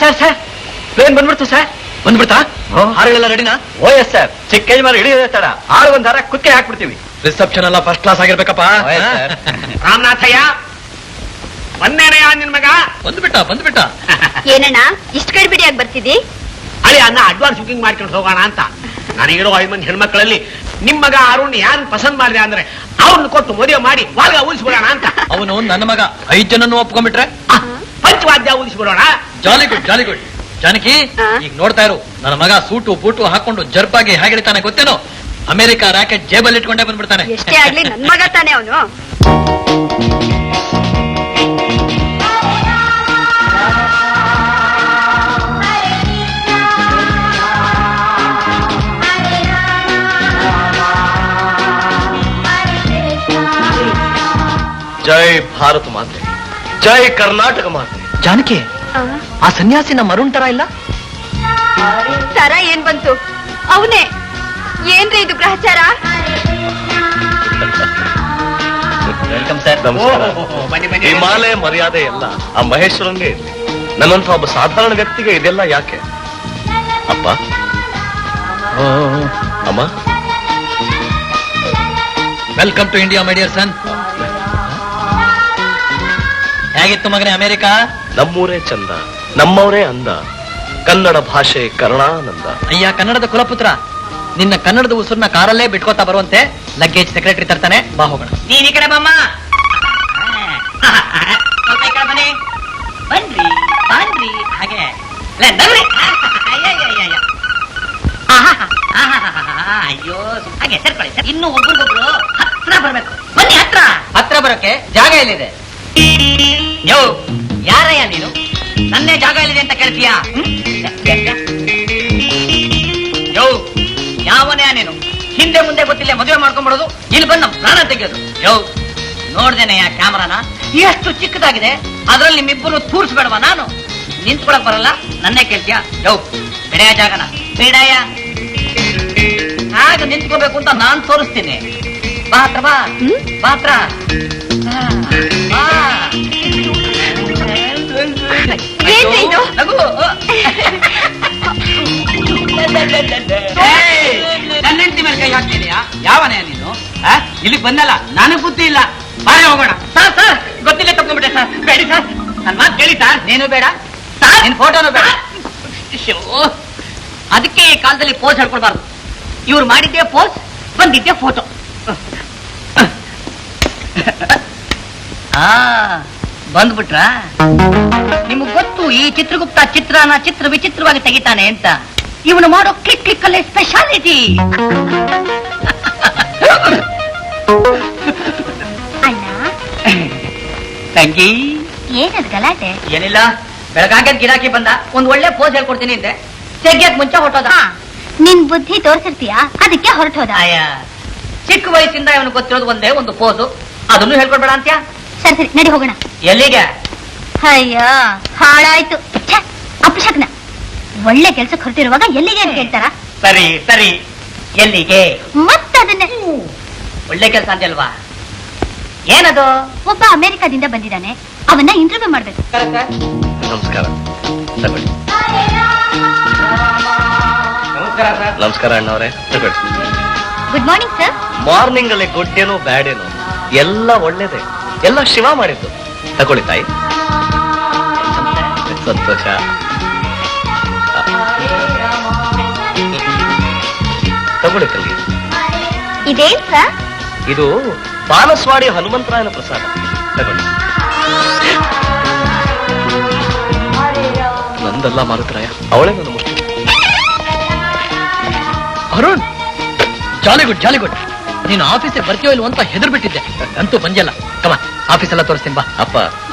Sir plane ಬಂದ್ಬಿಡ್ತು sir. ಬಂದ್ಬಿಡ್ತಾ? ಹಾರುಗಳೆಲ್ಲ ರೆಡಿನಾ? ಓ yes sir. ಚಿಕ್ಕ ಯಜಮಾನ ಹಿಡಿಯೋದೇ ತಡ, ಆಳು ಒಂದ್ ಹಾರ ಕುಕ್ಕೆ ಹಾಕ್ಬಿಡ್ತೀವಿ. ರಿಸೆಪ್ಷನ್ ಎಲ್ಲ ಫಸ್ಟ್ ಕ್ಲಾಸ್ ಆಗಿರ್ಬೇಕಪ್ಪ. ರಾಮನಾಥಯ್ಯ ಬಂದೇನೆಯಾ ನಿನ್ ಮಗ? ಬಂದ್ಬಿಟ್ಟ. ಏನಣ್ಣ ಇಷ್ಟ ಕಡ್ಬಿಡಿಯಾಗಿ ಬರ್ತಿದ್ದಿ? ಅಳಿ ಅನ್ನ ಅಡ್ವಾನ್ಸ್ ಬುಕಿಂಗ್ ಮಾಡ್ಕೊಂಡು ಹೋಗೋಣ ಅಂತ. ನನಗಿರೋ 5 ಮಂದಿ ಹೆಣ್ಮಕ್ಳಲ್ಲಿ ನಿಮ್ ಮಗ ಅರುಣ್ ಯಾರು ಪಸಂದ್ ಮಾಡಿದೆ ಅಂದ್ರೆ ಅವ್ರನ್ನ ಕೊಟ್ಟು ಮದುವೆ ಮಾಡಿ ವಾಲ್ಗ ಉಳಿಸ್ಬಿಡೋಣ ಅಂತ. ಅವನು ನನ್ನ ಮಗ 5 ಜನನ್ನು ಒಪ್ಕೊಂಡ್ಬಿಟ್ರೆ ಪಂಚವಾದ್ಯ ಉಳಿಸ್ಬಿಡೋಣ. ಜಾಲಿ ಗುಡ್. ಜಾನಕಿ, ಈಗ ನೋಡ್ತಾ ಇರು, ನನ್ನ ಮಗ ಸೂಟು ಬೂಟು ಹಾಕೊಂಡು ಜರ್ಪಾಗಿ ಹೇಗೆ ಹೇಳ್ತಾನೆ ಗೊತ್ತೇನೋ? ಅಮೆರಿಕ ರಾಕೆಟ್ ಜೇಬಲ್ಲಿ ಇಟ್ಕೊಂಡೇ ಬಂದ್ಬಿಡ್ತಾನೆ. ಎಷ್ಟೇ ಆಗ್ಲಿ ನನ್ ಮಗ ತಾನೆ ಅವನು. ಜೈ ಭಾರತ ಮಾತೆ, ಜೈ ಕರ್ನಾಟಕ ಮಾತೆ. ಜಾನಕಿ, ಆ ಸನ್ಯಾಸಿ ನಮ್ಮ ಅರುಣ್ ತರ ಇಲ್ಲ? ತರ ಏನ್ ಬಂತು? ಅವನೇ. ಏನ್ರಿ ಇದು ಗ್ರಹಚಾರ? Welcome sir. ಹಿಮಾಲಯ ಮರ್ಯಾದೆ ಎಲ್ಲ ಆ ಮಹೇಶ್ವರಂಗೆ ಇರಲಿ. ನನ್ನಂತ ಒಬ್ಬ ಸಾಧಾರಣ ವ್ಯಕ್ತಿಗೆ ಇದೆಲ್ಲ ಯಾಕೆ? ಅಪ್ಪ, ಅಮ್ಮ, welcome to India my dear son. ಹೇಗಿತ್ತು ಮಗನೇ ಅಮೆರಿಕ? ನಮ್ಮೂರೇ ಚಂದ, ನಮ್ಮವರೇ ಅಂದ, ಕನ್ನಡ ಭಾಷೆ ಕರುಣಾನಂದ. ಅಯ್ಯ ಕನ್ನಡದ ಕುಲಪುತ್ರ, ನಿನ್ನ ಕನ್ನಡದ ಉಸುರನ್ನ ಕಾರಲ್ಲೇ ಬಿಟ್ಕೋತಾ ಬರುವಂತೆ ಲಗೇಜ್ ಸೆಕ್ರೆಟರಿ ತರ್ತಾನೆ. ಬಾ ಹೋಗೋಣ. ನೀನ್ ಈ ಕಡೆ ಬಮ್ಮ. ಸ್ವಲ್ಪ ಈ ಕಡೆ ಬನ್ನಿ. ಬನ್ರಿ ಹಾಗೆ ಅಯ್ಯೋ ಹಾಗೆ ಸೇರ್ಕೊಳ್ಳಿ. ಇನ್ನು ಒಬ್ರಿಗೊಬ್ರು ಹತ್ರ ಬರ್ಬೇಕು. ಬನ್ನಿ ಹತ್ರ ಬರೋಕೆ ಜಾಗ ಎಲ್ಲಿದೆ? ಯೋ ಯಾರಯ್ಯ ನೀನು? ನನ್ನೇ ಜಾಗ ಎಲ್ಲಿದೆ ಅಂತ ಕೇಳ್ತೀಯಾ? ಯೋ ಯಾವನೇ ನೀನು? ಹಿಂದೆ ಮುಂದೆ ಗೊತ್ತಿಲ್ಲ ಮದುವೆ ಮಾಡ್ಕೊಂಡ್ಬಿಡೋದು, ಇಲ್ಲಿ ಬಂದು ಪ್ರಾಣ ತೆಗೆಯೋದು. ಯೋ ನೋಡ್ದೇನೆಯ ಕ್ಯಾಮರಾನ ಎಷ್ಟು ಚಿಕ್ಕದಾಗಿದೆ, ಅದ್ರಲ್ಲಿ ನಿಮ್ಮಿಬ್ಬರು ತೂರ್ಸ್ಬೇಡವಾ? ನಾನು ನಿಂತ್ಕೊಳಕ್ ಬರಲ್ಲ, ನನ್ನೇ ಕೇಳ್ತೀಯಾ? ಯೋ ಬಿಡಯ ಜಾಗನ ಬಿಡಯ. ಹಾಗೆ ನಿಂತ್ಕೋಬೇಕು ಅಂತ ನಾನ್ ತೋರಿಸ್ತೀನಿ. ಬಾ ಹತ್ರ, ಬಾ ಹತ್ರ. ನನ್ನ ಹೆಂಡತಿ ಮೇಲೆ ಕೈ ಹಾಕ್ತಿದೀಯಾ? ಯಾವನೇ ನೀನು? ಇಲ್ಲಿ ಬಂದಲ್ಲ, ನನಗ್ ಬುದ್ಧಿ ಇಲ್ಲ. ಬಾಳೆ ಹೋಗೋಣ. ಸರ್ ಗೊತ್ತಿಲ್ಲ ತಪ್ಕೊಂಡ್ಬಿಟ್ಟೆ ಸರ್. ಬೇಡಿ ಸರ್, ನನ್ ಮಾತು ಕೇಳಿ ಸರ್. ನೀನು ಬೇಡ ಸರ್, ನಿನ್ ಫೋಟೋನು ಬೇಡ. ಅದಕ್ಕೆ ಈ ಕಾಲದಲ್ಲಿ ಪೋಸ್ ಹೇಳ್ಕೊಡ್ಬಾರ್ದು. ಇವ್ರು ಮಾಡಿದ್ದೆ ಪೋಸ್, ಬಂದಿದ್ದೆ ಫೋಟೋ. ಬಂದ್ಬಿಟ್ರ? ನಿಮಗ್ ಗೊತ್ತು ಈ ಚಿತ್ರಗುಪ್ತ ಚಿತ್ರನ ಚಿತ್ರ ವಿಚಿತ್ರವಾಗಿ ತೆಗಿತಾನೆ ಅಂತ. ಇವನು ಮಾಡೋ ಕ್ಲಿಕ್ ಅಲ್ಲೇ ಸ್ಪೆಷಾಲಿಟಿ. ತಂಗಿ ಏನದ್ ಗಲಾಟೆ? ಏನಿಲ್ಲ, ಬೆಳಗಾಗ ಗಿರಾಕಿ ಬಂದ, ಒಂದ್ ಒಳ್ಳೆ ಪೋಸ್ ಹೇಳ್ಕೊಡ್ತೀನಿ ಅಂತೆ. ತೆಗಿಯಕ್ ಮುಂಚೆ ಹೊಟ್ಟೋದ. ನಿನ್ ಬುದ್ಧಿ ತೋರ್ಸಿರ್ತೀಯಾ, ಅದಕ್ಕೆ ಹೊರಟೋದ. ಚಿಕ್ಕ ವಯಸ್ಸಿಂದ ಇವನು ಗೊತ್ತಿರೋದು ಒಂದೇ ಒಂದು ಪೋಸು, ಅದನ್ನು ಹೇಳ್ಕೊಡ್ಬೇಡ ಅಂತ್ಯಾ? ಸರಿ ನಡಿ ಹೋಗೋಣ. ಎಲ್ಲಿಗೆ? ಅಯ್ಯ ಹಾಳಾಯ್ತು. ಅಪಶಕ್ನ. ಒಳ್ಳೆ ಕೆಲ್ಸಕ್ಕೆ ಹೊರಟಿರುವಾಗ ಎಲ್ಲಿಗೆ ಅಂತ ಕೇಳ್ತಾರ? ಸರಿ ಎಲ್ಲಿಗೆ? ಮತ್ತದನ್ನೇ. ಒಳ್ಳೆ ಕೆಲಸ ಅಂತೆಲ್ವಾ? ಏನದು? ಒಬ್ಬ ಅಮೆರಿಕಾದಿಂದ ಬಂದಿದ್ದಾನೆ, ಅವನ್ನ ಇಂಟರ್ವ್ಯೂ ಮಾಡ್ಬೇಕು. ನಮಸ್ಕಾರ. ನಮಸ್ಕಾರ ಅಣ್ಣವ್ರೆ. Good morning sir. ಮಾರ್ನಿಂಗ್ ಅಲ್ಲಿ ಗುಡ್ ಏನೋ ಬ್ಯಾಡ್ ಏನೋ ಎಲ್ಲ ಒಳ್ಳೇದೇ, ಎಲ್ಲ ಶಿವ ಮಾಡಿದ್ದು. ತಗೊಳ್ಳಿ ತಾಯಿ. ಸಂತೋಷ. ತಗೊಳ್ಳಿ ತಂಗಿ. ಇದೇನ್ ಸರ್? ಇದು ಬಾನಸ್ವಾಡಿ ಹನುಮಂತರಾಯನ ಪ್ರಸಾದ. ತಗೊಳ್ಳಿ. ನಂದಲ್ಲ ಮಾರುತರಾಯ, ಅವಳೇ ನನ್ನ ಮುಷ್ಟಿ. ಅರುಣ್, ಜಾಲಿ ಗುಡ್. ನೀನು ಆಫೀಸಿಗೆ ಬರ್ತೀಯೋ ಇಲ್ವ ಅಂತ ಹೆದರ್ ಬಿಟ್ಟಿದ್ದೆ, ಅಂತೂ ಬಂಜಲ್ಲ. ಕಮ ಆಫೀಸೆಲ್ಲ ತೋರಿಸ್ತೀನಿ ಬಾ. ಅಪ್ಪ,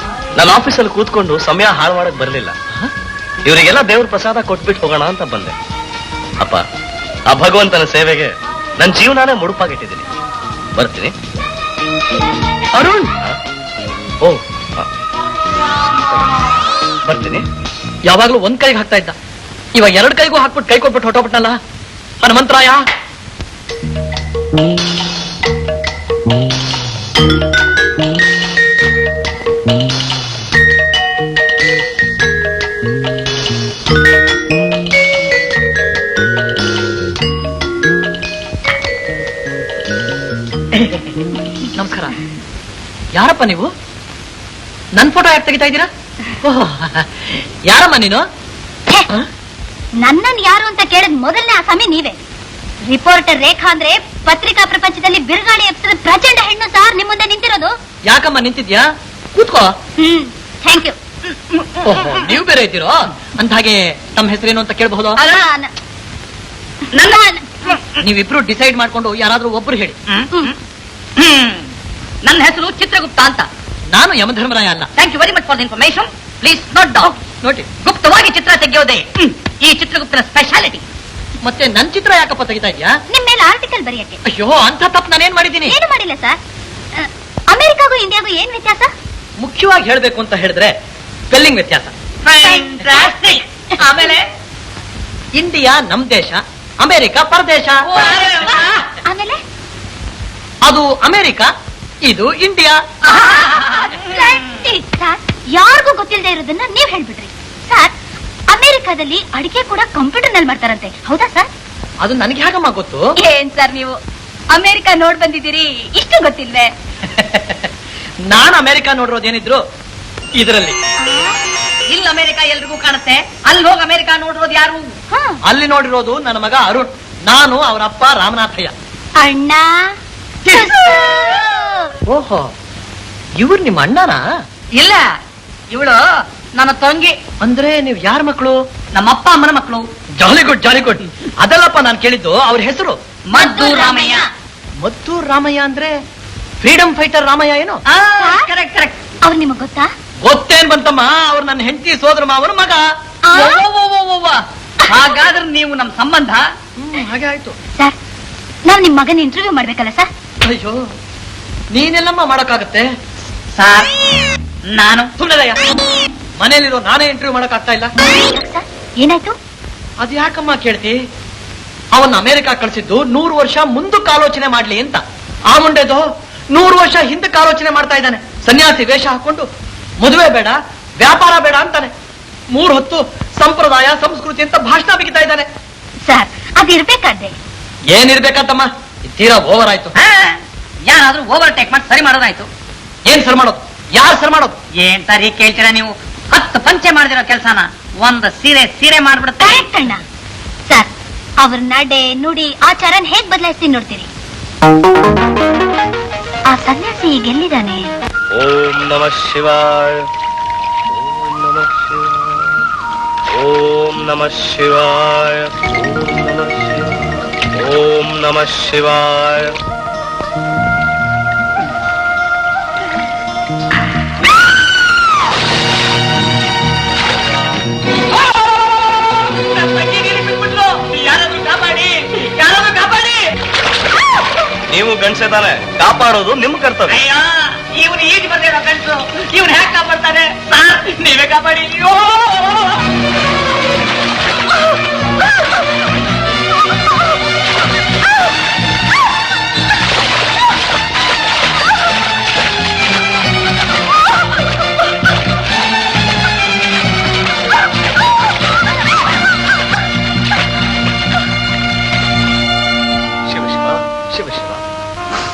ನಾನು ಆಫೀಸಲ್ಲಿ ಕೂತ್ಕೊಂಡು ಸಮಯ ಹಾಳು ಮಾಡಕ್ ಬರ್ಲಿಲ್ಲ. ಇವರಿಗೆಲ್ಲ ದೇವ್ರ ಪ್ರಸಾದ ಕೊಟ್ಬಿಟ್ಟು ಹೋಗೋಣ ಅಂತ ಬಂದೆ. ಅಪ್ಪ, ಆ ಭಗವಂತನ ಸೇವೆಗೆ ನನ್ನ ಜೀವನಾನೇ ಮುಡುಪಾಗಿಟ್ಟಿದ್ದೀನಿ. ಬರ್ತೀನಿ. ಅರುಣ್, ಓ ಬರ್ತೀನಿ. ಯಾವಾಗ್ಲೂ ಒಂದ್ ಕೈಗೆ ಹಾಕ್ತಾ ಇದ್ದ, ಇವಾಗ 2 ಕೈಗೂ ಹಾಕ್ಬಿಟ್ಟು ಕೈ ಕೊಟ್ಬಿಟ್ಟು ಹೊಟ್ಟೋಗ್ಬಿಟ್ನಲ್ಲ ಹನುಮಂತರಾಯ. ಯಾರಪ್ಪ ನೀವು? ನನ್ ಫೋಟೋ ಯಾಕೆ ತೆಗಿತಾ ಇದ್ದೀರಾ? ಓಹ್, ಯಾರಮ್ಮ ನೀನು? ನನ್ನನ್ನು ಯಾರು ಅಂತ ಕೇಳಿದ್ ಮೊದಲನೇ ಆಸಾಮಿ ನೀವೇ. ರಿಪೋರ್ಟರ್ ರೇಖಾ ಅಂದ್ರೆ ಪತ್ರಿಕಾ ಪ್ರಪಂಚದಲ್ಲಿ ಬಿರುಗಾಳಿ ಎಬ್ಸಿದ ಪ್ರಚಂಡ ಹೆಣ್ಣು ಸಾರ್ ನಿಮ್ಮ ಮುಂದೆ ನಿಂತಿರೋದು. ಯಾಕಮ್ಮ ನಿಂತಿದ್ಯಾ? ಕೂತ್ಕೋ. Thank you. ಓಹೋ, ನೀವು ಬೇರೆ ಇದ್ದೀರೋ? ಅಂದ ಹಾಗೆ ತಮ್ಮ ಹೆಸರೇನು ಅಂತ ಕೇಳಬಹುದು? ನೀವಿಬ್ರು ಡಿಸೈಡ್ ಮಾಡ್ಕೊಂಡು ಯಾರಾದ್ರೂ ಒಬ್ರು ಹೇಳಿ. ನನ್ನ ಹೆಸರು ಚಿತ್ರಗುಪ್ತ ಅಂತ. ನಾನು ಯಮಧರ್ಮರಾಯ ಅಲ್ಲ. Thank you very much for the information. Please note down. ನೋಡಿ, ಗುಪ್ತವಾಗಿ ಚಿತ್ರ ತೆಗೆಯೋದೇ ಈ ಚಿತ್ರಗುಪ್ತನ ಸ್ಪೆಷಾಲಿಟಿ. ಮತ್ತೆ ನನ್ ಚಿತ್ರ ಯಾಕಪ್ಪ ತೆಗಿತಾ ಇದ್ಯಾ? ನಿಮ್ ಮೇಲೆ ಆರ್ಟಿಕಲ್ ಬರೆಯಕ್ಕೆ. ಅಯ್ಯೋ, ಅಂತ ತಪ್ಪು ನಾನೇನ್ ಮಾಡಿದ್ದೀನಿ? ಏನು ಮಾಡಿಲ್ಲ ಸರ್. ಅಮೆರಿಕಾಗೂ ಇಂಡಿಯಾಗೂ ಏನ್ ವ್ಯತ್ಯಾಸ? ಮುಖ್ಯವಾಗಿ ಹೇಳ್ಬೇಕು ಅಂತ ಹೇಳಿದ್ರೆ ಸ್ಪೆಲ್ಲಿಂಗ್ ವ್ಯತ್ಯಾಸ. ಆಮೇಲೆ ಇಂಡಿಯಾ ನಮ್ ದೇಶ, ಅಮೆರಿಕ ಪರದೇಶ. ಆಮೇಲೆ ಅದು ಅಮೆರಿಕ, ಇದು ಇಂಡಿಯಾ. ಸರ್, ಯಾರಿಗೂ ಗೊತ್ತಿಲ್ಲದೆ ಇರೋದನ್ನ ನೀವ್ ಹೇಳ್ಬಿಡ್ರಿ. ಸರ್, ಅಮೆರಿಕಾದಲ್ಲಿ ಅಡಿಗೆ ಕೂಡ ಕಂಪ್ಯೂಟರ್ ನಲ್ಲಿ ಮಾಡ್ತಾರಂತೆ, ಹೌದಾ ಸರ್? ಅದು ನನಗೆ ಹೇಗಮ್ಮ ಗೊತ್ತು? ಏನ್ ಸರ್ ನೀವು ಅಮೆರಿಕ ನೋಡ್ ಬಂದಿದ್ದೀರಿ, ಇಷ್ಟು ಗೊತ್ತಿಲ್ವೇ? ನಾನು ಅಮೆರಿಕ ನೋಡಿರೋದೇನಿದ್ರು ಇದರಲ್ಲಿ. ಇಲ್ಲಿ ಅಮೆರಿಕ ಎಲ್ರಿಗೂ ಕಾಣುತ್ತೆ, ಅಲ್ಲಿ ಹೋಗಿ ಅಮೆರಿಕ ನೋಡಿರೋದು ಯಾರು? ಅಲ್ಲಿ ನೋಡಿರೋದು ನನ್ನ ಮಗ ಅರುಣ್, ನಾನು ಅವರ ಅಪ್ಪ ರಾಮನಾಥಯ್ಯ. ಅಣ್ಣ. ಓಹೋ, ಇವ್ರು ನಿಮ್ಮ ಅಣ್ಣನಾ? ಇಲ್ಲ, ಇವಳು ನನ್ನ ತಂಗಿ. ಅಂದ್ರೆ ನೀವು ಯಾರ ಮಕ್ಕಳು? ನಮ್ಮ ಅಪ್ಪ ಅಮ್ಮನ ಮಕ್ಕಳು. ಜಾಲಿ ಗುಡ್, ಜಾಲಿ ಗುಡ್. ಅದಲ್ಲಪ್ಪ ನಾನು ಕೇಳಿದ್ದು ಅವ್ರ ಹೆಸರು. ಮದ್ದು ರಾಮಯ್ಯ. ಮದ್ದು ರಾಮಯ್ಯ ಅಂದ್ರೆ ಫ್ರೀಡಂ ಫೈಟರ್ ರಾಮಯ್ಯ ಏನು? Correct correct. ಅವ್ರು ನಿಮಗ್ ಗೊತ್ತಾ? ಗೊತ್ತೇನ್ ಬಂತಮ್ಮ, ಅವ್ರು ನನ್ನ ಹೆಂಡತಿ ಸೋದರ ಮಾವನ ಮಗ. ಹಾಗಾದ್ರೆ ನೀವು ನಮ್ಮ ಸಂಬಂಧ. ಹಾಗೆ ಆಯ್ತು. ಸರ್, ನಾವ್ ನಿಮ್ ಮಗನ ಇಂಟರ್ವ್ಯೂ ಮಾಡ್ಬೇಕಲ್ಲ ಸರ್? ಅಯ್ಯೋ, ನೀನೆಲ್ಲಮ್ಮ ಮಾಡಕ್ಕಾಗತ್ತೆ? ಸರ್, ನಾನು ಸುಮ್ಮನೆ ಮನೇಲಿರೋ ನಾನೇ ಇಂಟರ್ವ್ಯೂ ಮಾಡಕ್ ಆಗ್ತಾ ಇಲ್ಲ. ಯಾಕ್ ಸರ್, ಏನಾಯ್ತು? ಅದು ಯಾಕಮ್ಮ ಕೇಳ್ತಿ? ಅವನ್ನ ಅಮೆರಿಕ ಕಳಿಸಿದ್ದು 100 ವರ್ಷ ಮುಂದಕ್ಕೆ ಆಲೋಚನೆ ಮಾಡ್ಲಿ ಅಂತ. ಆ ಮುಂಡೆದು 100 ವರ್ಷ ಹಿಂದಕ್ಕೆ ಆಲೋಚನೆ ಮಾಡ್ತಾ ಇದ್ದಾನೆ. ಸನ್ಯಾಸಿ ವೇಷ ಹಾಕೊಂಡು ಮದುವೆ ಬೇಡ, ವ್ಯಾಪಾರ ಬೇಡ ಅಂತಾನೆ. 3 ಹೊತ್ತು ಸಂಪ್ರದಾಯ ಸಂಸ್ಕೃತಿ ಅಂತ ಭಾಷಣ ಬಿಗಿತಾ ಇದ್ದಾನೆ. ಸರ್, ಅದಿರ್ಬೇಕಾದ್ರೆ ಏನಿರ್ಬೇಕಂತಮ್ಮ, ತೀರಾ ಓವರ್ ಆಯ್ತು. ಯಾರಾದ್ರೂ ಓವರ್ಟೇಕ್ ಮಾಡಿ ಸರಿ ಮಾಡೋದಾಯ್ತು. ಏನ್ ಸರ್ ಮಾಡೋದು? ಯಾರು ಸರ್ ಮಾಡೋದು? ಏನ್ ಸರಿ ಕೇಳ್ತೀರಾ ನೀವು? 10 ಪಂಚೆ ಮಾಡ್ದಿರೋ ಕೆಲ್ಸನ ಒಂದು ಸೀರೆ ಮಾಡ್ಬಿಡುತ್ತೆ. ಕರೆಕ್ಟ್ ಅಣ್ಣ. ಸರ್, ಅವ್ರ ನಡೆ ನುಡಿ ಆಚಾರನ್ ಹೇಗ್ ಬದಲಾಯಿಸ್ತೀನಿ ನೋಡ್ತೀರಿ? ಆ ಸನ್ಯಾಸಿ ಈಗ ಎಲ್ಲಿದ್ದಾನೆ? ಓಂ ನಮಃ ಶಿವಾಯ. ಓಂ ನಮಃ ಶಿವಾಯ. ಓಂ ನಮಃ ಶಿವಾಯ. ನೀವು ಗಂಡಸೆ ತಾನೆ, ಕಾಪಾಡೋದು ನಿಮ್ ಕರ್ತವ್ಯ. ಇವನು ಈಜು ಬರ್ದಿರೋ ಗಂಟು ಇವನು ಹ್ಯಾಕ್ ಕಾಪಾಡ್ತಾನೆ? ನೀವೇ ಕಾಪಾಡಿ.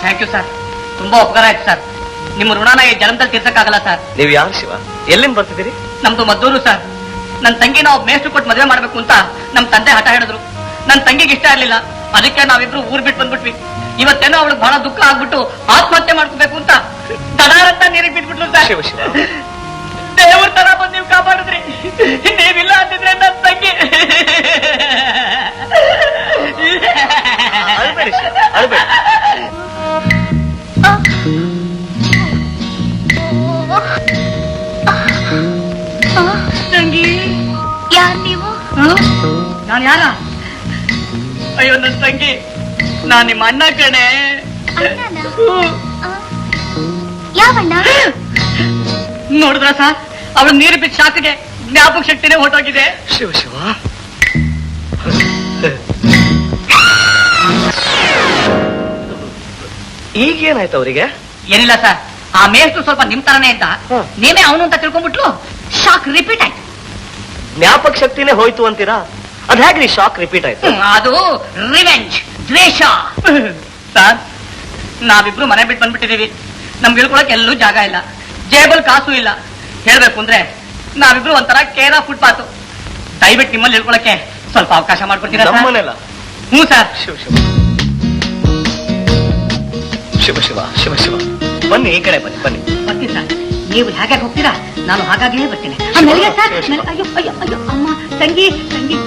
ಥ್ಯಾಂಕ್ ಯು ಸರ್, ತುಂಬಾ ಉಪಕಾರ ಆಯ್ತು ಸರ್. ನಿಮ್ಮ ಋಣನ ಈ ಜನ್ಮದಲ್ಲಿ ತೀರ್ಸಕ್ಕಾಗಲ್ಲ ಸರ್. ನೀವು ಯಾರು ಶಿವ? ಎಲ್ಲಿಂದ ಬರ್ತಿದ್ದೀರಿ? ನಮ್ದು ಮದ್ದೂರು ಸರ್. ನನ್ನ ತಂಗಿ ನಾವು ಮೇಷ್ಟ್ರು ಕೊಟ್ಟು ಮದುವೆ ಮಾಡ್ಬೇಕು ಅಂತ ನಮ್ ತಂದೆ ಹಠ ಹೇಳಿದ್ರು. ನನ್ನ ತಂಗಿಗೆ ಇಷ್ಟ ಇರ್ಲಿಲ್ಲ, ಅದಕ್ಕೆ ನಾವಿಬ್ರು ಊರ್ ಬಿಟ್ಟು ಬಂದ್ಬಿಟ್ವಿ. ಇವತ್ತೇನೋ ಅವಳಿಗೆ ಬಹಳ ದುಃಖ ಆಗ್ಬಿಟ್ಟು ಆತ್ಮಹತ್ಯೆ ಮಾಡ್ಕೋಬೇಕು ಅಂತ ದಡಾರಂತ ನೀರಿಗೆ ಬಿಟ್ಬಿಟ್ಲು ಸರ್. ಶಿವ ಶಿವ, ದೇವ್ರ ತರ ಬಂದು ನೀವು ಕಾಪಾಡಿದ್ರಿ. ನೀವಿಲ್ಲ ಅಂತಿದ್ರೆ ನನ್ನ ತಂಗಿ. ಅಳ್ಬೇಡಿ ಶಿವ, ಅಳ್ಬೇಡಿ. ತಂಗಿ, ಯಾರ್ ನೀವು? ನಾನು ಯಾರ? ಅಯ್ಯೋ ನನ್ನ ತಂಗಿ, ನಾನ್ ನಿಮ್ಮ ಅಣ್ಣ ಕಣೆ. ಅಣ್ಣನಾ? ಯಾವಣ್ಣ? ನೋಡಿದ್ರ ಸರ್, ಅವಳು ನೀರು ಬಿದ್ದ ಶಾಖಗೆ ಜ್ಞಾಪಕ ಶಕ್ತಿನೇ ಹೊರಟೋಗಿದೆ. ಶಿವ ಶಿವ, ಈಗೇನಾಯ್ತು ಅವರಿಗೆ? ಏನಿಲ್ಲ ಸರ್, ಆ ಮೇಷ್ಟ್ರು ಸ್ವಲ್ಪ ನಿಮ್ ತರನೇ ಇದ್ದ. ನೀವೇ ಅವನು ಅಂತ ತಿಳ್ಕೊಂಡ್ಬಿಟ್ಲು, ಶಾಕ್ ರಿಪೀಟ್ ಆಯ್ತು. ಜ್ಞಾಪಕ ಶಕ್ತಿನೇ ಹೋಯ್ತು ಅಂತೀರಾ? ಅದ್ ಹೇಗ್ರಿ ಶಾಕ್ ರಿಪೀಟ್ ಆಯ್ತು? ಅದು ರಿವೆಂಜ್, ದ್ವೇಷ. ಸರ್, ನಾವಿಬ್ರು ಮನೆ ಬಿಟ್ಟು ಬಂದ್ಬಿಟ್ಟಿದೀವಿ. ನಮ್ಗೆ ಇಳ್ಕೊಳಕ್ ಎಲ್ಲೂ ಜಾಗ ಇಲ್ಲ, ಜೇಬಲ್ ಕಾಸು ಇಲ್ಲ. ಹೇಳ್ಬೇಕು ಅಂದ್ರೆ ನಾವಿಬ್ರು ಒಂಥರ ಕೇರ ಫುಟ್ಪಾತ್. ದಯವಿಟ್ಟು ನಿಮ್ಮಲ್ಲಿ ಇಳ್ಕೊಳಕ್ಕೆ ಸ್ವಲ್ಪ ಅವಕಾಶ ಮಾಡ್ಕೊಡ್ತೀರಾ? ನಮ್ಮನೆಲ್ಲ ಹ್ಞೂ ಸರ್. ಶಿವ ಶಿವ ಶಿವ ಶಿವ ಶಿವ ಶಿವ ಬನ್ನಿ, ಈ ಕಡೆ ಬನ್ನಿ ಬನ್ನಿ. ಬರ್ತೀನಿ ಸರ್. ನೀವು ಹೇಗೆ ಹೋಗ್ತೀರಾ, ನಾನು ಹಾಗಾಗಿಯೇ ಬರ್ತೀನಿ. ಮೆಲ್ಗೆ ಸರ್, ಅಯ್ಯೋ ಅಯ್ಯೋ ಅಯ್ಯೋ ಅಮ್ಮ, ತಂಗಿ ತಂಗಿ.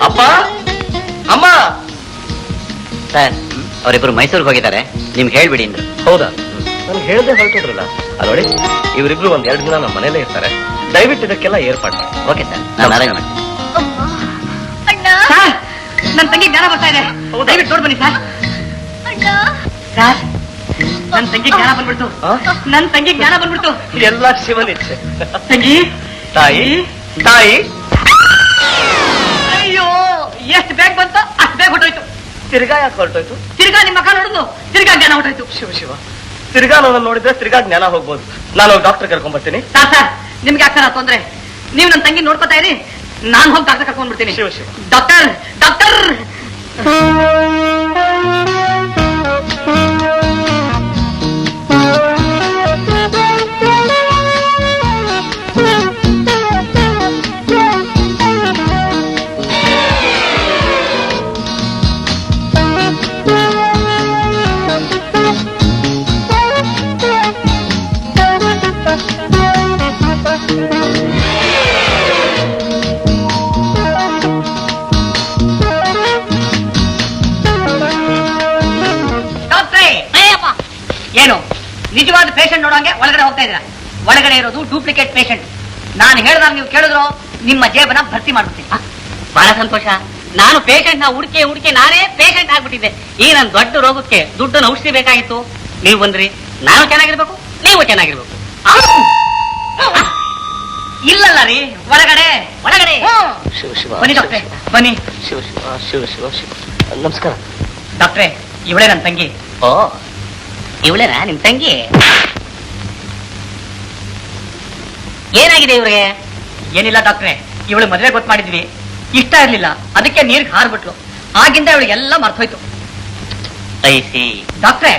ಅಪ್ಪ ಅಮ್ಮ. ಸರ್, ಅವರಿಬ್ರು ಮೈಸೂರಿಗೆ ಹೋಗಿದ್ದಾರೆ, ನಿಮ್ಗೆ ಹೇಳ್ಬಿಡಿ ಅಂದ್ರು. ಹೌದಾ? ನನ್ಗೆ ಹೇಳ್ದೆ ಹೊರಟಿದ್ರಲ್ಲ. ನೋಡಿ, ಇವರಿಬ್ರು ಒಂದ್ 2 ದಿನ ನಮ್ಮ ಮನೇಲೇ ಇರ್ತಾರೆ. ದಯವಿಟ್ಟು ಇದಕ್ಕೆಲ್ಲ ಏರ್ಪಾಡು ಮಾಡಿ. ಓಕೆ ಸರ್, ನಾನು ಅರೇಂಜ್ ಮಾಡ್ತೀನಿ. ಅಣ್ಣ ಸರ್, ನನ್ನ ತಂಗಿ ಜ್ಞಾನ ಬರ್ತಾ ಇದೆ, ದಯವಿಟ್ಟು ನೋಡ್ ಬನ್ನಿ ಸರ್. ಅಣ್ಣ ಸರ್, ನನ್ನ ತಂಗಿ ಜ್ಞಾನ ಬಂದ್ಬಿಡ್ತು. ನನ್ನ ತಂಗಿ ಜ್ಞಾನ ಬಂದ್ಬಿಡ್ತು. ಎಲ್ಲ ಶಿವನಿಚ್ಛೆ. ತಂಗಿ, ತಾಯಿ ತಾಯಿ. ಅಯ್ಯೋ, ಎಷ್ಟು ಬೇಗ ಬಂತು ಅಷ್ಟು ಬೇಗ ಹೊಟ್ಟೋಯ್ತು. ತಿರ್ಗಾ ಯಾಕೆ ಹೊರಟೋಯ್ತು? ತಿರ್ಗಾ ನಿಮ್ಮ ಮಕ್ಕ ನೋಡುದು, ತಿರ್ಗಾ ಜ್ಞಾನ ಹೊಟ್ಟೋಯ್ತು. ಶಿವ ಶಿವ, ತಿರ್ಗಾ ನನ್ನ ನೋಡಿದ್ರೆ ತಿರ್ಗಾ ಜ್ಞಾನ ಹೋಗ್ಬೋದು. ನಾನು ಡಾಕ್ಟರ್ ಕರ್ಕೊಂಡ್ ಬರ್ತೀನಿ. ಸರ್, ನಿಮ್ಗೆ ಆಗ್ತಾರ ತೊಂದ್ರೆ? ನೀವು ನನ್ನ ತಂಗಿ ನೋಡ್ಕೊತಾ ಇರಿ, ನಾನು ಹೋಗಿ ಡಾಕ್ಟರ್ ಕರ್ಕೊಂಡ್ ಬಿಡ್ತೀನಿ. ಶಿವ ಶಿವ. Doctor doctor. ಏನು ನಿಜವಾದ ಪೇಷಂಟ್ ನೋಡೋಂಗೆ ಒಳಗಡೆ ಹೋಗ್ತಾ ಇದ್ದೀರಾ? ಒಳಗಡೆ ಇರೋದು ಡೂಪ್ಲಿಕೇಟ್ ಪೇಷಂಟ್. ನಾನು ಹೇಳಿದಾಗ ನೀವು ಕೇಳಿದ್ರು ನಿಮ್ಮ ಜೇಬನ ಭರ್ತಿ ಮಾಡ್ಬಿಡ್ತೀನಿ. ಬಹಳ ಸಂತೋಷ. ನಾನು ಪೇಷಂಟ್ ನ ಹುಡುಕಿ ನಾನೇ ಪೇಷಂಟ್ ಆಗ್ಬಿಟ್ಟಿದ್ದೆ. ಈ ನನ್ನ ದೊಡ್ಡ ರೋಗಕ್ಕೆ ದುಡ್ಡನ್ನು ಔಷಧಿ ಬೇಕಾಗಿತ್ತು, ನೀವು ಬಂದ್ರಿ. ನಾನು ಚೆನ್ನಾಗಿರ್ಬೇಕು, ನೀವು ಚೆನ್ನಾಗಿರ್ಬೇಕು. ಇಲ್ಲಲ್ಲ ರೀ, ಒಳಗಡೆ ಒಳಗಡೆ. ಶಿವ ಶಿವ. ಬನ್ನಿ ಡಾಕ್ಟ್ರೆ, ಬನ್ನಿ. ಶಿವ ಶಿವ ಶಿವ ಶಿವ ಶಿವ. ನಮಸ್ಕಾರ ಡಾಕ್ಟ್ರೆ, ಇವಳೇ ನನ್ನ ತಂಗಿ. ಓ, ಇವಳೇನಾ ನಿಮ್ ತಂಗಿ? ಏನಾಗಿದೆ ಇವ್ರಿಗೆ? ಏನಿಲ್ಲ ಡಾಕ್ಟ್ರೆ, ಇವಳು ಮದುವೆ ಗೊತ್ತು ಮಾಡಿದ್ವಿ, ಇಷ್ಟ ಇರ್ಲಿಲ್ಲ, ಅದಕ್ಕೆ ನೀರ್ಗೆ ಹಾರ್ಬಿಟ್ಲು. ಆಗಿಂದ ಇವಳಿಗೆಲ್ಲ ಮರ್ತೋಯ್ತು. ಐಸಿ. ಡಾಕ್ಟ್ರೆ,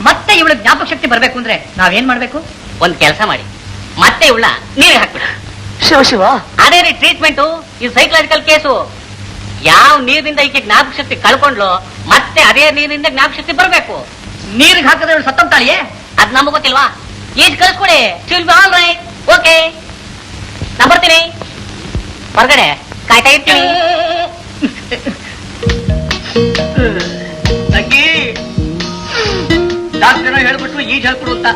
ಮತ್ತೆ ಇವಳಿಗೆ ಜ್ಞಾಪಕ ಶಕ್ತಿ ಬರ್ಬೇಕು ಅಂದ್ರೆ ನಾವೇನ್ ಮಾಡ್ಬೇಕು? ಒಂದ್ ಕೆಲಸ ಮಾಡಿ, ಮತ್ತೆ ಇವಳ ನೀರಿಗೆ ಹಾಕ್ಬಿಡಿ. ಶಿವ ಶಿವ. ಅದೇ ರೀ ಟ್ರೀಟ್ಮೆಂಟು. ಇದು ಸೈಕಲಾಜಿಕಲ್ ಕೇಸು. ಯಾವ ನೀರಿನಿಂದ ಈಕೆ ಜ್ಞಾಪಕ ಶಕ್ತಿ ಕಳ್ಕೊಂಡ್ಲು, ಮತ್ತೆ ಅದೇ ನೀರಿನಿಂದ ಜ್ಞಾಪಕ ಶಕ್ತಿ ಬರ್ಬೇಕು. ನೀರಿಗೆ ಹಾಕಿದ್ರೆ ಇವಳು ಸತ್ತಂತಾಳಿಯೇ, ಅದ್ ನಮಗ್ ಗೊತ್ತಿಲ್ವಾ? ಈಜ್ ಕಳಿಸ್ಕೊಡಿ. ಆಲ್ ರೈಟ್, ಓಕೆ, ನಾ ಬರ್ತೀನಿ. ಹೊರಗಡೆ ಕಾಯ್ತಾ ಇರ್ತೀನಿ. ತಂಗಿ, ಡಾಕ್ಟರ್ ಹೇಳ್ಬಿಟ್ರು ಈಜ್ ಹೇಳ್ಕೊಡು ಅಂತ.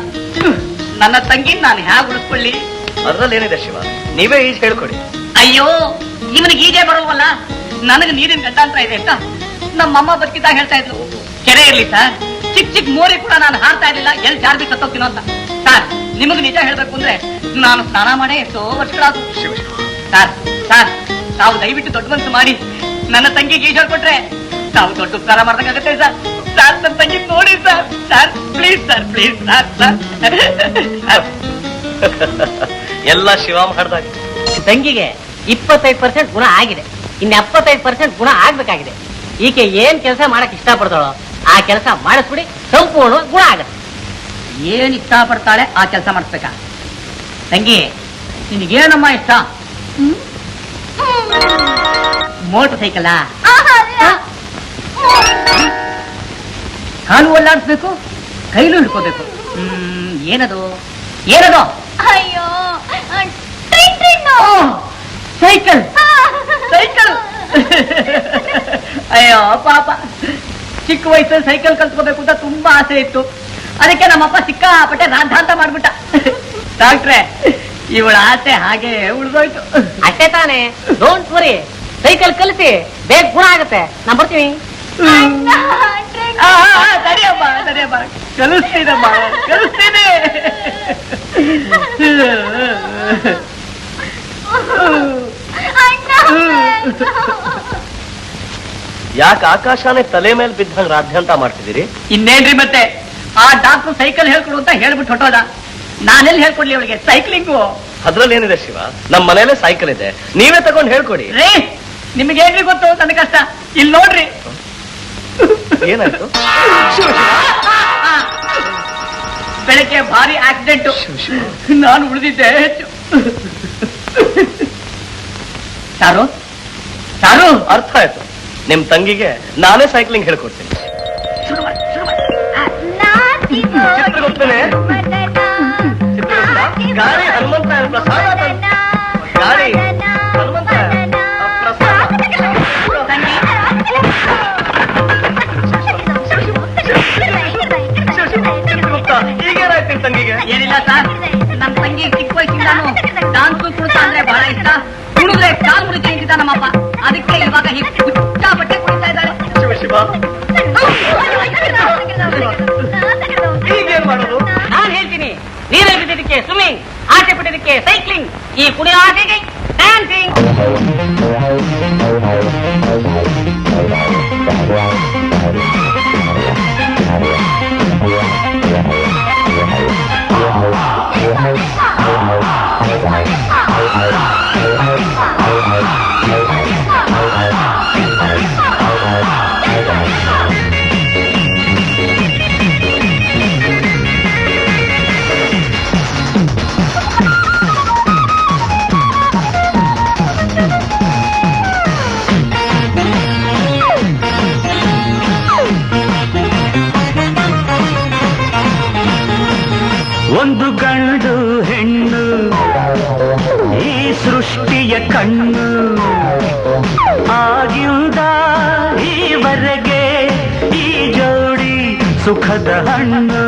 ನನ್ನ ತಂಗಿ ನಾನು ಹ್ಯಾಗ ಉಳಿಸ್ಕೊಳ್ಳಿ? ಅದ್ರಲ್ಲಿ ಏನಿದೆ ಶಿವ, ನೀವೇ ಈಜ್ ಹೇಳ್ಕೊಡಿ. ಅಯ್ಯೋ, ಇವನಿಗೆ ಈಜೇ ಬರೋಲ್ವಲ್ಲ. ನನಗೆ ನೀರಿನ ಗಡ್ಡಾಂತರ ಇದೆ ಅಂತ ನಮ್ಮಮ್ಮ ಬದುಕಿದ್ದಾಗ ಹೇಳ್ತಾ ಇದ್ರು. ಕೆರೆ ಇರ್ಲಿ ಸರ್, ಚಿಕ್ಕ ಮೋರಿ ಕೂಡ ನಾನು ಹಾರ್ತಾ ಇರ್ಲಿಲ್ಲ, ಎಲ್ಲಿ ಜಾರ್ಬಿ ಸತ್ತೋಗ್ತೀನೋ ಅಂತ. ಸರ್, ನಿಮಗೆ ನಿಜ ಹೇಳ್ಬೇಕು ಅಂದ್ರೆ ನಾನು ಸ್ನಾನ ಮಾಡೇ ಎಷ್ಟೋ ವರ್ಷಗಳಾದ್ರು. ಸರ್ ಸರ್, ತಾವು ದಯವಿಟ್ಟು ದೊಡ್ಡ ಮನಸ್ಸು ಮಾಡಿ ನನ್ನ ತಂಗಿಗೆ ಈಜ್ ಹೇಳ್ಕೊಟ್ರೆ ತಾವು ದೊಡ್ಡ ಉಪಕಾರ ಮಾಡ್ದಂಗಾಗತ್ತೆ ಸರ್. ಸರ್, ನನ್ನ ತಂಗಿ ನೋಡಿ sir. Sir please sir, please sir. Sir, ಎಲ್ಲ ಶಿವ ಮಾಡ್ದಾಗ. ತಂಗಿಗೆ 25% ಗುಣ ಆಗಿದೆ, ಇನ್ನು 75% ಗುಣ ಆಗ್ಬೇಕಾಗಿದೆ. ಈಕೆ ಏನ್ ಕೆಲಸ ಮಾಡಕ್ ಇಷ್ಟಪಡ್ತಾಳೋ ಆ ಕೆಲಸ ಮಾಡಿಸ್ಬಿಡಿ, ಸಂಪೂರ್ಣ ಗುಣ ಆಗತ್ತೆ. ಏನ್ ಇಷ್ಟಪಡ್ತಾಳೆ ಆ ಕೆಲಸ ಮಾಡಿಸ್ಬೇಕಾ? ತಂಗಿ, ನಿನಗೇನಮ್ಮ ಇಷ್ಟ? ಮೋಟರ್ ಸೈಕಲ್, ಕಾಲು ಒಳ್ಳಾಡಿಸ್ಬೇಕು, ಕೈಲೂ ಹಿಡ್ಕೋಬೇಕು. ಏನದು ಏನದು? ಅಯ್ಯೋ, ಟ್ರೈನ್. Cycle cycle. ಅಯ್ಯೋ ಪಾಪ, ಚಿಕ್ಕ ವಯಸ್ಸಲ್ಲಿ ಸೈಕಲ್ ಕಲ್ತ್ಕೋಬೇಕು ಅಂತ ತುಂಬಾ ಆಸೆ ಇತ್ತು. ಅದಕ್ಕೆ ನಮ್ಮಪ್ಪ ಸಿಕ್ಕಾಪಟ್ಟೆ ರಾಧಾಂತ ಮಾಡ್ಬಿಟ್ಟ. ಡಾಕ್ಟ್ರೆ, ಇವಳ ಆಸೆ ಹಾಗೆ ಉಳಿದೋಯ್ತು. ಅಷ್ಟೇ ತಾನೇ, ಡೋಂಟ್ ವರಿ. ಸೈಕಲ್ ಕಲಿಸಿ ಬೇಗ ಗುಣ ಆಗುತ್ತೆ. ನಾ ಬರ್ತೀನಿ. ಸರಿಯಮ್ಮ ಸರಿಯಮ್ಮ, ಕಲಿಸ್ತೀನಮ್ಮ, ಕಲಿಸ್ತೀನಿ. ಯಾಕೆ ಆಕಾಶನೇ ತಲೆ ಮೇಲೆ ಬಿದ್ದಂಗ್ ರಾಧ್ಯಾಂತ ಮಾಡ್ತಿದ್ದೀರಿ? ಇನ್ನೇನ್ರಿ ಮತ್ತೆ, ಆ ಡಾಕ್ಟರ್ ಸೈಕಲ್ ಹೇಳ್ಕೊಡು ಅಂತ ಹೇಳ್ಬಿಟ್ಟು ಹೊಟ್ಟೋದ. ನಾನೆಲ್ಲಿ ಹೇಳ್ಕೊಡ್ಲಿ ಅವಳಿಗೆ ಸೈಕ್ಲಿಂಗು? ಅದ್ರಲ್ಲಿ ಏನಿದೆ ಶಿವ, ನಮ್ ಮನೇಲೆ ಸೈಕಲ್ ಇದೆ, ನೀವೇ ತಗೊಂಡ್ ಹೇಳ್ಕೊಡಿ. ರೇ, ನಿಮ್ಗೆ ಏನ್ರಿ ಗೊತ್ತು ನನ್ನ ಕಷ್ಟ? ಇಲ್ಲಿ ನೋಡ್ರಿ. ಏನಾಯ್ತು? ಆ, ಬೆಳಗ್ಗೆ ಭಾರಿ ಆಕ್ಸಿಡೆಂಟ್, ನಾನು ಉಳಿದಿದ್ದೆ ಹೆಚ್ಚು. ಸಾರು ಸಾರು, ಅರ್ಥ ಆಯ್ತು. ನಿಮ್ ತಂಗಿಗೆ ನಾನೇ ಸೈಕ್ಲಿಂಗ್ ಹೇಳ್ಕೊಡ್ತೀನಿ. ಚಿತ್ರಗುಪ್ತನೇ, ಗಾಳಿ ಹನುಮಂತ ಪ್ರಸಾದ, ಗಾಳಿ ಹನುಮಂತ ಪ್ರಸಾದ. ಚಿತ್ರಗುಪ್ತ, ಈಗೇನಾಯ್ತು ನಿಮ್ ತಂಗಿಗೆ? ಏನಿಲ್ಲ ಸರ್, ನನ್ನ ತಂಗಿ ಚಿಕ್ಕ ವಯಸ್ಸಿಂದಾನು ಡಾನ್ಸ್ ಕುಣಿತ ಅಂದ್ರೆ ಬಹಳ ಇಷ್ಟ. ಕುಣಿದ್ರೆ ಕಾಲ್ ಮುರಿಕೆ ಅಂತಿದ್ದ ನಮ್ಮಪ್ಪ, ಅದಕ್ಕೆ ಇವಾಗ ಹೀಗೆ ಹುಚ್ಚ ಬಟ್ಟೆ ಕುಣಿತಾ ಇದ್ದಾಳೆ. ಶಿವ ಶಿವ, ಈಗೇನ್ ಮಾಡೋದು? ನಾನ್ ಹೇಳ್ತೀನಿ, ನೀರೇ ಬಿದ್ದಿದ್ದಕ್ಕೆ ಸ್ವಿಮ್ಮಿಂಗ್, ಆಸೆ ಪಟ್ಟಿದ್ದಕ್ಕೆ ಸೈಕ್ಲಿಂಗ್, ಈ ಕುಣಿಯೋ ಆಸೆಗೆ ಡ್ಯಾನ್ಸಿಂಗ್. ಒಂದು ಗಂಡು ಹೆಣ್ಣು ಈ ಸೃಷ್ಟಿಯ ಕಣ್ಣು, ಆಗಿಂದ ಈವರೆಗೆ ಈ ಜೋಡಿ ಸುಖದ ಹಣ್ಣು.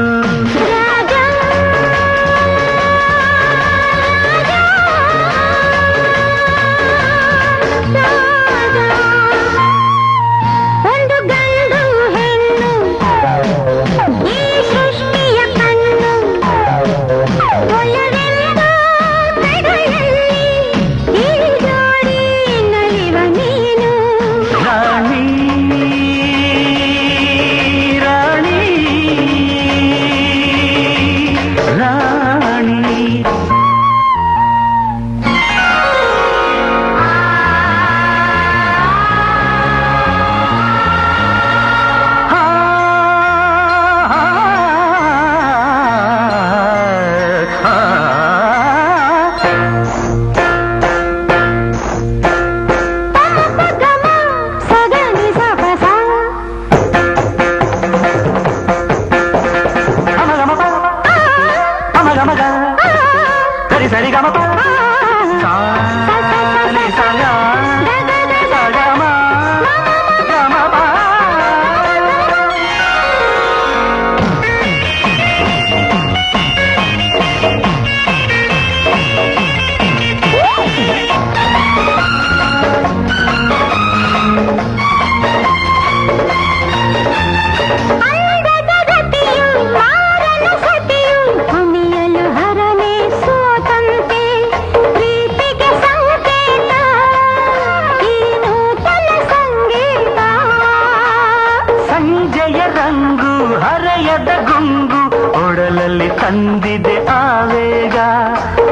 ತಂದಿದೆ ಆವೇಗ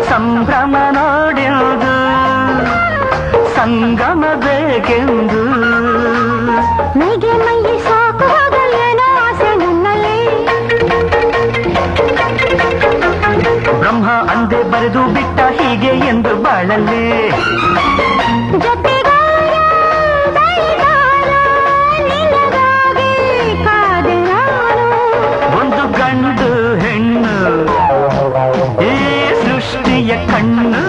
ಸಂಭ್ರಮ ನೋಡುವುದು ಸಂಗಮ ಬೇಕೆಂದು ಮೈಗೆ ಮೈ ಸಾಕು ಹೋಗಲೇನೋ ಆಸೆ ನನ್ನಲ್ಲಿ ಬ್ರಹ್ಮ ಅಂದೆ ಬರೆದು ಬಿಟ್ಟ ಹೀಗೆ ಎಂದು ಬಾಳಲ್ಲಿ ಒಂದು ಗಂಡು ಹೆಣ್ಣು ಈ ಸೃಷ್ಟಿಯ ಕಣ್ಣು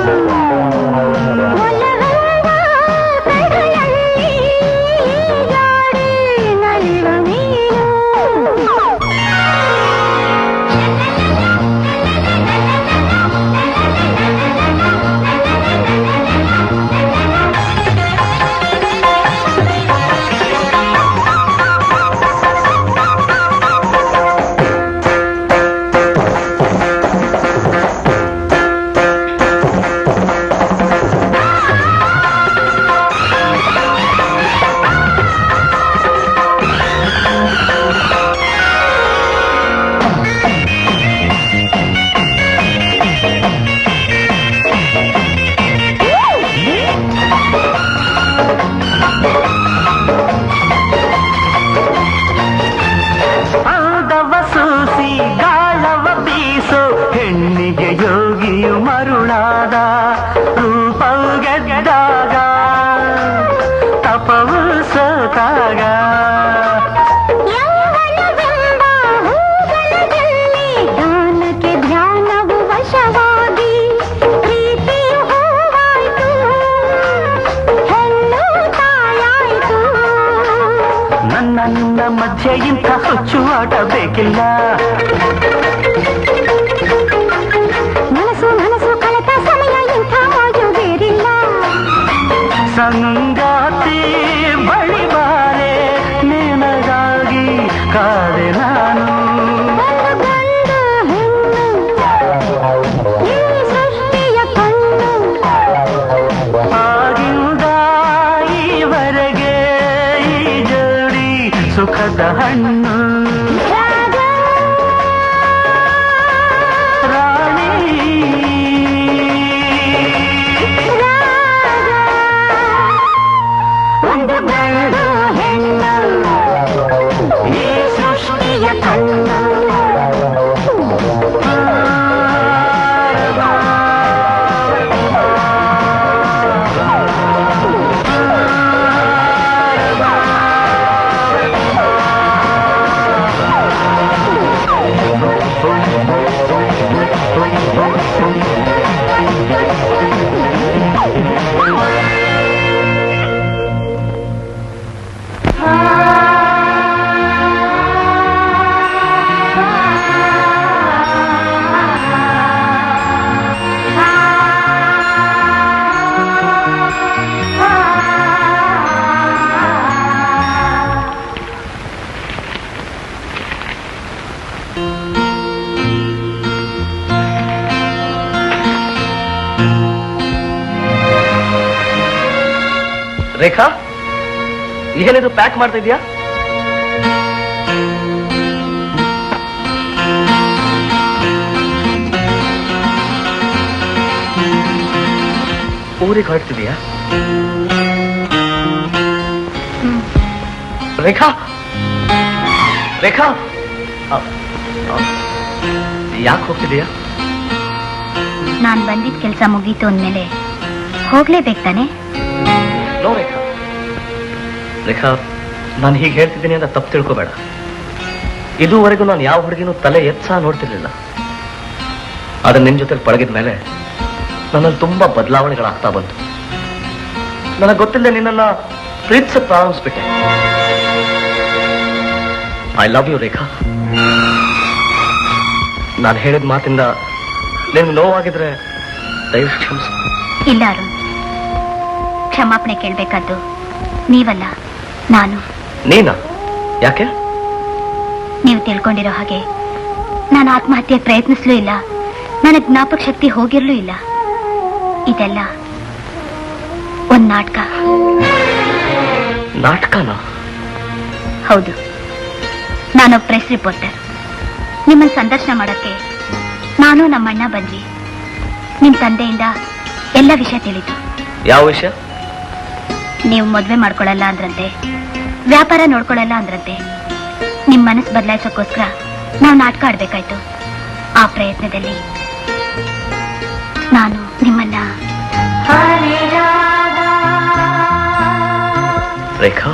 ನನ್ನ ಮಧ್ಯೆ ಇಂಥ ಹುಚ್ಚು ಆಟ ಬೇಕಿಲ್ಲ. ಮನಸ್ಸು ಕಳೆದ ಸಮಯ ಇಂಥ ಮೋಜು ಬೇರಿಲ್ಲ. ಸಂಗಾತಿ ಬಳಿ ಬಾರೆ ನಿನಗಾಗಿ ಕಾದೆ ನಾನು. ಆಗಿಂದ ಈವರೆಗೆ ಈ ಜೋಡಿ ಸುಖದ ಹಣ್ಣು. ರಾಣಿ ಒಂದು ಗಂಡು ಹೆಣ್ಣು ಈ ಸೃಷ್ಟಿಯ ಕಣ್ಣು. ರೇಖಾ, ಏನಿದು ಪ್ಯಾಕ್ ಮಾಡ್ತಾ ಇದೀಯಾ? ಊರಿಗೆ ಹೊರಡ್ತಿದೀಯಾ? ರೇಖಾ, ರೇಖಾ, ಯಾಕೆ ಹೋಗ್ತಿದೀಯಾ? ನಾನ್ ಬಂದಿದ್ ಕೆಲ್ಸ ಮುಗೀತು ಅಂದ್ಮೇಲೆ ಹೋಗ್ಲೇಬೇಕು ತಾನೆ? ನೋ ರೇಖಾ, ರೇಖಾ, ನಾನು ಹೀಗೆ ಹೇಳ್ತಿದ್ದೀನಿ ಅಂತ ತಪ್ಪು ತಿಳ್ಕೋಬೇಡ. ಇದುವರೆಗೂ ನಾನು ಯಾವ ಹುಡುಗಿನೂ ತಲೆ ಎತ್ಸ ನೋಡ್ತಿರ್ಲಿಲ್ಲ. ಆದ್ರೆ ನಿನ್ ಜೊತೆ ಪಳಗಿದ ಮೇಲೆ ನನ್ನಲ್ಲಿ ತುಂಬಾ ಬದಲಾವಣೆಗಳಾಗ್ತಾ ಬಂತು. ನನಗೆ ಗೊತ್ತಿಲ್ಲದೆ ನಿನ್ನನ್ನ ಪ್ರೀತಿಸಕ್ ಪ್ರಾರಂಭಿಸ್ಬಿಟ್ಟೆ. ಐ ಲವ್ ಯು ರೇಖಾ. ನಾನು ಹೇಳಿದ ಮಾತಿಂದ ನಿನ್ಗೆ ನೋವಾಗಿದ್ರೆ ದಯವಿಟ್ಟು ಕ್ಷಮಿಸು. ಇಲ್ಲ ಅರುಣ್, ಕ್ಷಮಾಪಣೆ ಕೇಳ್ಬೇಕಾದ್ದು ನೀವಲ್ಲ, ನಾನು. ನೀನಾ? ಯಾಕೆ? ನೀವು ತಿಳ್ಕೊಂಡಿರೋ ಹಾಗೆ ನಾನು ಆತ್ಮಹತ್ಯೆ ಪ್ರಯತ್ನಿಸ್ಲೂ ಇಲ್ಲ, ನನಗ್ ಜ್ಞಾಪಕ ಶಕ್ತಿ ಹೋಗಿರ್ಲೂ ಇಲ್ಲ. ಇದೆಲ್ಲ ಒಂದ್ ನಾಟಕ. ನಾಟಕನಾ? ಹೌದು. ನಾನೊಬ್ಬ ಪ್ರೆಸ್ ರಿಪೋರ್ಟರ್. ನಿಮ್ಮನ್ನ ಸಂದರ್ಶನ ಮಾಡಕ್ಕೆ ನಾನು ನಮ್ಮಣ್ಣ ಬಂದ್ವಿ. ನಿಮ್ ತಂದೆಯಿಂದ ಎಲ್ಲ ವಿಷಯ ತಿಳಿತು. ಯಾವ ವಿಷಯ? ನೀವು ಮದ್ವೆ ಮಾಡ್ಕೊಳ್ಳಲ್ಲ ಅಂದ್ರಂತೆ, ವ್ಯಾಪಾರ ನೋಡ್ಕೊಳ್ಳಲ್ಲ ಅಂದ್ರಂತೆ. ನಿಮ್ ಮನಸ್ಸು ಬದಲಾಯಿಸೋಕ್ಕೋಸ್ಕರ ನಾವು ನಾಟಕ ಆಡ್ಬೇಕಾಯ್ತು. ಆ ಪ್ರಯತ್ನದಲ್ಲಿ ನಾನು ನಿಮ್ಮನ್ನ ರೇಖಾ,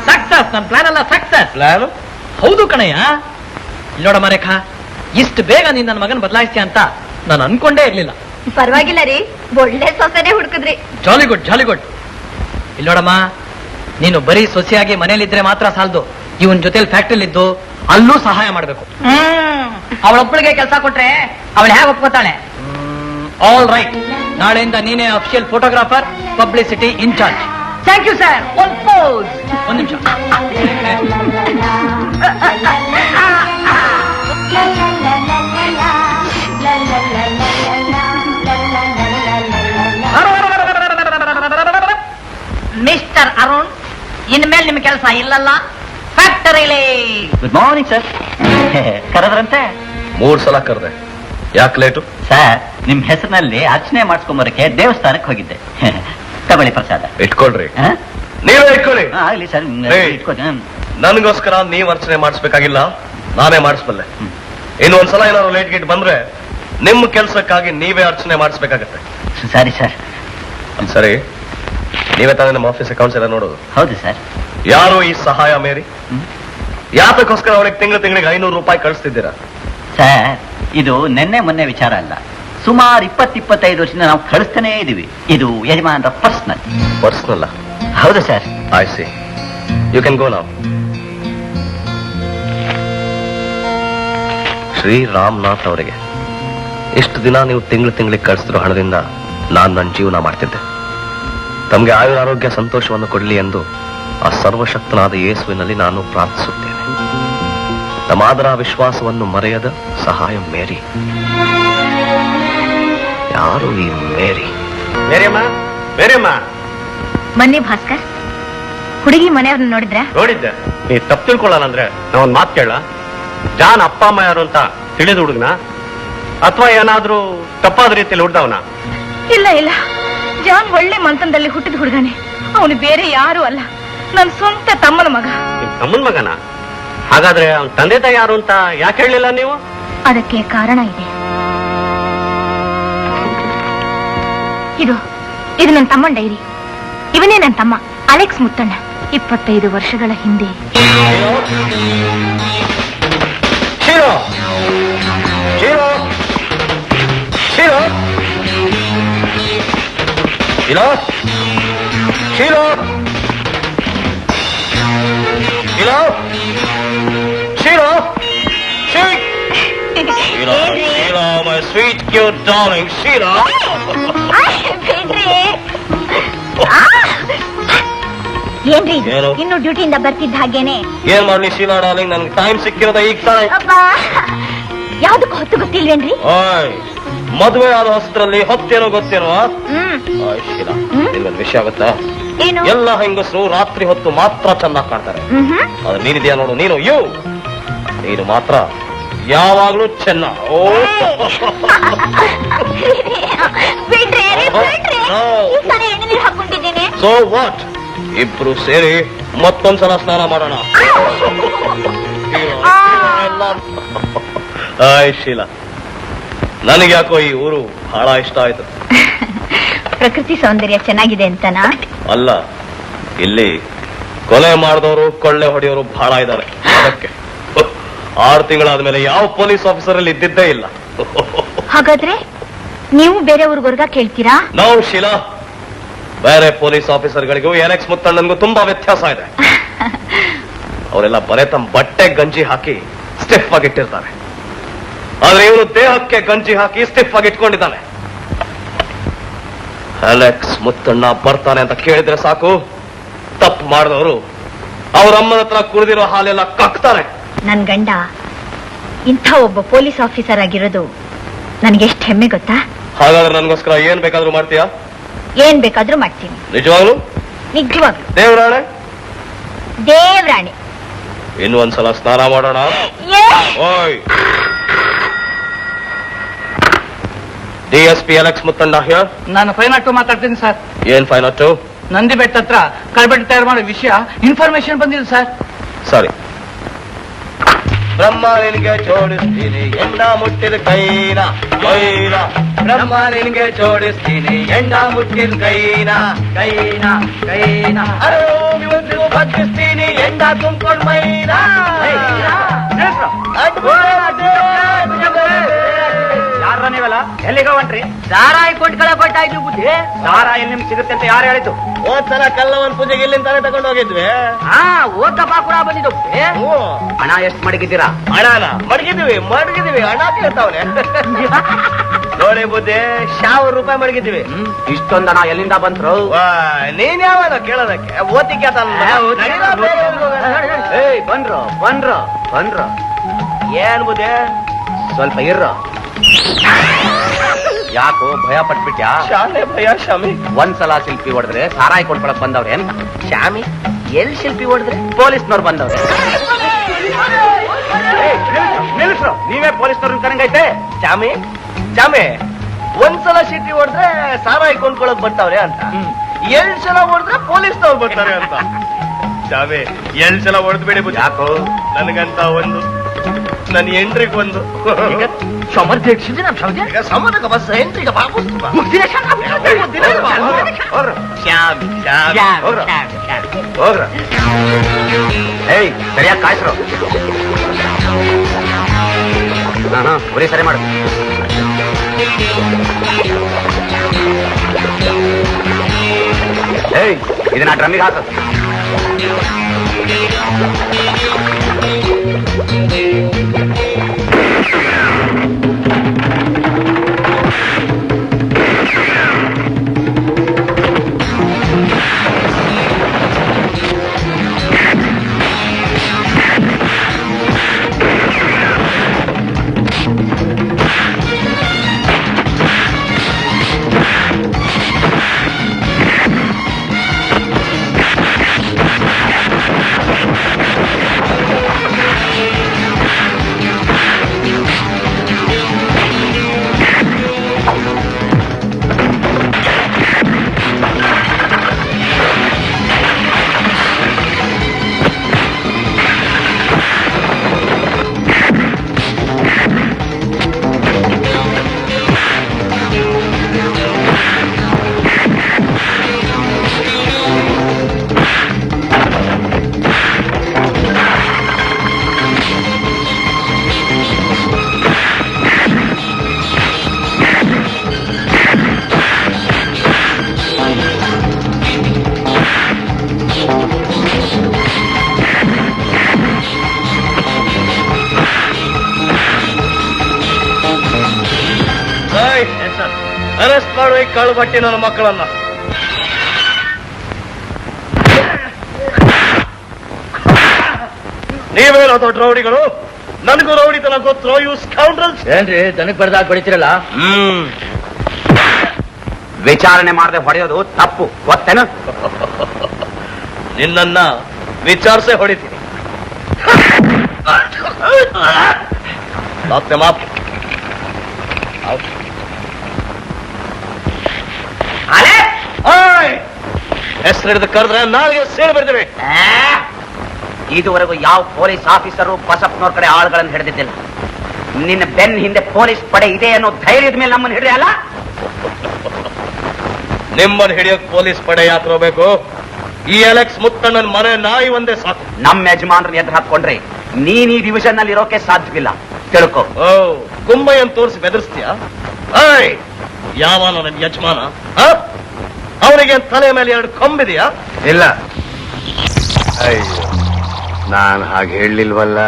ಸಕ್ಸಸ್, ನನ್ನ ಪ್ಲಾನ್ ಎಲ್ಲ ಸಕ್ಸಸ್. ಪ್ಲಾನ್? ಹೌದು ಕಣಯ್ಯ. ಇಲ್ಲೋಡಮ್ಮ ರೇಖಾ, ಇಷ್ಟು ಬೇಗ ನೀನ್ ನನ್ನ ಮಗನ ಬದಲಾಯಿಸ್ತೀಯ ಅಂತ ನಾನು ಅನ್ಕೊಂಡೇ ಇರ್ಲಿಲ್ಲ. ಪರವಾಗಿಲ್ಲ ರೀ, ಒಳ್ಳೆ ಸೊಸೆನೆ ಹುಡುಕಿದ್ರಿ. ಜಾಲಿ ಗುಡ್, ಜಾಲಿ ಗುಡ್. ಇಲ್ಲೋಡಮ್ಮ, ನೀನು ಬರೀ ಸೊಸೆಯಾಗಿ ಮನೇಲಿದ್ರೆ ಮಾತ್ರ ಸಾಲದು, ಇವನ್ ಜೊತೆಲಿ ಫ್ಯಾಕ್ಟ್ರಿಲಿದ್ದು ಅಲ್ಲೂ ಸಹಾಯ ಮಾಡ್ಬೇಕು. ಅವಳೊಬ್ಬಳಿಗೆ ಕೆಲಸ ಕೊಟ್ರೆ ಅವಳು ಹೇಗೆ ಒಪ್ಕೋತಾಳೆ? ಆಲ್ ರೈಟ್, ನಾಳೆಯಿಂದ ನೀನೇ official photographer, publicity incharge. Thank you sir. ಒಂದು ಪೋಸ್. ಒಂದ್ ನಿಮಿಷ. ಮಿಸ್ಟರ್ ಅರುಣ್, ಇನ್ಮೇಲೆ ನಿಮ್ ಕೆಲಸ ಇಲ್ಲಲ್ಲ ಫ್ಯಾಕ್ಟರಿಲಿ. Good morning sir. ಕರೆದ್ರಂತೆ? 3 ಸಲ ಕರೆದೆ. ಯಾಕೆ ಲೇಟು? ಸರ್, ನಿಮ್ ಹೆಸರಿನಲ್ಲಿ ಅರ್ಚನೆ ಮಾಡಿಸ್ಕೊಂಬರಕ್ಕೆ ದೇವಸ್ಥಾನಕ್ಕೆ ಹೋಗಿದ್ದೆ. ತಗೊಳ್ಳಿ ಪ್ರಸಾದ. ಇಟ್ಕೊಳ್ರಿ. ಹಾ? ನೀವೇ ಇಟ್ಕೊಳ್ಳಿ. ಆಗ್ಲಿ ಸರ್. ಏಯ್. ನನಗೋಸ್ಕರ ನೀವ್ ಅರ್ಚನೆ ಮಾಡಿಸ್ಬೇಕಾಗಿಲ್ಲ, ನಾನೇ ಮಾಡಿಸ್ಬಲ್ಲೆ. ಇನ್ನೊಂದ್ಸಲ ಏನಾದ್ರು ಲೇಟ್ ಗೇಟ್ ಬಂದ್ರೆ ನಿಮ್ಮ ಕೆಲ್ಸಕ್ಕಾಗಿ ನೀವೇ ಅರ್ಚನೆ ಮಾಡಿಸ್ಬೇಕಾಗತ್ತೆ. ಸರಿ ಸರ್. ಸರಿ, ನೀವೇ ತಾನೇ ನಮ್ಮ ಆಫೀಸ್ ಅಕೌಂಟ್ಸ್ ಎಲ್ಲ ನೋಡೋದು. ಹೌದು ಸರ್. ಯಾರು ಈ ಸಹಾಯ ಮೇರಿ? ಯಾತಕ್ಕೋಸ್ಕರ ಅವಳಿಗೆ ತಿಂಗಳಿಗೆ 500 ರೂಪಾಯಿ ಕಳಿಸ್ತಿದ್ದೀರಾ? ಸರ್, ಇದು ನಿನ್ನೆ ಮೊನ್ನೆ ವಿಚಾರ ಅಲ್ಲ. ಸುಮಾರು 20-25 ವರ್ಷದಿಂದ ನಾವು ಕಳಿಸ್ತಾನೇ ಇದೀವಿ. ಇದು ಯಜಮಾನರ ಪರ್ಸನಲ್? ಹೌದು sir. I see. You can go now. Shri Ramnath ಅವರಿಗೆ ಇಷ್ಟು ದಿನ ನೀವು ತಿಂಗಳಿಗೆ ಕಳಿಸಿದ್ರು ಹಣದಿಂದ ನಾನು ನನ್ನ ಜೀವನ ಮಾಡ್ತಿದ್ದೆ. ತಮಗೆ ಆಯುರಾರೋಗ್ಯ ಸಂತೋಷವನ್ನು ಕೊಡಲಿ ಎಂದು ಆ ಸರ್ವಶಕ್ತನಾದ ಯೇಸುವಿನಲ್ಲಿ ನಾನು ಪ್ರಾರ್ಥಿಸುತ್ತೇನೆ. ತಮಾದರ ವಿಶ್ವಾಸವನ್ನು ಮರೆಯದ ಸಹಾಯ ಮೇರಿ. ಯಾರು ಈ ಮೇರಿ? ಮೇರಿಯಮ್ಮ. ಬನ್ನಿ ಭಾಸ್ಕರ್, ಹುಡುಗಿ ಮನೆಯವ್ರನ್ನ ನೋಡಿದ್ರ? ನೋಡಿದ್ದೆ. ನೀ ತಪ್ಪು ತಿಳ್ಕೊಳ್ಳಲ್ಲ ಅಂದ್ರೆ ನಾವೊಂದ್ ಮಾತು ಕೇಳ. ಜಾನ್ ಅಪ್ಪ ಅಮ್ಮ ಯಾರು ಅಂತ ತಿಳಿದ ಹುಡುಗನ ಅಥವಾ ಏನಾದ್ರೂ ತಪ್ಪಾದ ರೀತಿಯಲ್ಲಿ ಹುಡ್ದವನ? ಇಲ್ಲ ಇಲ್ಲ, ಜಾನ್ ಒಳ್ಳೆ ಮಂತನದಲ್ಲಿ ಹುಟ್ಟಿದ ಹುಡುಗನೇ. ಅವನು ಬೇರೆ ಯಾರು ಅಲ್ಲ, ನನ್ನ ಸ್ವಂತ ತಮ್ಮನ ಮಗ. ನಿಮ್ ತಮ್ಮನ ಮಗನ? ಹಾಗಾದ್ರೆ ಅವನ ತಂದೆ ತಾಯಿ ಯಾರು ಅಂತ ಯಾಕೆ ಹೇಳಲಿಲ್ಲ ನೀವು? ಅದಕ್ಕೆ ಕಾರಣ ಇದೆ. ಇದು ನನ್ನ ತಮ್ಮನ ಡೈರಿ. ಇವನೇ ನನ್ನ ತಮ್ಮ ಅಲೆಕ್ಸ್ ಮುತ್ತಣ್ಣ. 25 ವರ್ಷಗಳ ಹಿಂದೆ my sweet cute darling Sheila. ಏನ್ರಿ ಇನ್ನು ಡ್ಯೂಟಿಯಿಂದ ಬರ್ತಿದ್ದ ಹಾಗೇನೆ? ಏನ್ ಮಾಡ್ಲಿ ಶೀಲಾ ಡಾರ್ಲಿಂಗ್, ನನ್ಗೆ ಟೈಮ್ ಸಿಕ್ಕಿರೋದ ಈಗ ತಾನೆ. ಯಾವ್ದಕ್ಕೂ ಹೊತ್ತು ಗೊತ್ತಿಲ್ವೇನ್ರಿ? ಮದುವೆ ಆದ ಹೊಸದ್ರಲ್ಲಿ ಹೊತ್ತೇನೋ ಗೊತ್ತೇನೋ. ಶೀಲಾ, ನಿಮ್ಗೊಂದು ವಿಷಯ ಗೊತ್ತಾ? ಎಲ್ಲ ಹೆಂಗಸರು ರಾತ್ರಿ ಹೊತ್ತು ಮಾತ್ರ ಚೆನ್ನಾಗಿ ಕಾಣ್ತಾರೆ. ಆದ್ರೆ ನೀನಿದೆಯಾ ನೋಡು, ನೀನು ಮಾತ್ರ ಯಾವಾಗ್ಲೂ ಚೆನ್ನ. ಸೊ ವಾಟ್, ಇಬ್ರು ಸೇರಿ ಮತ್ತೊಂದ್ಸಲ ಸ್ನಾನ ಮಾಡೋಣ. ಶೀಲಾ, ನನಗೆ ಯಾಕೋ ಈ ಊರು ಬಹಳ ಇಷ್ಟ ಆಯ್ತು. ಪ್ರಕೃತಿ ಸೌಂದರ್ಯ ಚೆನ್ನಾಗಿದೆ ಅಂತನಾ? ಅಲ್ಲ, ಇಲ್ಲಿ ಕೊಲೆ ಮಾಡಿದವರು ಕೊಳ್ಳೆ ಹೊಡೆಯೋರು ಬಹಳ ಇದ್ದಾರೆ. ಅದಕ್ಕೆ 6 ತಿಂಗಳಾದ್ಮೇಲೆ ಯಾವ ಪೊಲೀಸ್ ಆಫೀಸರ್ ಅಲ್ಲಿ ಇದ್ದಿದ್ದೇ ಇಲ್ಲ. ಹಾಗಾದ್ರೆ ನೀವು ಬೇರೆ ಊರ್ಗೊರ್ಗ ಕೇಳ್ತೀರಾ? ನಾವು ಶೀಲಾ, ಬೇರೆ ಪೊಲೀಸ್ ಆಫೀಸರ್ಗಳಿಗೂ ಎಲೆಕ್ಸ್ ಮುತ್ತಣ್ಣನಿಗೂ ತುಂಬಾ ವ್ಯತ್ಯಾಸ ಇದೆ. ಅವರೆಲ್ಲ ಬರೇ ತಮ್ಮ ಬಟ್ಟೆ ಗಂಜಿ ಹಾಕಿ ಸ್ಟಿಫ್ ಆಗಿ ಇಟ್ಟಿರ್ತಾರೆ. ಆದ್ರೆ ಇವನು ದೇಹಕ್ಕೆ ಗಂಜಿ ಹಾಕಿ ಸ್ಟಿಫ್ ಆಗಿ ಇಟ್ಕೊಂಡಿದ್ದಾನೆ. ಅಲೆಕ್ಸ್ ಮುತ್ತಣ್ಣ ಬರ್ತಾನೆ ಅಂತ ಕೇಳಿದ್ರೆ ಸಾಕು, ತಪ್ಪು ಮಾಡಿದವರು ಅವ್ರ ಅಮ್ಮನ ಹತ್ರ ಕುಡಿದಿರೋ ಹಾಲೆಲ್ಲ ಕಕ್ತಾರೆ. ನನ್ ಗಂಡ ಇಂಥ ಒಬ್ಬ ಪೊಲೀಸ್ ಆಫೀಸರ್ ಆಗಿರೋದು ನನ್ಗೆಷ್ಟು ಹೆಮ್ಮೆ ಗೊತ್ತಾ? ಹಾಗಾದ್ರೆ ನನ್ಗೋಸ್ಕರ ಏನ್ ಬೇಕಾದ್ರೂ ಮಾಡ್ತೀಯಾ? ಏನ್ ಬೇಕಾದ್ರೂ ಮಾಡ್ತೀನಿ. ನಿಜವಾಗ್ಲು? ನಿಜವಾಗ್ಲು. ದೇವ್ರಾಣೆ? ದೇವ್ರಾಣೆ. ಇನ್ನು ಒಂದ್ಸಲ ಸ್ನಾನ ಮಾಡೋಣ. ಓಯ್, DSP ಅಲೆಕ್ಸ್ ಮುತ್ತಣ್ಣ ಹಿಯರ್. ನಾನು ಫೈನ್ ಆಟೋ ಮಾತಾಡ್ತೀನಿ ಸರ್. ಏನ್ ಫೈನ್ ಆಟೋ? ನಂದಿ ಬೆಟ್ಟ ಹತ್ರ ಕಳ್ಬೆಟ್ಟ ತಯಾರು ಮಾಡೋ ವಿಷಯ ಇನ್ಫಾರ್ಮೇಶನ್ ಬಂದಿದೆ ಸರ್. ಸರಿ. ಬ್ರಹ್ಮ ನಿನಗೆ ಜೋಡಿಸ್ತೀನಿ ಎಂಡ ಮುಟ್ಟಿದ ಕೈನ ಕೈನ. ಬ್ರಹ್ಮ ನಿನಗೆ ಜೋಡಿಸ್ತೀನಿ ಎಂಡ ಮುಟ್ಟಿದ ಕೈನ ಕೈನ ಕೈನ. ಅರೋ ಇವತ್ತು ಬಗ್ಗಿಸ್ತೀನಿ ಎಂಡ ತುಂಬ್ಕೊಂಡ್ ಮೈನ. ಯಾರ ನೀವಲ್ಲ? ಎಲ್ಲಿಗ ಹೊಂಟ್ರಿ? ಸಾರಾಯಿ ಕೊಟ್ಕೊಳ್ಳ ಕೊಟ್ಟಾಯ್ತು ಬುದ್ಧಿ. ಸಾರಾಯಿ ನಿಮ್ಗೆ ಸಿಗುತ್ತೆ ಅಂತ ಯಾರು ಹೇಳಿದ್ದು? ಹೋದ್ಸಲ ಕಲ್ಲವನ್ ಪೂಜೆಗೆ ಇಲ್ಲಿಂದಾನೆ ತಗೊಂಡು ಹೋಗಿದ್ವಿ. ಓದಪ್ಪ ಕೂಡ ಬಂದಿದ್ದು. ಹಣ ಎಷ್ಟು ಮಡಗಿದ್ದೀರಾ? ಹಣನ ಮಡಗಿದ್ವಿ ಹಣ ಕೇಳ್ತಾವನೆ. ನೋಡಿ ಬುದ್ಧಿ, 1000 ರೂಪಾಯಿ ಮಡಗಿದ್ವಿ. ಇಷ್ಟೊಂದು ಹಣ ಎಲ್ಲಿಂದ ಬಂದ್ರು? ನೀನ್ ಯಾವಾಗ ಕೇಳೋದಕ್ಕೆ? ಓತಿಕೆ ಬಂದ್ರು. ಏನ್ ಬುದ್ಧಿ? ಸ್ವಲ್ಪ ಇರ್ರು. ಯಾಕೋ ಭಯ ಪಟ್ಬಿಟ್ಯಾ? ಶಾಲೆ ಭಯ ಶಾಮಿ. ಒಂದ್ಸಲ ಶಿಲ್ಪಿ ಹೊಡೆದ್ರೆ ಸಾರಾಯಿ ಕೊಡ್ಕೊಳಕ್ ಬಂದವ್ರೆ ಅಂತ. ಶಾಮಿ ಎಲ್ಲಿ ಶಿಲ್ಪಿ ಹೊಡೆದ್ರೆ? ಪೊಲೀಸ್ನವ್ರು ಬಂದವ್ರೆ. ನಿಲ್ಸ್ರು, ನೀವೇ ಪೊಲೀಸ್ನವ್ರ ಕರಂಗೈತೆ. ಶಾಮಿ ಒಂದ್ಸಲ ಶಿಲ್ಪಿ ಹೊಡೆದ್ರೆ ಸಾರಾಯಿ ಕೊಂಡ್ಕೊಳಕ್ ಬರ್ತಾವ್ರೆ ಅಂತ. 2 ಸಲ ಹೊಡೆದ್ರೆ ಪೊಲೀಸ್ನವ್ರು ಬರ್ತಾರೆ ಅಂತ. ಶಾಮಿ 2 ಸಲ ಹೊಡೆದ್ಬೇಡಿ ಬುದ್ಧಿ. ಯಾಕೋ? ನನಗಂತ ಒಂದು ನನ್ನ ಎಂಟ್ರಿಗೆ ಒಂದು ಈಗ ಸಮಾನಕ ಬಸ್ ಎಂಟ್ರಿಗೆ ಹೋಗ್ರ ಏಯ್ ಸರಿಯಾಗಿ ಕಾಯ್ಸ್ರು ಬರೀ ಸರಿ ಮಾಡು ಏಯ್ ಇದನ್ನ ಡ್ರಮ್ಮಿಗೆ ಹಾಕ ಅರೆಸ್ಟ್ ಮಾಡುವ ಈ ಕಳ್ಳು ಬಟ್ಟಿ ನನ್ನ ಮಕ್ಕಳನ್ನ ನೀವೇನೋ ದೊಡ್ಡ ರೌಡಿಗಳು ನನಗೂ ರೌಡಿತನ ಗೊತ್ತೋ ಯು ಸ್ಕೌಂಡ್ರಲ್ಸ್ ಏನ್ರಿ ದನಕ್ ಬರ್ದಾಗ ಬಡಿತೀರಲ್ಲ ವಿಚಾರಣೆ ಮಾಡದೆ ಹೊಡೆಯೋದು ತಪ್ಪು ಗೊತ್ತೇನು ನಿನ್ನನ್ನ ವಿಚಾರಿಸೇ ಹೊಡಿತೀನಿ ಮತ್ತೆ ಮಾಪ್ ಹೆಸರು ಹಿಡಿದು ಕರೆದ್ರೆ ನಾಳೆಗೆ ಸೇರಿ ಬರ್ತೀವಿ ಇದುವರೆಗೂ ಯಾವ ಪೊಲೀಸ್ ಆಫೀಸರು ಬಸಪ್ಪನವ್ರ ಕಡೆ ಆಳುಗಳನ್ನು ಹಿಡಿದಿದ್ದಿಲ್ಲ ನಿನ್ನ ಬೆನ್ ಹಿಂದೆ ಪೊಲೀಸ್ ಪಡೆ ಇದೆ ಅನ್ನೋ ಧೈರ್ಯದ ಮೇಲೆ ನಮ್ಮನ್ನು ಹಿಡಿಯಲ್ಲ ನಿಮ್ಮನ್ನು ಹಿಡಿಯೋಕ್ ಪೊಲೀಸ್ ಪಡೆ ಯಾತ್ರ ಹೋಗ್ಬೇಕು ಈ ಅಲೆಕ್ಸ್ ಮುತ್ತಣ್ಣನ ಮನೆ ನಾಯಿ ಒಂದೇ ಸಾಕು ನಮ್ಮ ಯಜಮಾನ್ರನ್ನ ಎದುರು ಹಾಕೊಂಡ್ರೆ ನೀನ್ ಈ ಡಿವಿಷನ್ ನಲ್ಲಿ ಇರೋಕೆ ಸಾಧ್ಯವಿಲ್ಲ ತಿಳ್ಕೊ ಓ ಕುಂಬಯ್ಯನ್ ತೋರಿಸಿ ಬೆದರಿಸ್ತೀಯ ಯಾವನ ನನ್ನ ಯಜಮಾನ ಅವನಿಗೆ ತಲೆ ಮೇಲೆ 2 ಕೊಂಬಿದೆಯಾ ಇಲ್ಲ ಅಯ್ಯೋ ನಾನು ಹಾಗೆ ಹೇಳಲಿಲ್ವಲ್ಲ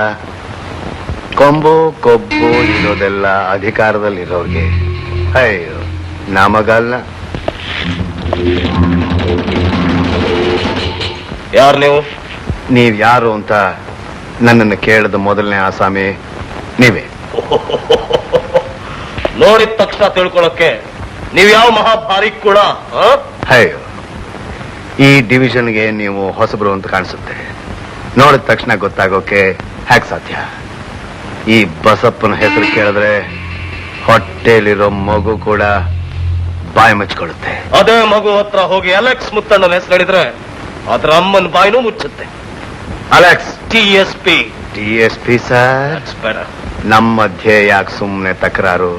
ಕೊಂಬು ಕೊಬ್ಬು ಇರೋದೆಲ್ಲ ಅಧಿಕಾರದಲ್ಲಿರೋರ್ಗೆ ಅಯ್ಯೋ ನಮಗಲ್ಲ ಯಾರು ನೀವು ನೀವ್ ಯಾರು ಅಂತ ನನ್ನನ್ನು ಕೇಳಿದ ಮೊದಲನೇ ಆಸಾಮಿ ನೀವೇ ನೋಡಿದ ತಕ್ಷಣ ತಿಳ್ಕೊಳಕ್ಕೆ ನೀವು ಯಾವ ಮಹಾಭಾರಿ ಕೂಡ ಅಯ್ಯೋ ಈ ಡಿವಿಷನ್ಗೆ ನೀವು ಹೊಸಬರು ಅಂತ ಕಾಣಿಸುತ್ತೆ ನೋಡಿದ ತಕ್ಷಣ ಗೊತ್ತಾಗೋಕೆ ಹೇಗೆ ಸಾಧ್ಯ ಈ ಬಸಪ್ಪನ ಹೆಸರು ಕೇಳಿದ್ರೆ ಹೊಟ್ಟೆಲಿರೋ ಮಗು ಕೂಡ ಬಾಯಿ ಮುಚ್ಕೊಳ್ಳುತ್ತೆ ಅದೇ ಮಗು ಹತ್ರ ಹೋಗಿ ಅಲೆಕ್ಸ್ ಮುತ್ತಣ್ಣನ ಹೆಸರು ಹೇಳಿದ್ರೆ ಅದ್ರ ಅಮ್ಮನ ಬಾಯಿನೂ ಮುಚ್ಚುತ್ತೆ ಅಲೆಕ್ಸ್ TSP ಸರ್ ನಮ್ಮ ಮಧ್ಯೆ ಯಾಕೆ ಸುಮ್ಮನೆ ತಕರಾರು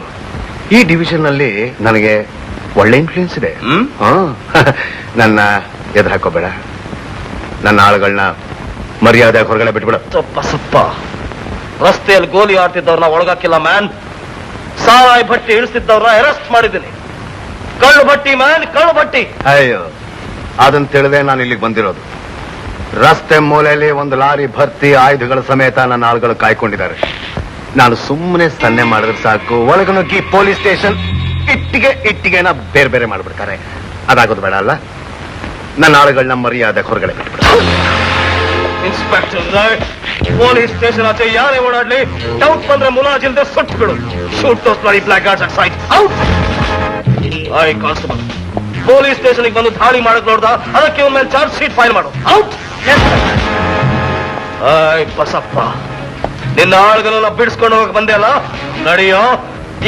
ಈ ಡಿವಿಷನ್ ಅಲ್ಲಿ ನನಗೆ ಒಳ್ಳೆ ಇನ್ಫ್ಲೂಯೆನ್ಸ್ ಇದೆ ನನ್ನ ಎದುರು ಹಾಕೋಬೇಡ ನನ್ನ ಆಳುಗಳನ್ನ ಮರ್ಯಾದೆ ಹೊರಗಡೆ ಬಿಟ್ಬಿಡ ಬಸಪ್ಪ ರಸ್ತೆಯಲ್ಲಿ ಗೋಲಿ ಆಡ್ತಿದ್ದವ್ರನ್ನ ಒಳಗಾಕಿಲ್ಲ ಮ್ಯಾನ್ ಸಾರಾಯಿ ಭಟ್ಟಿ ಇಳಿಸ್ತಿದ್ದವ್ರನ್ನ ಅರೆಸ್ಟ್ ಮಾಡಿದ್ದೀನಿ ಕಳ್ಳು ಬಟ್ಟಿ ಮ್ಯಾನ್ ಕಳ್ಳು ಬಟ್ಟಿ ಅಯ್ಯೋ ಅದನ್ನ ತಿಳಿದೆ ನಾನು ಇಲ್ಲಿಗೆ ಬಂದಿರೋದು ರಸ್ತೆ ಮೂಲೆಯಲ್ಲಿ ಒಂದು ಲಾರಿ ಭರ್ತಿ ಆಯುಧಗಳ ಸಮೇತ ನನ್ನ ಆಳುಗಳು ಕಾಯ್ಕೊಂಡಿದ್ದಾರೆ ನಾನು ಸುಮ್ಮನೆ ಸನ್ನೆ ಮಾಡಿದ್ರೆ ಸಾಕು ಒಳಗೆ ನುಗ್ಗಿ ಪೊಲೀಸ್ ಸ್ಟೇಷನ್ ಇಟ್ಟಿಗೆನ ಬೇರೆ ಬೇರೆ ಮಾಡ್ಬಿಡ್ತಾರೆ ಅದಾಗೋದು ಬೇಡ ಅಲ್ಲ ನನ್ನ ಆಳುಗಳನ್ನ ಮರ್ಯಾದೆ ಹೊರಗಡೆ ಬಿಟ್ಬಿಡ ಇನ್ಸ್ಪೆಕ್ಟರ್ ಪೊಲೀಸ್ ಸ್ಟೇಷನ್ ಆಚೆ ಯಾರೇ ಓಡಾಡ್ಲಿ ಡೌಟ್ ಬಂದ್ರೆ ಮುಲಾಜಿಲ್ದೆ ಸುಟ್ಟು ಬಿಡು shoot those bloody black guards at sight out I constable police ಸ್ಟೇಷನ್ಗೆ ಬಂದು ದಾಳಿ ಮಾಡಕ್ ನೋಡ್ದ ಅದಕ್ಕೆ ಇವನ್ ಮೇಲೆ ಚಾರ್ಜ್ ಶೀಟ್ ಫೈಲ್ ಮಾಡು ಔಟ್ ಐ ಬಸಪ್ಪ ನಿನ್ನ ಆಳುಗಳೆಲ್ಲ ಬಿಡಿಸ್ಕೊಂಡು ಹೋಗಕ್ ಬಂದೆ ಅಲ್ಲ ನಡಿಯೋ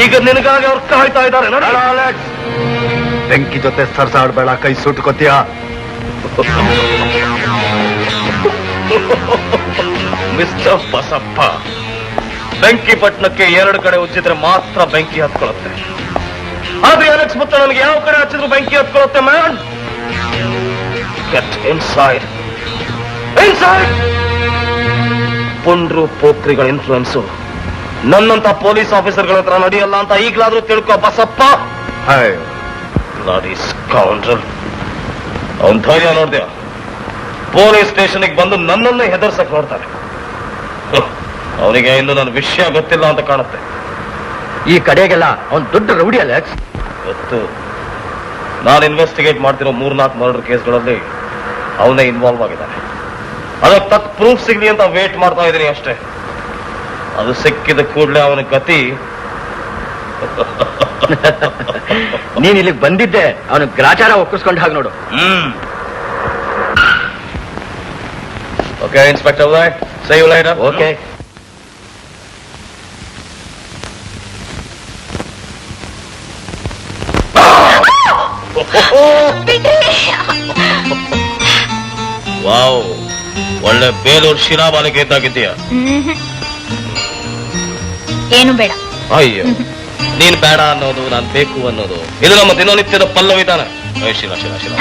ಈಗ ನಿನಗಾಗಿ ಅವ್ರು ಕಾಯ್ತಾ ಇದ್ದಾರೆ ಬೆಂಕಿ ಜೊತೆ ಸರ್ಸಾಡ್ಬೇಡ ಕೈ ಸುಟ್ಕೋತೀಯ ಮಿಸ್ಟರ್ ಬಸಪ್ಪ ಬೆಂಕಿ ಪಟ್ಟಣಕ್ಕೆ 2 ಕಡೆ ಉಜ್ಜಿದ್ರೆ ಮಾತ್ರ ಬೆಂಕಿ ಹತ್ಕೊಳ್ಳುತ್ತೆ. ಆದ್ರೆ ಅಲೆಕ್ಸ್ ಮುತ್ತ ನನಗೆ ಯಾವ ಕಡೆ ಹಚ್ಚಿದ್ರು ಬೆಂಕಿ ಹತ್ಕೊಳ್ಳುತ್ತೆ ಮ್ಯಾನ್. Get inside inside. ಪುಂಡ್ರು ಪೋಖ್ರಿಗಳ ಇನ್ಫ್ಲೂಯೆನ್ಸು ನನ್ನಂತ ಪೊಲೀಸ್ ಆಫೀಸರ್ಗಳ ಹತ್ರ ನಡೆಯಲ್ಲ ಅಂತ ಈಗಲಾದ್ರೂ ತಿಳ್ಕೊ ಬಸಪ್ಪ. ಅವನ್ ಧೈರ್ಯ ನೋಡ್ದೆ ಪೊಲೀಸ್ ಸ್ಟೇಷನ್ಗೆ ಬಂದು ನನ್ನನ್ನೇ ಹೆದರ್ಸಕ್ ನೋಡ್ತಾನೆ. ಅವನಿಗೆ ಇನ್ನು ನನ್ನ ವಿಷಯ ಗೊತ್ತಿಲ್ಲ ಅಂತ ಕಾಣುತ್ತೆ. ಈ ಕಡೆಗೆಲ್ಲ ಅವನ್ ದೊಡ್ಡ ರೌಡಿ ಅಲೆಕ್ಸ್. ಗೊತ್ತು. ನಾನು ಇನ್ವೆಸ್ಟಿಗೇಟ್ ಮಾಡ್ತಿರೋ 3-4 ಮರ್ಡರ್ ಕೇಸ್ಗಳಲ್ಲಿ ಅವನೇ ಇನ್ವಾಲ್ವ್ ಆಗಿದ್ದಾನೆ. ಅದಕ್ಕೆ ತಕ್ಕ ಪ್ರೂಫ್ ಸಿಗ್ಲಿ ಅಂತ ವೇಟ್ ಮಾಡ್ತಾ ಇದ್ದೀನಿ ಅಷ್ಟೇ. ಅದು ಸಿಕ್ಕಿದ ಕೂಡಲೇ ಅವನ ಗತಿ. ನೀನ್ ಇಲ್ಲಿಗೆ ಬಂದಿದ್ದೆ ಅವನ ಗ್ರಾಚಾರ ಒಕ್ಕಿಸ್ಕೊಂಡ ಹಾಗೆ ನೋಡು. Okay inspector see you later. Okay. Wow, ಒಳ್ಳೆ ಬೇಲೂರು ಶಿರಾಬಾಲಿಕೆ ಇದ್ದಾಗಿದ್ದೀಯ. ಏನು ಬೇಡ. ಅಯ್ಯೋ, ನೀನ್ ಬೇಡ ಅನ್ನೋದು ನಾನ್ ಬೇಕು ಅನ್ನೋದು ಇದು ನಮ್ಮ ದಿನನಿತ್ಯದ ಪಲ್ಲವಿಧಾನ. ಶಿರಾ ಶಿರಾ ಶಿರಾ.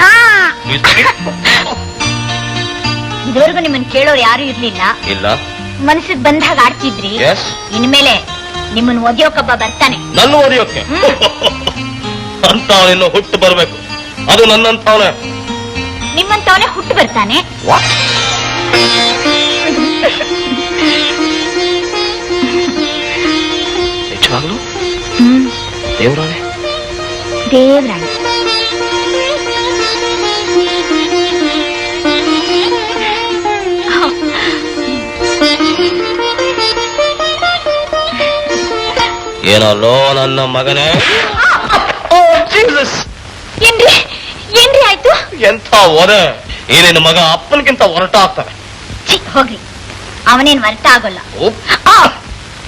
ಇದುವರೆಗೂ ನಿಮ್ಮನ್ನ ಕೇಳೋರು ಯಾರು ಇರ್ಲಿಲ್ಲ. ಇಲ್ಲ, ಮನಸ್ಸಿಗೆ ಬಂದಾಗ ಆಡ್ತಿದ್ರಿ. ಎಸ್. ಇನ್ಮೇಲೆ ನಿಮ್ಮನ್ನ ಒದಿಯೋಕಬ್ಬ ಬರ್ತಾನೆ. ನನ್ನ ಓದಿಯೋಕೆ ಅಂತ ಇನ್ನು ಹುಟ್ಟು ಬರ್ಬೇಕು. ಅದು ನನ್ನಂತವನೇ. ನಿಮ್ಮಂತವನೇ ಹುಟ್ಟು ಬರ್ತಾನೆ. ನಿಜವಾಗ್ಲು ದೇವ್ರಾಣೆ. ದೇವ್ರಾಣೆ. ಏನಲ್ಲೋ ನನ್ನ ಮಗನೇ. ಏನ್ರಿ ಏನ್ರಿ ಆಯ್ತು? ಎಂಥ ಒರೆ. ಈ ನಿನ್ನ ಮಗ ಅಪ್ಪನಿಗಿಂತ ಹೊರಟ ಆಗ್ತಾನೆ. ಹೋಗ್ರಿ, ಅವನೇನ್ ವರ್ತ ಆಗೋಲ್ಲ.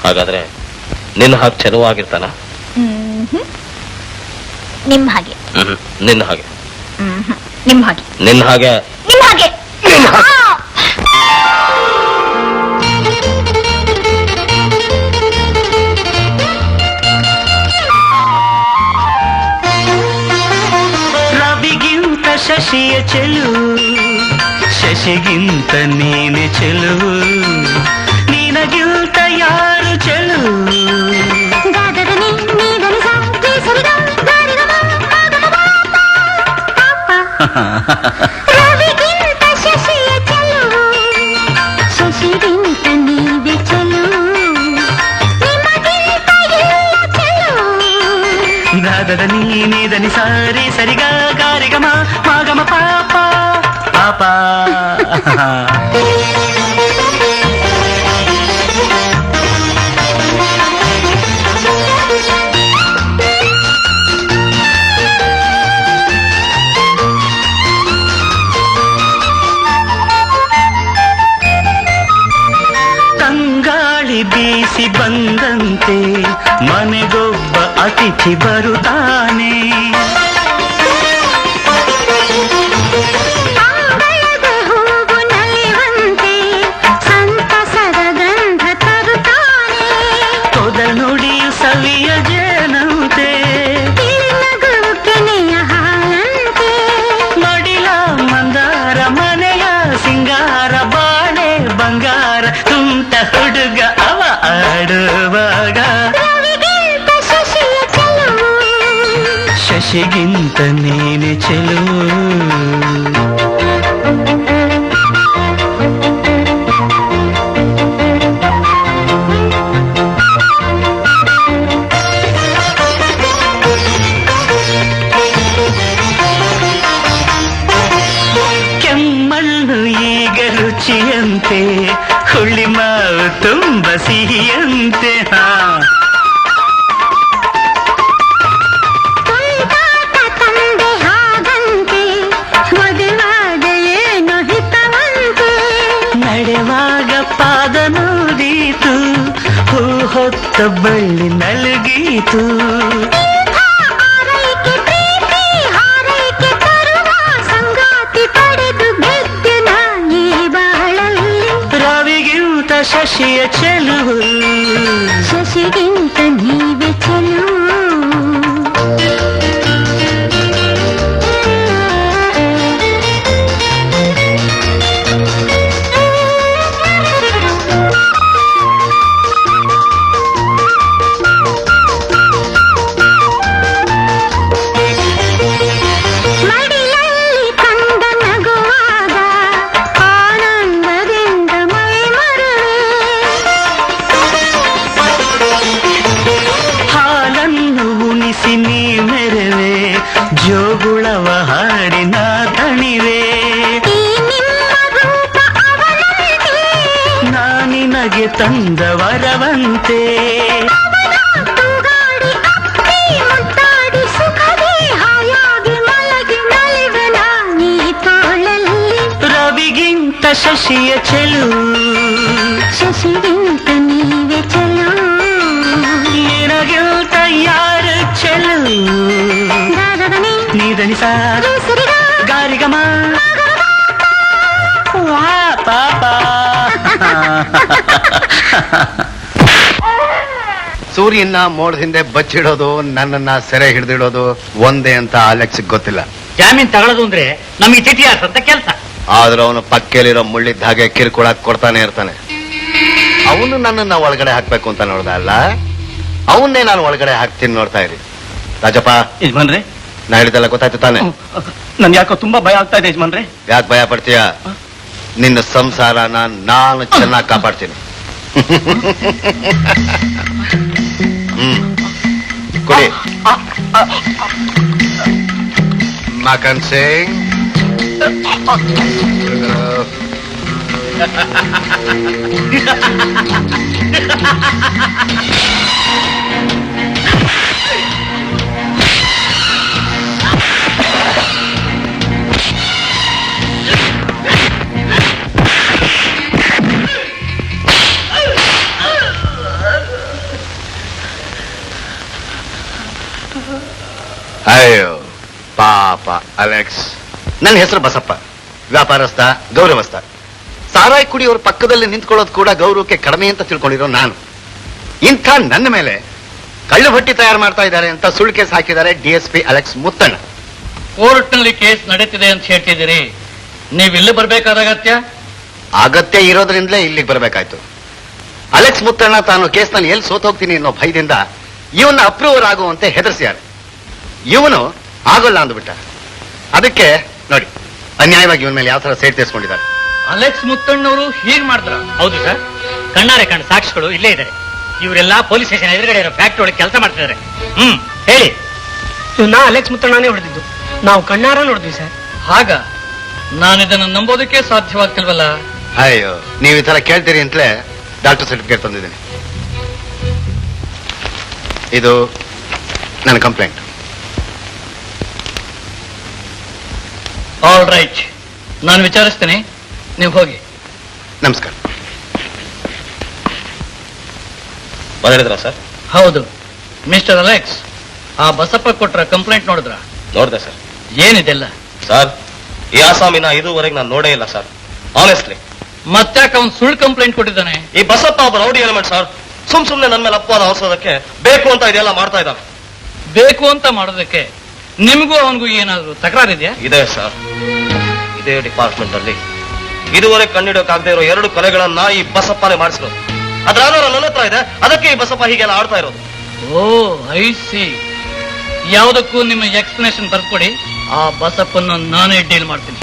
ಹಾಗಾದ್ರೆ ನಿನ್ನ ಹಾಗೆ ಚೆಲುವಾಗಿರ್ತಾನ? ನಿಮ್ ಹಾಗೆ. ನಿನ್ನ ಹಾಗೆ. ನಿಮ್ ಹಾಗೆ. ನಿನ್ನ ಹಾಗೆ. ನಿಮ್ ಹಾಗೆ. ರವಿಗಿಂತ ಶಶಿಯ ಚೆಲುವು, ಶಶಿಗಿಂತ ನೀನೆ ಚೆಲುವು, ನಿನಗಿಂತ ಯಾರು ಚೆಲುವು? ರವಿಗಿಂತ ಶಶಿಯ ಚೆಲುವು, ಶಶಿಗಿಂತ ನೀವೆ ಚೆಲುವು, ನಿಮಗಿಂತ ಎಲ್ಲ ಚೆಲುವು. ದಾದದ ನೀನೆ ದನಿ ಸಾರಿ ಸರಿಗ ಗಾರಿಗಮ ಮಾಗಮ ಪಾಪ ಪಾಪ. ತಂಗಾಳಿ ಬೀಸಿ ಬಂದಂತೆ ಮನೆಗೊಬ್ಬ ಅತಿಥಿ ಬರುತ್ತಾನೆ. ಹೂವು ನಲಿವಂತೆ ಸಂತಸದ ಗಂಧ ತರುತ್ತಾನೆ. ತೊದ ನುಡಿಯು ಸವಿಯ ಜೇನಂತೆ, ನಗುವು ಕೆನೆಯ ಹಾಲಂತೆ. ಮಡಿಲ ಮಂದಾರ ಮನೆಯ ಸಿಂಗಾರ ಬಾಳೆ ಬಂಗಾರ ತುಂಟ ಹುಡುಗ ಅವ ಆಡುವಾಗ. ರವಿಗಿಂತ ಶಶಿಯ ಚೆಲುವು, ಶಶಿಗಿಂತ ನೀನೆ ಚೆಲುವು. ಕೆಮ್ಮಣ್ಣು ಈಗ ರುಚಿಯಂತೆ, ಹುಳಿ ಮಾವು ತುಂಬ ಸಿಹಿಯಂತೆ. ತುಂಟಾಟ ತಂದೆ ಹಾಗಂತೆ, ಮದುವಾಗ ಏನು ಹಿತವಂತೆ. ನಡೆವಾಗ ಪಾದ ನೋದೀತು, ಹೂ ಹೊತ್ತ ಬಳ್ಳಿ ನಲುಗೀತು. ಆರೈಕೆ ಪ್ರೀತಿ ಹಾರೈಕೆ ತರುವ ಸಂಗಾತಿ ಪಡೆದು ಗೆದ್ದು ನಾಯಿ ಬಾಳಲ್ಲಿ. ರವಿಗಿಂತ ಶಶಿಯ ಚೆಲುವು ಶಶಿಗಿಂತ ನೀವೇ ಚೆಲುವು ಜೋಗುಳವ ಹಾಡಿನ ತಣಿವೆ ನಾನಿನಗೆ ತಂದ ವರವಂತೆ ರವಿಗಿಂತ ಶಶಿಯ ಚೆಲುವು ಶಶಿಗಿಂತ ನೀವೇ ಚೆಲುವು ನಿನಗಿಂತ ಯಾರ ಚೆಲುವು ನೀದನಿಸ ಗಾರಿಗಮ ಪಾಪ ಸೂರ್ಯನ ಮೋಡ್ ಹಿಂದೆ ಬಚ್ಚಿಡೋದು ನನ್ನನ್ನ ಸೆರೆ ಹಿಡಿದಿಡೋದು ಒಂದೇ ಅಂತ ಅಲೆಕ್ಸ್ ಗೊತ್ತಿಲ್ಲ. ಜಾಮೀನ್ ತಗೊಳ್ಳೋದು ಅಂದ್ರೆ ನಮಗೆ ಚಿಟಿ ಅಂತ ಕೆಲಸ. ಆದ್ರೆ ಅವನು ಪಕ್ಕದಲ್ಲಿರೋ ಮುಳ್ಳಿದ್ದ ಹಾಗೆ ಕಿರುಕುಳ ಕೊಡ್ತಾನೆ ಇರ್ತಾನೆ. ಅವನು ನನ್ನನ್ನ ಒಳಗಡೆ ಹಾಕ್ಬೇಕು ಅಂತ ನೋಡ್ದ ಅಲ್ಲ, ಅವನ್ನೇ ನಾನು ಒಳಗಡೆ ಹಾಕ್ತೀನಿ. ನೋಡ್ತಾ ಇರಿ ರಾಜಪ್ಪ. ಯಜಮಾನ್ರೆ, ನಾ ಹೇಳಿದೆಲ್ಲ ಗೊತ್ತಾಯ್ತು ತಾನೆ? ನನ್ ಯಾಕೋ ತುಂಬಾ ಭಯ ಆಗ್ತಾ ಇದೆ ಯಜಮಾನ್ರೆ. ಯಾಕೆ ಭಯ ಪಡ್ತೀಯ? ನಿನ್ನ ಸಂಸಾರನ ನಾನು ಚೆನ್ನಾಗಿ ಕಾಪಾಡ್ತೀನಿ. ಕೊಡಿ ಮಕನ್ ಸಿಂಗ್. ಅಯ್ಯೋ ಪಾಪ ಅಲೆಕ್ಸ್. ನನ್ನ ಹೆಸರು ಬಸಪ್ಪ, ವ್ಯಾಪಾರಸ್ಥ, ಗೌರವಸ್ಥ. ಸಾರಾಯಿ ಕುಡಿಯೋರ ಪಕ್ಕದಲ್ಲಿ ನಿಂತ್ಕೊಳ್ಳೋದು ಕೂಡ ಗೌರವಕ್ಕೆ ಕಡಿಮೆ ಅಂತ ತಿಳ್ಕೊಂಡಿರೋ ನಾನು. ಇಂಥ ನನ್ನ ಮೇಲೆ ಕಳ್ಳು ಭಟ್ಟಿ ತಯಾರು ಮಾಡ್ತಾ ಇದ್ದಾರೆ ಅಂತ ಸುಳ್ಳು ಕೇಸ್ ಹಾಕಿದ್ದಾರೆ DSP ಅಲೆಕ್ಸ್ ಮುತ್ತಣ್ಣ. ಕೋರ್ಟ್ನಲ್ಲಿ ಕೇಸ್ ನಡೀತಿದೆ ಅಂತ ಹೇಳ್ತಿದ್ದೀರಿ, ನೀವು ಇಲ್ಲಿ ಬರ್ಬೇಕಾದ ಅಗತ್ಯ ಇರೋದ್ರಿಂದಲೇ ಇಲ್ಲಿಗೆ ಬರ್ಬೇಕಾಯ್ತು. ಅಲೆಕ್ಸ್ ಮುತ್ತಣ್ಣ ತಾನು ಕೇಸ್ನಲ್ಲಿ ಎಲ್ಲಿ ಸೋತೋಗ್ತೀನಿ ಅನ್ನೋ ಭಯದಿಂದ ಇವನ್ನ ಅಪ್ರೂವರ್ ಆಗುವಂತೆ ಹೆದರ್ಸ್ಯಾರೆ. ಇವನು ಆಗೋಲ್ಲ ಅಂದ್ಬಿಟ್ಟ. ಅದಕ್ಕೆ ನೋಡಿ ಅನ್ಯಾಯವಾಗಿ ಇವನ ಮೇಲೆ ಯಾವ ತರ ಸೇಡ್ ತೀರ್ಸ್ಕೊಂಡಿದ್ದಾರೆ. ಅಲೆಕ್ಸ್ ಮುತ್ತಣ್ಣವರು ಹೀಗ್ ಮಾಡಿದ್ರ? ಹೌದು ಸರ್, ಕಣ್ಣಾರೆ ಕಂಡ ಸಾಕ್ಷಿಗಳು ಇಲ್ಲೇ ಇದ್ದಾರೆ. ಇವರೆಲ್ಲ ಪೊಲೀಸ್ ಸ್ಟೇಷನ್ ಎದುರುಗಡೆ ಇರೋ ಫ್ಯಾಕ್ಟ್ರಿ ಒಳಗೆ ಕೆಲಸ ಮಾಡ್ತಿದ್ದಾರೆ. ಹೇಳಿ. ನಾ ಅಲೆಕ್ಸ್ ಮುತ್ತಣ್ಣನೇ ಹೊಡೆದಿದ್ದು, ನಾವು ಕಣ್ಣಾರ ನೋಡಿದ್ವಿ ಸರ್. ಹಾಗ ನಾನು ಇದನ್ನು ನಂಬೋದಕ್ಕೆ ಸಾಧ್ಯವಾಗ್ತಿಲ್ವಲ್ಲ. ಅಯ್ಯೋ, ನೀವು ಈ ತರ ಕೇಳ್ತೀರಿ ಅಂತಲೇ ಡಾಕ್ಟರ್ ಸರ್ಟಿಫಿಕೇಟ್ ತಂದಿದ್ದೀನಿ. ಇದು ನನ್ನ ಕಂಪ್ಲೇಂಟ್. ಆಲ್ ರೈಟ್, ನಾನು ವಿಚಾರಿಸ್ತೇನೆ, ನೀವು ಹೋಗಿ. ನಮಸ್ಕಾರ. ಬಂದಿದ್ರ ಸರ್? ಹೌದು ಮಿಸ್ಟರ್ ಅಲೆಕ್ಸ್, ಆ ಬಸಪ್ಪ ಕೊಟ್ರ ಕಂಪ್ಲೇಂಟ್ ನೋಡಿದ್ರ? ನೋಡ್ದೆ ಸರ್. ಏನಿದೆಲ್ಲ? ಸರ್, ಈ ಆಸಾಮಿನ ಇದುವರೆಗೆ ನಾನು ನೋಡೇ ಇಲ್ಲ ಸರ್, ಆನೆಸ್ಟ್ಲಿ. ಮತ್ತಾಕ ಅವ್ನು ಸುಳ್ಳು ಕಂಪ್ಲೇಂಟ್ ಕೊಟ್ಟಿದ್ದಾನೆ? ಈ ಬಸಪ್ಪ ಒಬ್ಬ ರೌಡಿ ಎಲಿಮೆಂಟ್ ಸರ್. ಸುಮ್ನೆ ನನ್ನ ಮೇಲೆ ಅಪವಾದ ಹೊರಿಸೋದಕ್ಕೆ ಬೇಕು ಅಂತ ಇದೆಲ್ಲ ಮಾಡ್ತಾ ಇದ್ದಾನೆ. ಬೇಕು ಅಂತ ಮಾಡೋದಕ್ಕೆ ನಿಮಗೂ ಅವನಿಗೂ ಏನಾದ್ರು ತಕರಾರಿದೆಯಾ? ಇದೆ ಸರ್. ಇದೇ ಡಿಪಾರ್ಟ್ಮೆಂಟ್ ಅಲ್ಲಿ ಇದುವರೆಗೆ ಕಂಡಿಡೋಕಾಗದೇ ಇರೋ 2 ಕೊಲೆಗಳನ್ನ ಈ ಬಸಪ್ಪನೇ ಮಾಡಿಸಿರೋದು. ಅದ್ರ ಆಧಾರ ನನ್ನ ಹತ್ರ ಇದೆ, ಅದಕ್ಕೆ ಈ ಬಸಪ್ಪ ಹೀಗೆಲ್ಲ ಆಡ್ತಾ ಇರೋದು. ಓ ಐ ಸಿ. ಯಾವುದಕ್ಕೂ ನಿಮ್ಮ ಎಕ್ಸ್ಪ್ಲನೇಷನ್ ಬರ್ಕೊಡಿ, ಆ ಬಸಪ್ಪನ್ನು ನಾನೇ ಡೀಲ್ ಮಾಡ್ತೀನಿ.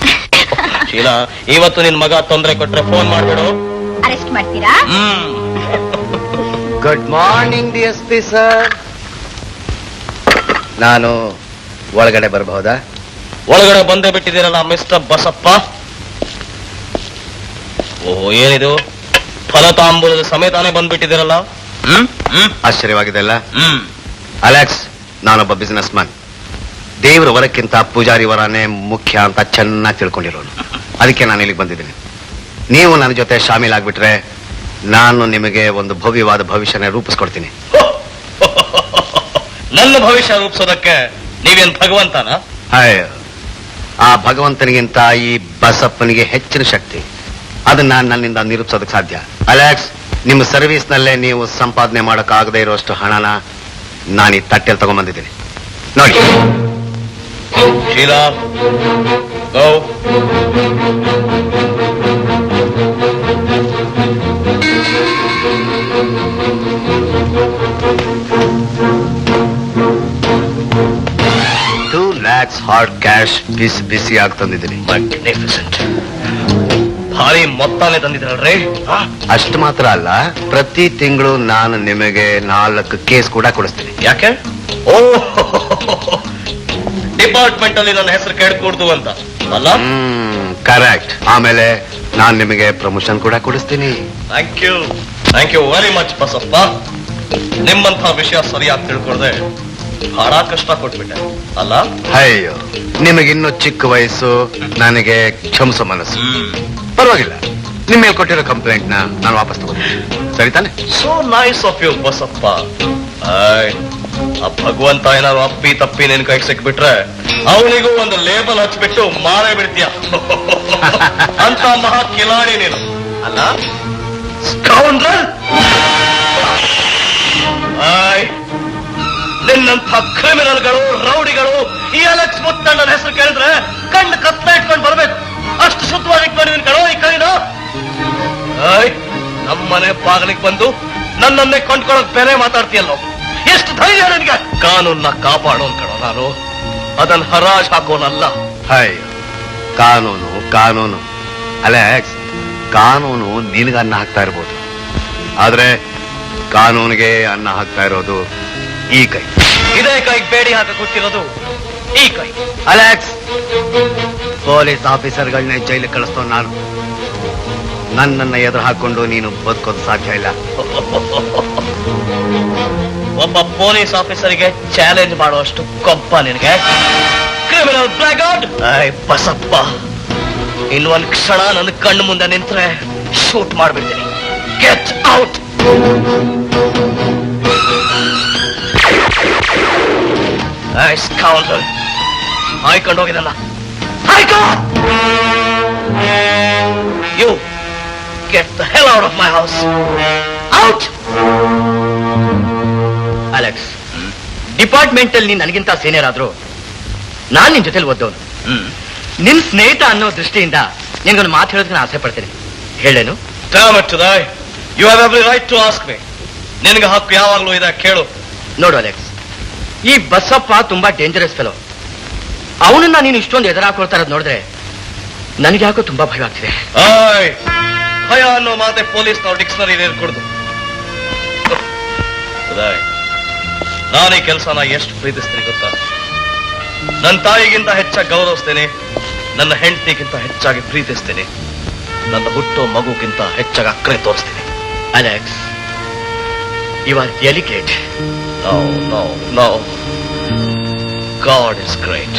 ಶೀಲಾ, ಇವತ್ತು ನಿನ್ ಮಗ ತೊಂದರೆ ಕೊಟ್ರೆ ಫೋನ್ ಮಾಡ್ಬೇಡು. ಅರೆಸ್ಟ್ ಮಾಡ್ತೀರಾ? Good morning DSP sir. ನಾನು ಒಳಗಡೆ ಬರಬಹುದಾ? ಒಳಗಡೆ ಬಂದೇ ಬಿಟ್ಟಿದ್ದೀರಲ್ಲ ಮಿಸ್ಟರ್ ಬಸಪ್ಪ. ಓಹೋ, ಏನಿದು ಫಲತಾಂಬೂಲದ ಸಮೇತಾನೆ ಬಂದ್ಬಿಟ್ಟಿದ್ದೀರಲ್ಲ. ಆಶ್ಚರ್ಯವಾಗಿದೆ ಅಲ್ಲ? ಅಲೆಕ್ಸ್, ನಾನೊಬ್ಬ ಬಿಸಿನೆಸ್ ಮ್ಯಾನ್. ದೇವರ ವರಕ್ಕಿಂತ ಪೂಜಾರಿ ವರನೇ ಮುಖ್ಯ ಅಂತ ಚೆನ್ನಾಗಿ ತಿಳ್ಕೊಂಡಿರೋನು. ಅದಕ್ಕೆ ನಾನು ಇಲ್ಲಿಗೆ ಬಂದಿದ್ದೀನಿ. ನೀವು ನನ್ನ ಜೊತೆ ಶಾಮೀಲಾಗ್ಬಿಟ್ರೆ ನಾನು ನಿಮಗೆ ಒಂದು ಭವ್ಯವಾದ ಭವಿಷ್ಯನೇ ರೂಪಿಸ್ಕೊಡ್ತೀನಿ. ನನ್ನ ಭವಿಷ್ಯ ರೂಪಿಸೋದಕ್ಕೆ ನೀವೇನ್ ಭಗವಂತನ? ಅಯ್ಯೋ, ಆ ಭಗವಂತನಿಗಿಂತ ಈ ಬಸಪ್ಪನಿಗೆ ಹೆಚ್ಚಿನ ಶಕ್ತಿ. ಅದನ್ನ ನನ್ನಿಂದ ನಿರೂಪಿಸೋದಕ್ಕೆ ಸಾಧ್ಯ. ಅಲೆಕ್ಸ್, ನಿಮ್ಮ ಸರ್ವಿಸ್ ನಲ್ಲೇ ನೀವು ಸಂಪಾದನೆ ಮಾಡಕ್ಕಾಗದೇ ಇರುವಷ್ಟು ಹಣನ ನಾನು ಈ ತಟ್ಟೆಲ್ ತಗೊಂಡ್ಬಂದಿದ್ದೀನಿ ನೋಡಿ. ಶೀಲಾ, ಗೋ. $2 lakhs ಹಾರ್ಡ್ ಕ್ಯಾಶ್ ಬಿಸಿ ಬಿಸಿಯಾಗಿ ತಂದಿದ್ದೀನಿ. ಮ್ಯಾಗ್ನಿಫಿಸೆಂಟ್. ಭಾರಿ ಮೊತ್ತನೇ ತಂದಿದ್ರಲ್ರಿ. ಅಷ್ಟು ಮಾತ್ರ ಅಲ್ಲ, ಪ್ರತಿ ತಿಂಗಳು ನಾನು ನಿಮಗೆ 4 ಕೇಸ್ ಕೂಡ ಕೊಡಿಸ್ತೀನಿ. ಯಾಕೆ? ಓ, ಡಿಪಾರ್ಟ್ಮೆಂಟ್ ಅಲ್ಲಿ ನನ್ನ ಹೆಸರು ಕೇಳ್ಕೊಡ್ದು ಅಂತ ಅಲ್ಲ? ಕರೆಕ್ಟ್. ಆಮೇಲೆ ನಾನು ನಿಮಗೆ ಪ್ರಮೋಷನ್ ಕೂಡ ಕೊಡಿಸ್ತೀನಿ. Thank you very much Basappa. ನಿಮ್ಮಂತ ವಿಷಯ ಸರಿಯಾಗಿ ತಿಳ್ಕೊಳ್ದೆ ಬಹಳ ಕಷ್ಟ ಕೊಟ್ಬಿಟ್ಟೆ ಅಲ್ಲ? ಅಯ್ಯೋ, ನಿಮಗಿನ್ನೂ ಚಿಕ್ಕ ವಯಸ್ಸು, ನನಗೆ ಕ್ಷಮಿಸೋ ಮನಸ್ಸು. ಪರವಾಗಿಲ್ಲ, ನಿಮ್ಮ ಮೇಲೆ ಕೊಟ್ಟಿರೋ ಕಂಪ್ಲೇಂಟ್ ನಾನು ವಾಪಸ್ ತಗೋತೀನಿ. ಸರಿ ತಾನೆ? So nice of you Basappa. ಆ ಭಗವಂತ ಏನಾದ್ರು ಅಪ್ಪಿ ತಪ್ಪಿ ನಿನ್ ಕೈಗೆ ಸಿಕ್ಬಿಟ್ರೆ ಅವನಿಗೂ ಒಂದು ಲೇಬಲ್ ಹಚ್ಬಿಟ್ಟು ಮಾರೇ ಬಿಡ್ತೀಯ. ಅಂತ ಮಹಾ ಕಿಲಾಡಿ ನೀನು ಅಲ್ಲ? ಸ್ಕೌಂಡ್ರಲ್. ನಿನ್ನಂಥ ಕ್ರಿಮಿನಲ್ಗಳು, ರೌಡಿಗಳು ಈ ಅಲೆಕ್ಸ್ ಮುತ್ತಣ್ಣನ ಹೆಸರು ಕೇಳಿದ್ರೆ ಕಣ್ಣು ಕತ್ಲೆ ಇಟ್ಕೊಂಡು ಬರ್ಬೇಕು. ಅಷ್ಟು ಶುದ್ಧವಾಗಿ ಇಟ್ಕೊಂಡಿದ್ದೀನಿ ಕಣೋ ಈ ಕೈನ. ನಮ್ಮನೆ ಬಾಗಿಲಿಗೆ ಬಂದು ನನ್ನನ್ನೇ ಕೊಂಡ್ಕೊಳ್ಳೋಕ್ ಬೇರೆ ಮಾತಾಡ್ತೀಯಲ್ಲೋ. ಎಷ್ಟು ಧೈರ್ಯ ನನಗೆ? ಕಾನೂನ್ನ ಕಾಪಾಡೋನ್ ಕಣೋ ನಾನು, ಅದನ್ನ ಹರಾಜ್ ಹಾಕೋನಲ್ಲ. ಅಯ್ಯೋ, ಕಾನೂನು ಕಾನೂನು. ಅಲೆಕ್ಸ್, ಕಾನೂನು ನಿನಗೆ ಅನ್ನ ಹಾಕ್ತಾ ಇರ್ಬೋದು, ಆದ್ರೆ ಕಾನೂನಿಗೆ ಅನ್ನ ಹಾಕ್ತಾ ಇರೋದು ಈ ಕೈ. ಇದೇ ಕೈಗೆ ಬೇಡಿ ಹಾಕ ಕೊಟ್ಟಿರೋದು ಈ ಕೈ. ಅಲೆಕ್ಸ್, ಪೊಲೀಸ್ ಆಫೀಸರ್ಗಳನ್ನೇ ಜೈಲಿಗೆ ಕಳಿಸ್ತೋ ನಾನು. ನನ್ನನ್ನ ಎದುರು ಹಾಕೊಂಡು ನೀನು ಬದುಕೋದು ಸಾಧ್ಯ ಇಲ್ಲ. ಒಬ್ಬ ಪೊಲೀಸ್ ಆಫೀಸರ್ಗೆ ಚಾಲೆಂಜ್ ಮಾಡುವಷ್ಟು ಕೊಬ್ಬ ನಿನಗೆ? Criminal blackout. ಬಸಪ್ಪ, ಇನ್ನೊಂದು ಕ್ಷಣ ನನ್ನ ಕಣ್ಣು ಮುಂದೆ ನಿಂತ್ರೆ ಶೂಟ್ ಮಾಡ್ಬಿಡ್ತೀನಿ. Get out. ಸ್ಕೌಂಡರ್, ಹಾಯ್ಕೊಂಡು ಹೋಗಿದಲ್ಲ. You get the hell out of my house. Out. Alex, department ಅಲ್ಲಿ ನೀನ್ ನನಗಿಂತ ಸೀನಿಯರ್ ಆದ್ರೂ ನಾನ್ ನಿನ್ ಜೊತೆಲಿ ಓದೋನು. ನಿನ್ ಸ್ನೇಹಿತ ಅನ್ನೋ ದೃಷ್ಟಿಯಿಂದ ನಿನ್ಗೊಂದು ಮಾತು ಹೇಳೋದಕ್ಕೆ ನಾನು ಆಸೆ ಪಡ್ತೇನೆ. ಹೇಳೇನು? You have every right to ask me. ನಿನಗೆ ಹಕ್ಕು ಯಾವಾಗ್ಲೂ ಇದೆ, ಕೇಳು. ನೋಡು ಅಲೆಕ್ಸ್, ಈ ಬಸಪ್ಪ ತುಂಬಾ ಡೇಂಜರಸ್ ಫೆಲೋ. ಅವನನ್ನ ನೀನು ಇಷ್ಟೊಂದು ಎದುರಾಕೊಳ್ತಾ ಇರೋದು ನೋಡಿದ್ರೆ ನನಗೆ ಯಾಕೋ ತುಂಬಾ ಭಯ ಆಗ್ತಿದೆ. ಭಯ ಅನ್ನೋ ಮಾತೆ ಪೊಲೀಸ್ನವ್ರ ಡಿಕ್ಷನರಿ ಇರ್ಕೊಡ್ದು. ನಾನು ಈ ಕೆಲಸನ ಎಷ್ಟು ಪ್ರೀತಿಸ್ತೀನಿ ಗೊತ್ತಾ? ನನ್ನ ತಾಯಿಗಿಂತ ಹೆಚ್ಚಾಗಿ ಗೌರವಿಸ್ತೇನೆ, ನನ್ನ ಹೆಂಡತಿಗಿಂತ ಹೆಚ್ಚಾಗಿ ಪ್ರೀತಿಸ್ತೇನೆ, ನನ್ನ ಹುಟ್ಟೋ ಮಗುಗಿಂತ ಹೆಚ್ಚಾಗಿ ಅಕ್ಕರೆ ತೋರಿಸ್ತೀನಿ. Alex, you are really great. No. God is great.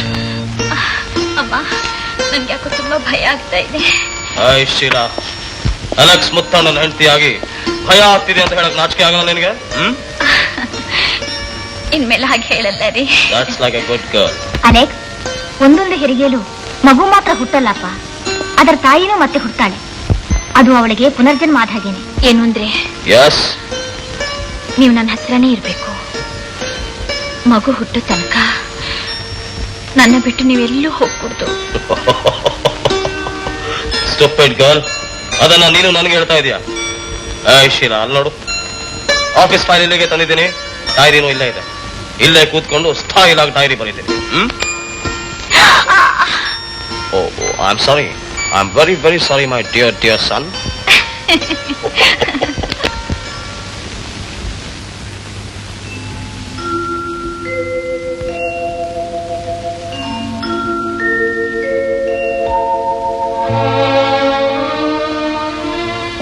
ಅಮ್ಮ, ನನ್ಗೆ ಯಾಕೋ ತುಂಬಾ ಭಯ ಆಗ್ತಾ ಇದೆ. ಶೀಲಾ, ಅಲೆಕ್ಸ್ ಮುತ್ತ ನನ್ನ ಹೆಂಡತಿಯಾಗಿ ಭಯ ಆಗ್ತಿದೆ ಅಂತ ಹೇಳಕ್ ನಾಚಿಕೆ ಆಗಲ್ಲ ನಿನಗೆ? ಇನ್ಮೇಲೆ ಹಾಗೆ ಹೇಳಲ್ಲ ರೀ. That's like a good girl. Alex, ಒಂದೊಂದು ಹೆರಿಗೆಯಲು ಮಗು ಮಾತ್ರ ಹುಟ್ಟಲ್ಲಪ್ಪ, ಅದರ ತಾಯಿನೂ ಮತ್ತೆ ಹುಟ್ಟಾಳೆ. ಅದು ಅವಳಿಗೆ ಪುನರ್ಜನ್ಮ ಆದ ಹಾಗೇನೆ. ಏನು ಅಂದ್ರೆ Yes. ನೀವು ನನ್ನ ಹತ್ರನೇ ಇರ್ಬೇಕು. ಮಗು ಹುಟ್ಟು ತನಕ ನನ್ನ ಬಿಟ್ಟು ನೀವೆಲ್ಲೂ ಹೋಗ್ಕೊಡ್ದು. Stupid girl. ಅದನ್ನ ನೀನು ನನಗೆ ಹೇಳ್ತಾ ಇದೀಯಾ? ಶೀಲಾ, ಅಲ್ಲಿ ನೋಡು, ಆಫೀಸ್ ಫೈಲ್ ಇಲ್ಲಿಗೆ ತಂದಿದ್ದೀನಿ, ಡೈರಿನೂ ಇಲ್ಲೇ ಇದೆ. ಇಲ್ಲೇ ಕೂತ್ಕೊಂಡು ಸ್ಟೈಲ್ ಆಗಿ ಡೈರಿ ಬರೀತೀನಿ. I am sorry. I am very very sorry my dear son.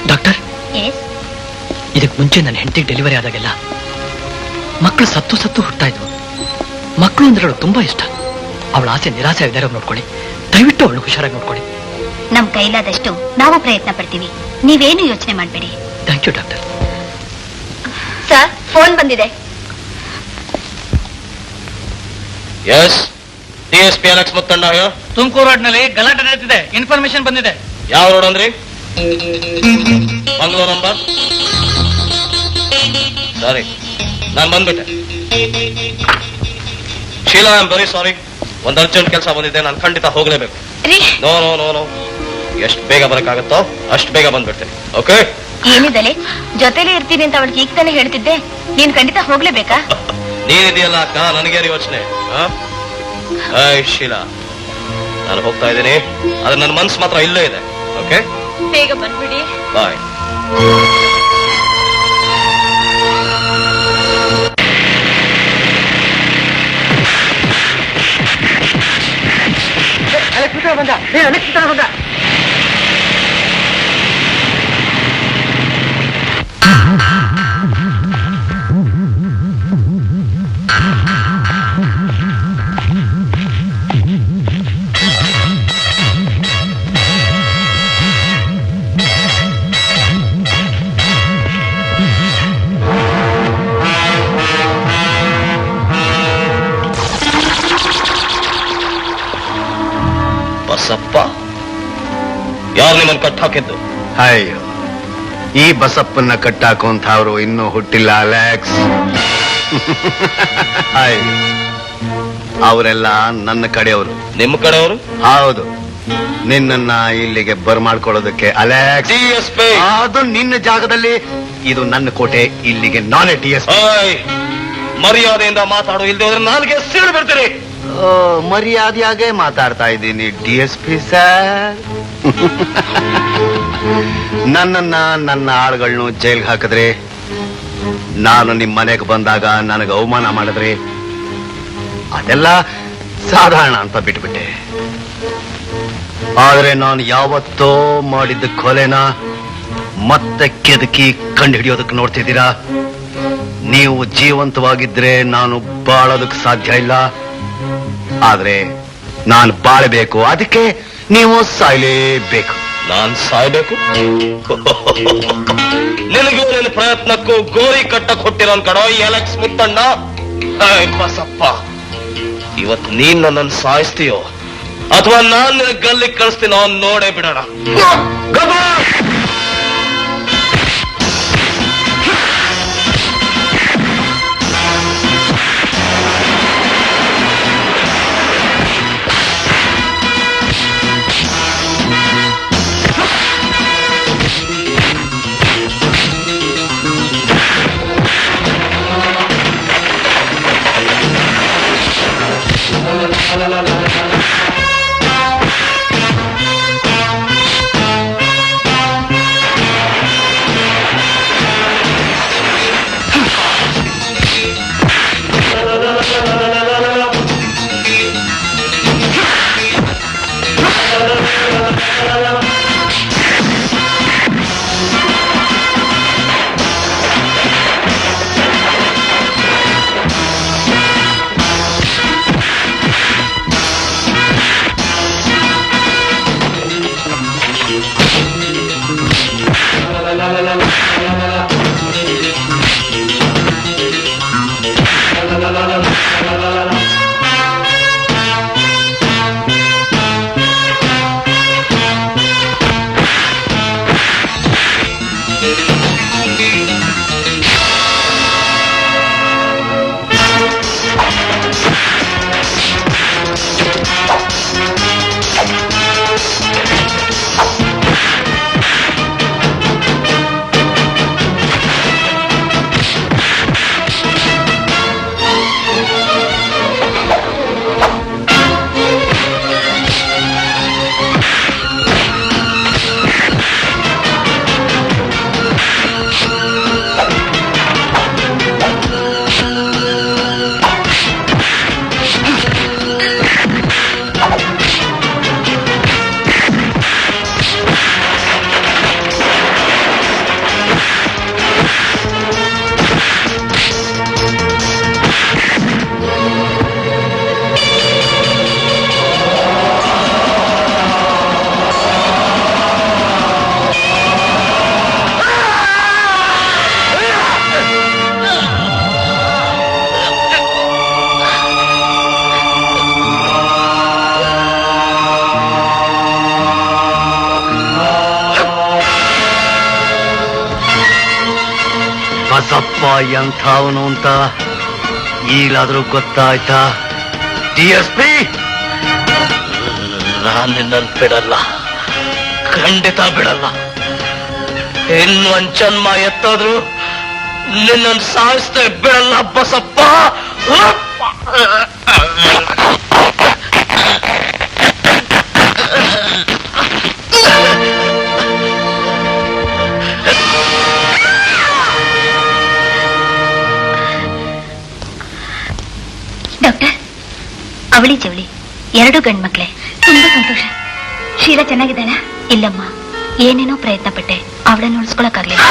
Doctor, ಇದಕ್ಕೆ ಮುಂಚೆ ನನ್ನ ಹೆಂಡತಿಗೆ ಡೆಲಿವರಿ ಆದಾಗೆಲ್ಲ ಮಕ್ಕಳು ಸತ್ತು ಹುಡ್ತಾ ಇದ್ವು. ಮಕ್ಕಳು ಅಂದ್ರೆ ಅವಳು ತುಂಬಾ ಇಷ್ಟ. ಅವಳ ಆಸೆ ನಿರಾಸೆ ಆಗಿದ್ದಾರೆ ನೋಡ್ಕೊಳ್ಳಿ. ದಯವಿಟ್ಟು ಅವಳು ಹುಷಾರಾಗಿ ನೋಡ್ಕೊಳ್ಳಿ. ನಮ್ ಕೈಲಾದಷ್ಟು ನಾವು ಪ್ರಯತ್ನ ಪಡ್ತೀವಿ, ನೀವೇನು ಯೋಚನೆ ಮಾಡಬೇಡಿ. Thank you doctor. Sir, phone ಬಂದಿದೆ. Yes, DSP Alex Muthanna. Tumakuru road ನಲ್ಲಿ ಗಲಾಟೆ ನಡೆದಿದೆ, ಇನ್ಫಾರ್ಮೇಶನ್ ಬಂದಿದೆ. ಯಾವ ರೋಡ್ ಅಂದ್ರಿ? ಮಂಗಳೂರು ನಂಬರ್ ಸರಿ, ನಾನು ಬಂದ್ಬಿಟ್ಟೆ. Sheela, I am very sorry, ಒಂದು ಅರ್ಜೆಂಟ್ ಕೆಲಸ ಬಂದಿದೆ, ನಾನು ಖಂಡಿತ ಹೋಗ್ಲೇಬೇಕು. ನೋ ನೋ ನೋ ನೋ, ಎಷ್ಟು ಬೇಗ ಬರಕ್ಕಾಗತ್ತೋ ಅಷ್ಟು ಬೇಗ ಬಂದ್ಬಿಡ್ತೀನಿ. ಓಕೆ? ಏನಿದಲೆ ಜೊತೆಲಿ ಇರ್ತೀನಿ ಅಂತ ಅವಳಿಗೆ ಈಗ ತಾನೇ ಹೇಳ್ತಿದ್ದೆ, ನೀನ್ ಖಂಡಿತ ಹೋಗ್ಲೇಬೇಕಾ? ನೀನಿದೆಯಲ್ಲ ಅಕ್ಕ, ನನಗೇನು ಯೋಚನೆ? ಶೀಲಾ, ನಾನು ಹೋಗ್ತಾ ಇದ್ದೀನಿ, ಆದ್ರೆ ನನ್ನ ಮನ್ಸು ಮಾತ್ರ ಇಲ್ಲೇ ಇದೆ. ಓಕೆ, ಬೇಗ ಬಂದ್ಬಿಡಿ. ಬಾಯ್. ಬಸಪ್ಪ, ಯಾರು ನಿಮ್ಮನ್ನು ಕಟ್ ಹಾಕಿದ್ದು? ಅಯ್ಯೋ, ಈ ಬಸಪ್ಪನ್ನ ಕಟ್ಟಾಕುವಂಥವ್ರು ಇನ್ನೂ ಹುಟ್ಟಿಲ್ಲ ಅಲೆಕ್ಸ್. ಅಯ್ಯೋ, ಅವರೆಲ್ಲ ನನ್ನ ಕಡೆಯವರು. ನಿಮ್ಮ ಕಡೆಯವರು? ಹೌದು, ನಿನ್ನನ್ನ ಇಲ್ಲಿಗೆ ಬರ್ಮಾಡ್ಕೊಳ್ಳೋದಕ್ಕೆ ಅಲೆಕ್ಸ್. DSP. ಅದು ನಿನ್ನ ಜಾಗದಲ್ಲಿ, ಇದು ನನ್ನ ಕೋಟೆ, ಇಲ್ಲಿಗೆ ನಾನೇ DSP. ಮರ್ಯಾದೆಯಿಂದ ಮಾತಾಡು, ಇಲ್ಲದೆ ಹೋದ್ರೆ ನಾಲ್ಗೆ ಸೀಳು ಬಿಡ್ತೀನಿ. ಮರ್ಯಾದೆಯಾಗೆ ಮಾತಾಡ್ತಾ ಇದ್ದೀನಿ DSP ಸರ್. ನನ್ನನ್ನ ನನ್ನ ಆಳುಗಳನ್ನು ಜೈಲ್ಗೆ ಹಾಕಿದ್ರೆ, ನಾನು ನಿಮ್ ಮನೆಗೆ ಬಂದಾಗ ನನಗೆ ಅವಮಾನ ಮಾಡಿದ್ರೆ, ಅದೆಲ್ಲ ಸಾಧಾರಣ ಅಂತ ಬಿಟ್ಬಿಟ್ಟೆ. ಆದ್ರೆ ನಾನು ಯಾವತ್ತೋ ಮಾಡಿದ್ದ ಕೊಲೆನ ಮತ್ತೆ ಕೆದಕಿ ಕಂಡು ಹಿಡಿಯೋದಕ್ಕೆ ನೋಡ್ತಿದ್ದೀರಾ. ನೀವು ಜೀವಂತವಾಗಿದ್ರೆ ನಾನು ಬಾಳೋದಕ್ಕೆ ಸಾಧ್ಯ ಇಲ್ಲ, ಆದ್ರೆ ನಾನು ಬಾಳಬೇಕು, ಅದಕ್ಕೆ ನೀವು ಸಾಯ್ಲೇಬೇಕು. ನಾನ್ ಸಾಯ್ಬೇಕು? ನಿನಗೂ ನಿನ್ನ ಪ್ರಯತ್ನಕ್ಕೂ ಗೋರಿ ಕಟ್ಟಕ್ ಕೊಟ್ಟಿರೋ ಕಡೋ ಎಲೆಕ್ಸ್ ಮುತ್ತಣ್ಣ. ಬಸಪ್ಪ, ಇವತ್ ನೀನ್ ನನ್ನನ್ನು ಸಾಯಿಸ್ತೀಯೋ ಅಥವಾ ನಾನ್ ನಿನ್ನ ಗಲ್ಲಿಗೆ ಕಳಿಸ್ತೀನೋ ನೋಡೇ ಬಿಡೋಣ. ಬಸಪ್ಪ ಎಂಥವನು ಅಂತ ಈಗಲಾದ್ರೂ ಗೊತ್ತಾಯ್ತಾ? DSP, ನಾನು ನಿನ್ನನ್ನು ಬಿಡಲ್ಲ, ಖಂಡಿತ ಬಿಡಲ್ಲ. ಇನ್ನೊಂದ್ ಜನ್ಮ ಎತ್ತಾದ್ರು ನಿನ್ನನ್ನು ಸಾಯಿಸ್ದೆ ಬಿಡಲ್ಲ ಬಸಪ್ಪ. ಡಾಕ್ಟರ್, ಅವಳಿ ಜವಳಿ 2 ಗಂಡ್ಮಕ್ಳೆ. ತುಂಬಾ ಸಂತೋಷ. ಶೀಲಾ ಚೆನ್ನಾಗಿದ್ದಾಳ? ಇಲ್ಲಮ್ಮ, ಏನೇನೋ ಪ್ರಯತ್ನ ಪಟ್ಟೆ, ಅವಳನ್ನು ಉಳಿಸ್ಕೊಳಕ್ಕಾಗ್ಲಿಲ್ಲ.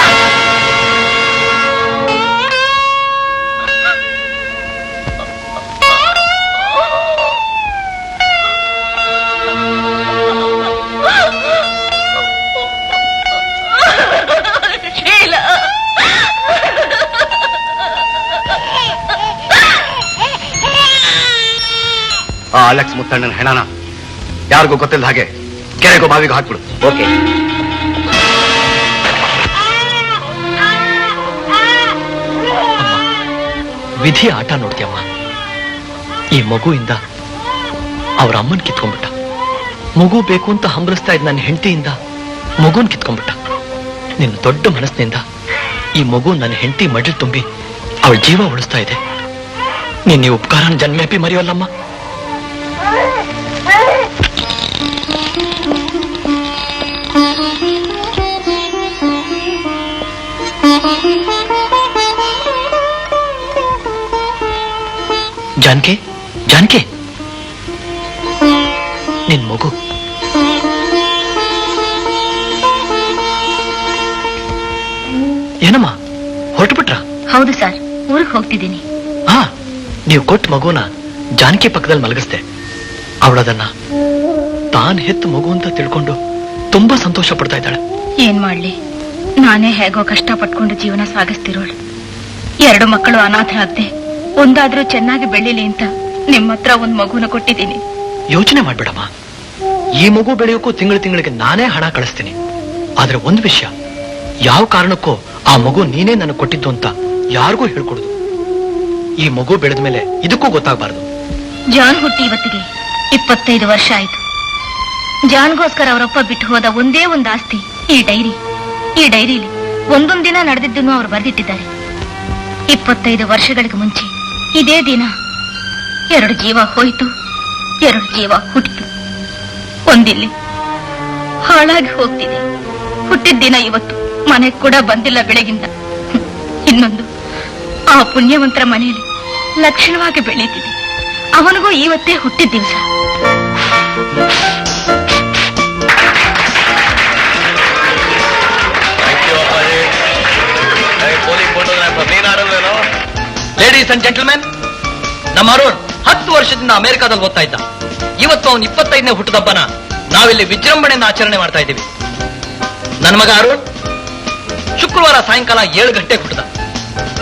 ಆ ಅಲೆಕ್ಸ್ ಮುತ್ತಣ್ಣನ ಹೆಣನ ಯಾರಿಗೂ ಗೊತ್ತಿಲ್ಲ ಹಾಗೆ ಕೆರೆಗೋ ಬಾವಿಗೂ ಹಾಕ್ಬಿಡು. ಓಕೆ. ವಿಧಿ ಆಟ ನೋಡ್ತೀಯಮ್ಮ. ಈ ಮಗುವಿಂದ ಅವ್ರ ಅಮ್ಮನ್ ಕಿತ್ಕೊಂಡ್ಬಿಟ್ಟ. ಮಗು ಬೇಕು ಅಂತ ಹಂಬಲಿಸ್ತಾ ಇದ್ದ ನನ್ನ ಹೆಂಡತಿಯಿಂದ ಮಗುನ್ ಕಿತ್ಕೊಂಡ್ಬಿಟ್ಟ. ನಿನ್ನ ದೊಡ್ಡ ಮನಸ್ಸಿನಿಂದ ಈ ಮಗು ನನ್ನ ಹೆಂಡತಿ ಮಡಿಲ್ ತುಂಬಿ ಅವಳ ಜೀವ ಉಳಿಸ್ತಾ ಇದೆ. ನಿನ್ನ ಈ ಉಪಕಾರನ ಜನ್ಮೇಪಿ ಮರೆಯೋಲ್ಲಮ್ಮ. ಜಾನಕಿ, ಜಾನಕಿ, ನಿನ್ ಮಗು. ಏನಮ್ಮ ಹೊರಟುಬಿಟ್ರ? ಹೌದು ಸರ್, ಊರಿಗೆ ಹೋಗ್ತಿದ್ದೀನಿ. ಹಾ, ನೀವು ಕೊಟ್ಟ ಮಗುನ ಜಾನಕಿ ಪಕ್ಕದಲ್ಲಿ ಮಲಗಿಸ್ದೆ. ಅವಳದನ್ನ ತಾನ್ ಹೆತ್ತು ಮಗು ಅಂತ ತಿಳ್ಕೊಂಡು ತುಂಬಾ ಸಂತೋಷ ಪಡ್ತಾ ಇದ್ದಾಳೆ. ಏನ್ ಮಾಡ್ಲಿ, ನಾನೇ ಹೇಗೋ ಕಷ್ಟ ಪಟ್ಕೊಂಡು ಜೀವನ ಸಾಗಿಸ್ತಿರೋಳು. 2 ಮಕ್ಕಳು ಅನಾಥರಾಗ್ದೆ ಒಂದಾದ್ರೂ ಚೆನ್ನಾಗಿ ಬೆಳೀಲಿ ಅಂತ ನಿಮ್ಮ ಹತ್ರ ಒಂದ್ ಮಗುನ ಕೊಟ್ಟಿದ್ದೀನಿ. ಯೋಚನೆ ಮಾಡ್ಬೇಡಮ್ಮ. ಈ ಮಗು ಬೆಳೆಯೋಕ್ಕೂ ತಿಂಗಳಿಗೆ ನಾನೇ ಹಣ ಕಳಿಸ್ತೀನಿ. ಆದ್ರೆ ಒಂದು ವಿಷಯ, ಯಾವ ಕಾರಣಕ್ಕೂ ಆ ಮಗು ನೀನೇ ನನಗೆ ಕೊಟ್ಟಿದ್ದು ಅಂತ ಯಾರಿಗೂ ಹೇಳ್ಕೊಡುದು. ಈ ಮಗು ಬೆಳೆದ ಮೇಲೆ ಇದಕ್ಕೂ ಗೊತ್ತಾಗಬಾರದು. ಜಾನ್ ಹುಟ್ಟಿ ಇವತ್ತಿಗೆ 25 ವರ್ಷ ಆಯ್ತು. ಜಾನ್ಗೋಸ್ಕರ ಅವರಪ್ಪ ಬಿಟ್ಟು ಹೋದ ಒಂದೇ ಒಂದು ಆಸ್ತಿ ಈ ಡೈರಿ. ಈ ಡೈರಿಲಿ ಒಂದೊಂದ್ ದಿನ ನಡೆದಿದ್ದನ್ನು ಅವರು ಬರೆದಿಟ್ಟಿದ್ದಾರೆ. 25 ವರ್ಷಗಳಿಗೆ ಮುಂಚೆ ಇದೇ ದಿನ 2 ಜೀವ ಹೋಯಿತು, 2 ಜೀವ ಹುಟ್ಟಿತು. ಒಂದಿಲ್ಲಿ ಹಾಳಾಗಿ ಹೋಗ್ತಿದೆ. ಹುಟ್ಟಿದ ದಿನ ಇವತ್ತು, ಮನೆಗೆ ಕೂಡ ಬಂದಿಲ್ಲ ಬೆಳಗಿಂದ. ಇನ್ನೊಂದು ಆ ಪುಣ್ಯವಂತರ ಮನೆಯಲ್ಲಿ ಲಕ್ಷಣವಾಗಿ ಬೆಳೀತಿದೆ. ಅವನಿಗೂ ಇವತ್ತೇ ಹುಟ್ಟಿದ ದಿವಸ. ಲೇಡೀಸ್ ಅಂಡ್ ಜೆಂಟಲ್ಮೆನ್, ನಮ್ಮ ಅರುಣ್ 10 ವರ್ಷದಿಂದ ಅಮೆರಿಕಾದಲ್ಲಿ ಓದ್ತಾ ಇದ್ದ. ಇವತ್ತು ಅವನು 25ನೇ ಹುಟ್ಟುದಬ್ಬನ ನಾವಿಲ್ಲಿ ವಿಜೃಂಭಣೆಯಿಂದ ಆಚರಣೆ ಮಾಡ್ತಾ ಇದ್ದೀವಿ. ನನ್ನ ಮಗ ಅರುಣ್ ಶುಕ್ರವಾರ ಸಾಯಂಕಾಲ 7 ಗಂಟೆಗೆ ಹುಟ್ಟದ.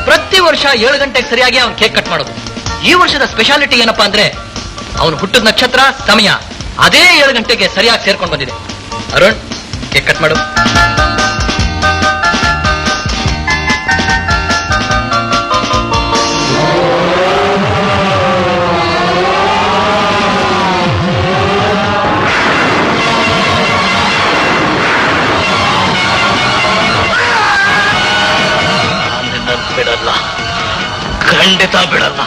ಪ್ರತಿ ವರ್ಷ 7 ಗಂಟೆಗೆ ಸರಿಯಾಗಿ ಅವನು ಕೇಕ್ ಕಟ್ ಮಾಡೋದು. ಈ ವರ್ಷದ ಸ್ಪೆಷಾಲಿಟಿ ಏನಪ್ಪಾ ಅಂದ್ರೆ, ಅವನು ಹುಟ್ಟಿದ ನಕ್ಷತ್ರ ಸಮಯ ಅದೇ 7 ಗಂಟೆಗೆ ಸರಿಯಾಗಿ ಸೇರ್ಕೊಂಡು ಬಂದಿದೆ. ಅರುಣ್, ಕೇಕ್ ಕಟ್ ಮಾಡು. ಬಿಡಲ್ಲ, ಖಂಡಿತ ಬಿಡಲ್ಲ.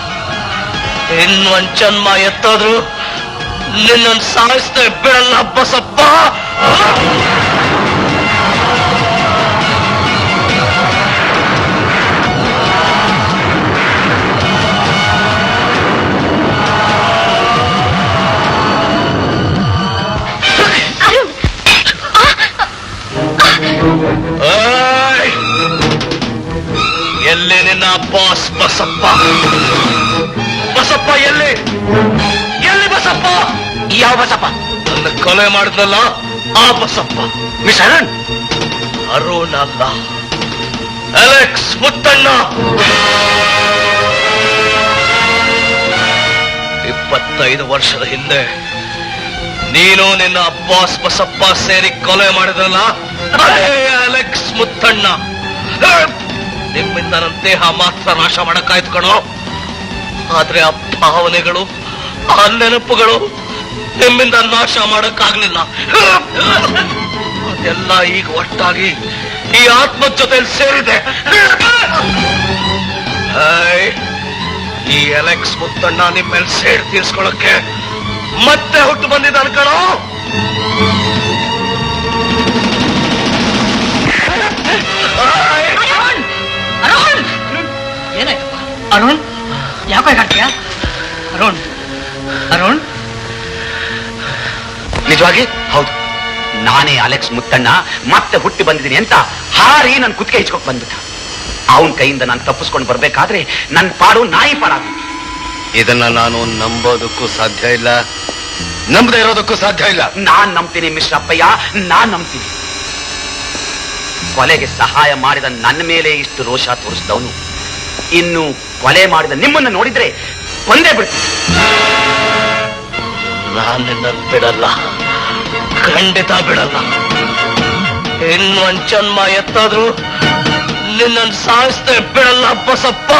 ಇನ್ನೊಂದ್ ಜನ್ಮ ಎತ್ತಾದ್ರು ನಿನ್ನನ್ನು ಸಾಯಿಸ್ದೆ ಬಿಡಲ್ಲ ಬಸಪ್ಪ. ಎಲ್ಲಿ ನಿನ್ನ ಬಾಸ್ ಬಸಪ್ಪ? ಬಸಪ್ಪ ಎಲ್ಲಿ? ಎಲ್ಲಿ ಬಸಪ್ಪ? ಯಾವ ಬಸಪ್ಪ? ನನ್ನ ಕೊಲೆ ಮಾಡಿದ್ನಲ್ಲ ಆ ಬಸಪ್ಪ. ಮಿಸ್ ಅರುಣ್? ಅರುಣ್ ಅಲ್ಲ, ಅಲೆಕ್ಸ್ ಮುತ್ತಣ್ಣ. 25 ವರ್ಷದ ಹಿಂದೆ ನೀನು ನಿನ್ನ ಬಾಸ್ ಬಸಪ್ಪ ಸೇರಿ ಕೊಲೆ ಮಾಡಿದ್ರಲ್ಲ, ಅದೇ ಅಲೆಕ್ಸ್ ಮುತ್ತಣ್ಣ. ನಿಮ್ಮಿಂದ ನನ್ನ ದೇಹ ಮಾತ್ರ ನಾಶ ಮಾಡಕ್ಕಾಯ್ತು ಕಣೋ. ಆದ್ರೆ ಆ ಭಾವನೆಗಳು, ಆ ನೆನಪುಗಳು ನಿಮ್ಮಿಂದ ನಾಶ ಮಾಡಕ್ಕಾಗ್ಲಿಲ್ಲ. ಅದೆಲ್ಲ ಈಗ ಒಟ್ಟಾಗಿ ಈ ಆತ್ಮದ ಜೊತೆಲಿ ಸೇರಿದೆ. ಈ ಅಲೆಕ್ಸ್ ಮುತ್ತಣ್ಣ ನಿಮ್ಮ ಮೇಲೆ ಸೇಡ್ ತೀರ್ಸ್ಕೊಳಕ್ಕೆ ಮತ್ತೆ ಹುಟ್ಟು ಬಂದಿದ್ದಾನೆ ಕಣೋ. ಏನಾಯ್ತಪ್ಪ ಅರುಣ್? ಯಾಕೆ ಹಾಕ್ತೀಯ ಅರುಣ್? ಅರುಣ್ ನಿಜವಾಗಿ ಹೌದು, ನಾನೇ ಅಲೆಕ್ಸ್ ಮುತ್ತಣ್ಣ ಮತ್ತೆ ಹುಟ್ಟಿ ಬಂದಿದ್ದೀನಿ ಅಂತ ಹಾರಿ ನನ್ನ ಕುತ್ತಿಗೆ ಹಿಚ್ಕೊಕ್ ಬಂದ್ಬಿಟ್ಟ. ಅವನ ಕೈಯಿಂದ ನಾನು ತಪ್ಪಿಸ್ಕೊಂಡು ಬರ್ಬೇಕಾದ್ರೆ ನನ್ನ ಪಾಡು ನಾಯಿ ಪಾಡ. ಇದನ್ನ ನಾನು ನಂಬೋದಕ್ಕೂ ಸಾಧ್ಯ ಇಲ್ಲ, ನಂಬದೇ ಇರೋದಕ್ಕೂ ಸಾಧ್ಯ ಇಲ್ಲ. ನಾನ್ ನಂಬ್ತೀನಿ ಮಿಶ್ರಪ್ಪಯ್ಯ, ನಾನ್ ನಂಬ್ತೀನಿ. ಕೊಲೆಗೆ ಸಹಾಯ ಮಾಡಿದ ನನ್ನ ಮೇಲೆ ಇಷ್ಟು ರೋಷ ತೋರಿಸಿದವನು ಇನ್ನು ಕೊಲೆ ಮಾಡಿದ ನಿಮ್ಮನ್ನು ನೋಡಿದ್ರೆ ಕೊಂದೇ ಬಿಡ್ತೀನಿ. ನಾನು ನಿನ್ನ ಬಿಡಲ್ಲ, ಖಂಡಿತ ಬಿಡಲ್ಲ. ಇನ್ನೊಂದ್ ಜನ್ಮ ಎತ್ತಾದ್ರೂ ನಿನ್ನನ್ನು ಸಾಯಿಸ್ದೆ ಬಿಡಲ್ಲ ಬಸಪ್ಪ.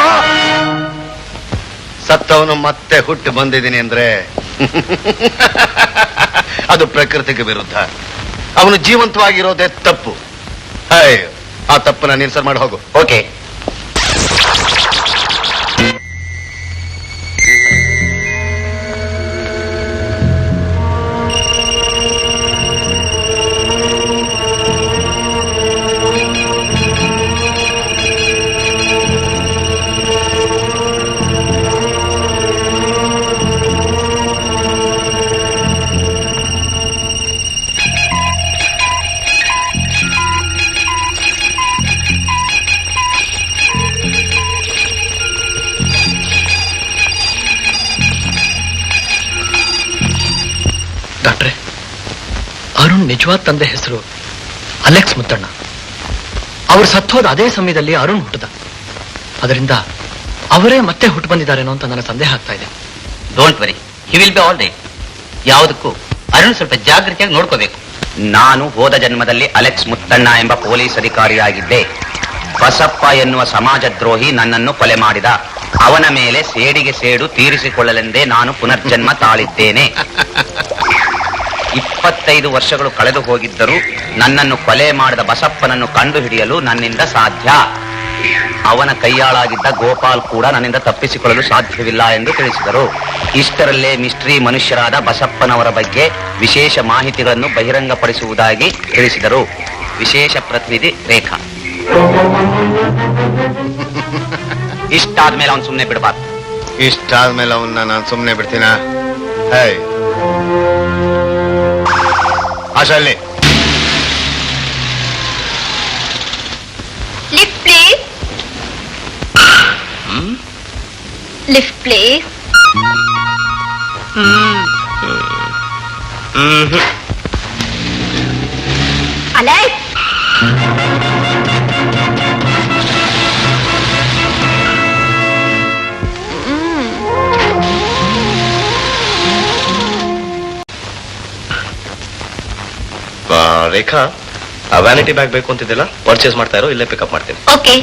ಸತ್ತವನು ಮತ್ತೆ ಹುಟ್ಟು ಬಂದಿದ್ದೀನಿ ಅಂದ್ರೆ ಅದು ಪ್ರಕೃತಿಗೆ ವಿರುದ್ಧ. ಅವನು ಜೀವಂತವಾಗಿರೋದೇ ತಪ್ಪು. ಆ ತಪ್ಪನ್ನ ನೀನ್ ಸರ್ ಮಾಡಿ ಹೋಗು. ಓಕೆ. ಡಾಕ್ಟ್ರೆ, ಅರುಣ್ ನಿಜವಾದ ತಂದೆ ಹೆಸರು ಅಲೆಕ್ಸ್ ಮುತ್ತಣ್ಣ. ಅವ್ರು ಸತ್ತೋದ ಅದೇ ಸಮಯದಲ್ಲಿ ಅರುಣ್ ಹುಟ್ಟದ. ಅದರಿಂದ ಅವರೇ ಮತ್ತೆ ಹುಟ್ಟು ಬಂದಿದ್ದಾರೇನೋ ಅಂತ ನನಗೆ ಸಂದೇಹ ಆಗ್ತಾ ಇದೆ. Don't worry, he will be all right. ಯಾವುದಕ್ಕೂ ಅರುಣ್ ಸ್ವಲ್ಪ ಜಾಗೃತಿಯಾಗಿ ನೋಡ್ಕೋಬೇಕು. ನಾನು ಹೋದ ಜನ್ಮದಲ್ಲಿ ಅಲೆಕ್ಸ್ ಮುತ್ತಣ್ಣ ಎಂಬ ಪೊಲೀಸ್ ಅಧಿಕಾರಿಯಾಗಿದ್ದೆ. ಬಸಪ್ಪ ಎನ್ನುವ ಸಮಾಜ ದ್ರೋಹಿ ನನ್ನನ್ನು ಕೊಲೆ ಮಾಡಿದ. ಅವನ ಮೇಲೆ ಸೇಡಿಗೆ ಸೇಡು ತೀರಿಸಿಕೊಳ್ಳಲೆಂದೇ ನಾನು ಪುನರ್ಜನ್ಮ ತಾಳಿದ್ದೇನೆ. 25 ವರ್ಷಗಳು ಕಳೆದು ಹೋಗಿದ್ದರೂ ನನ್ನನ್ನು ಕೊಲೆ ಮಾಡಿದ ಬಸಪ್ಪನನ್ನು ಕಂಡುಹಿಡಿಯಲು ನನ್ನಿಂದ ಸಾಧ್ಯ. ಅವನ ಕೈಯಾಳಾಗಿದ್ದ ಗೋಪಾಲ್ ಕೂಡ ನನ್ನಿಂದ ತಪ್ಪಿಸಿಕೊಳ್ಳಲು ಸಾಧ್ಯವಿಲ್ಲ ಎಂದು ತಿಳಿಸಿದರು. ಇಷ್ಟರಲ್ಲೇ ಮಿಸ್ಟ್ರಿ ಮನುಷ್ಯರಾದ ಬಸಪ್ಪನವರ ಬಗ್ಗೆ ವಿಶೇಷ ಮಾಹಿತಿಗಳನ್ನು ಬಹಿರಂಗಪಡಿಸುವುದಾಗಿ ತಿಳಿಸಿದರು. ವಿಶೇಷ ಪ್ರತಿನಿಧಿ ರೇಖಾ. ಇಷ್ಟಾದ್ಮೇಲೆ ಅವನು ಸುಮ್ಮನೆ ಬಿಡಬಾರ್ದು. ಇಷ್ಟಾದ್ಮೇಲೆ ಅವನ್ನ ನಾನು ಸುಮ್ಮನೆ ಬಿಡ್ತೀನ? ಆಶಾಲಿ, lift please. Lift please. Alex, Rekha, ಆ ವ್ಯಾನಿಟಿ ಬ್ಯಾಗ್ ಬೇಕು ಅಂತಿದ್ದಿಲ್ಲ, ಪರ್ಚೇಸ್ ಮಾಡ್ತಾ ಇರೋ, ಇಲ್ಲೇ ಪಿಕಪ್ ಮಾಡ್ತೀನಿ. ಓಕೆ.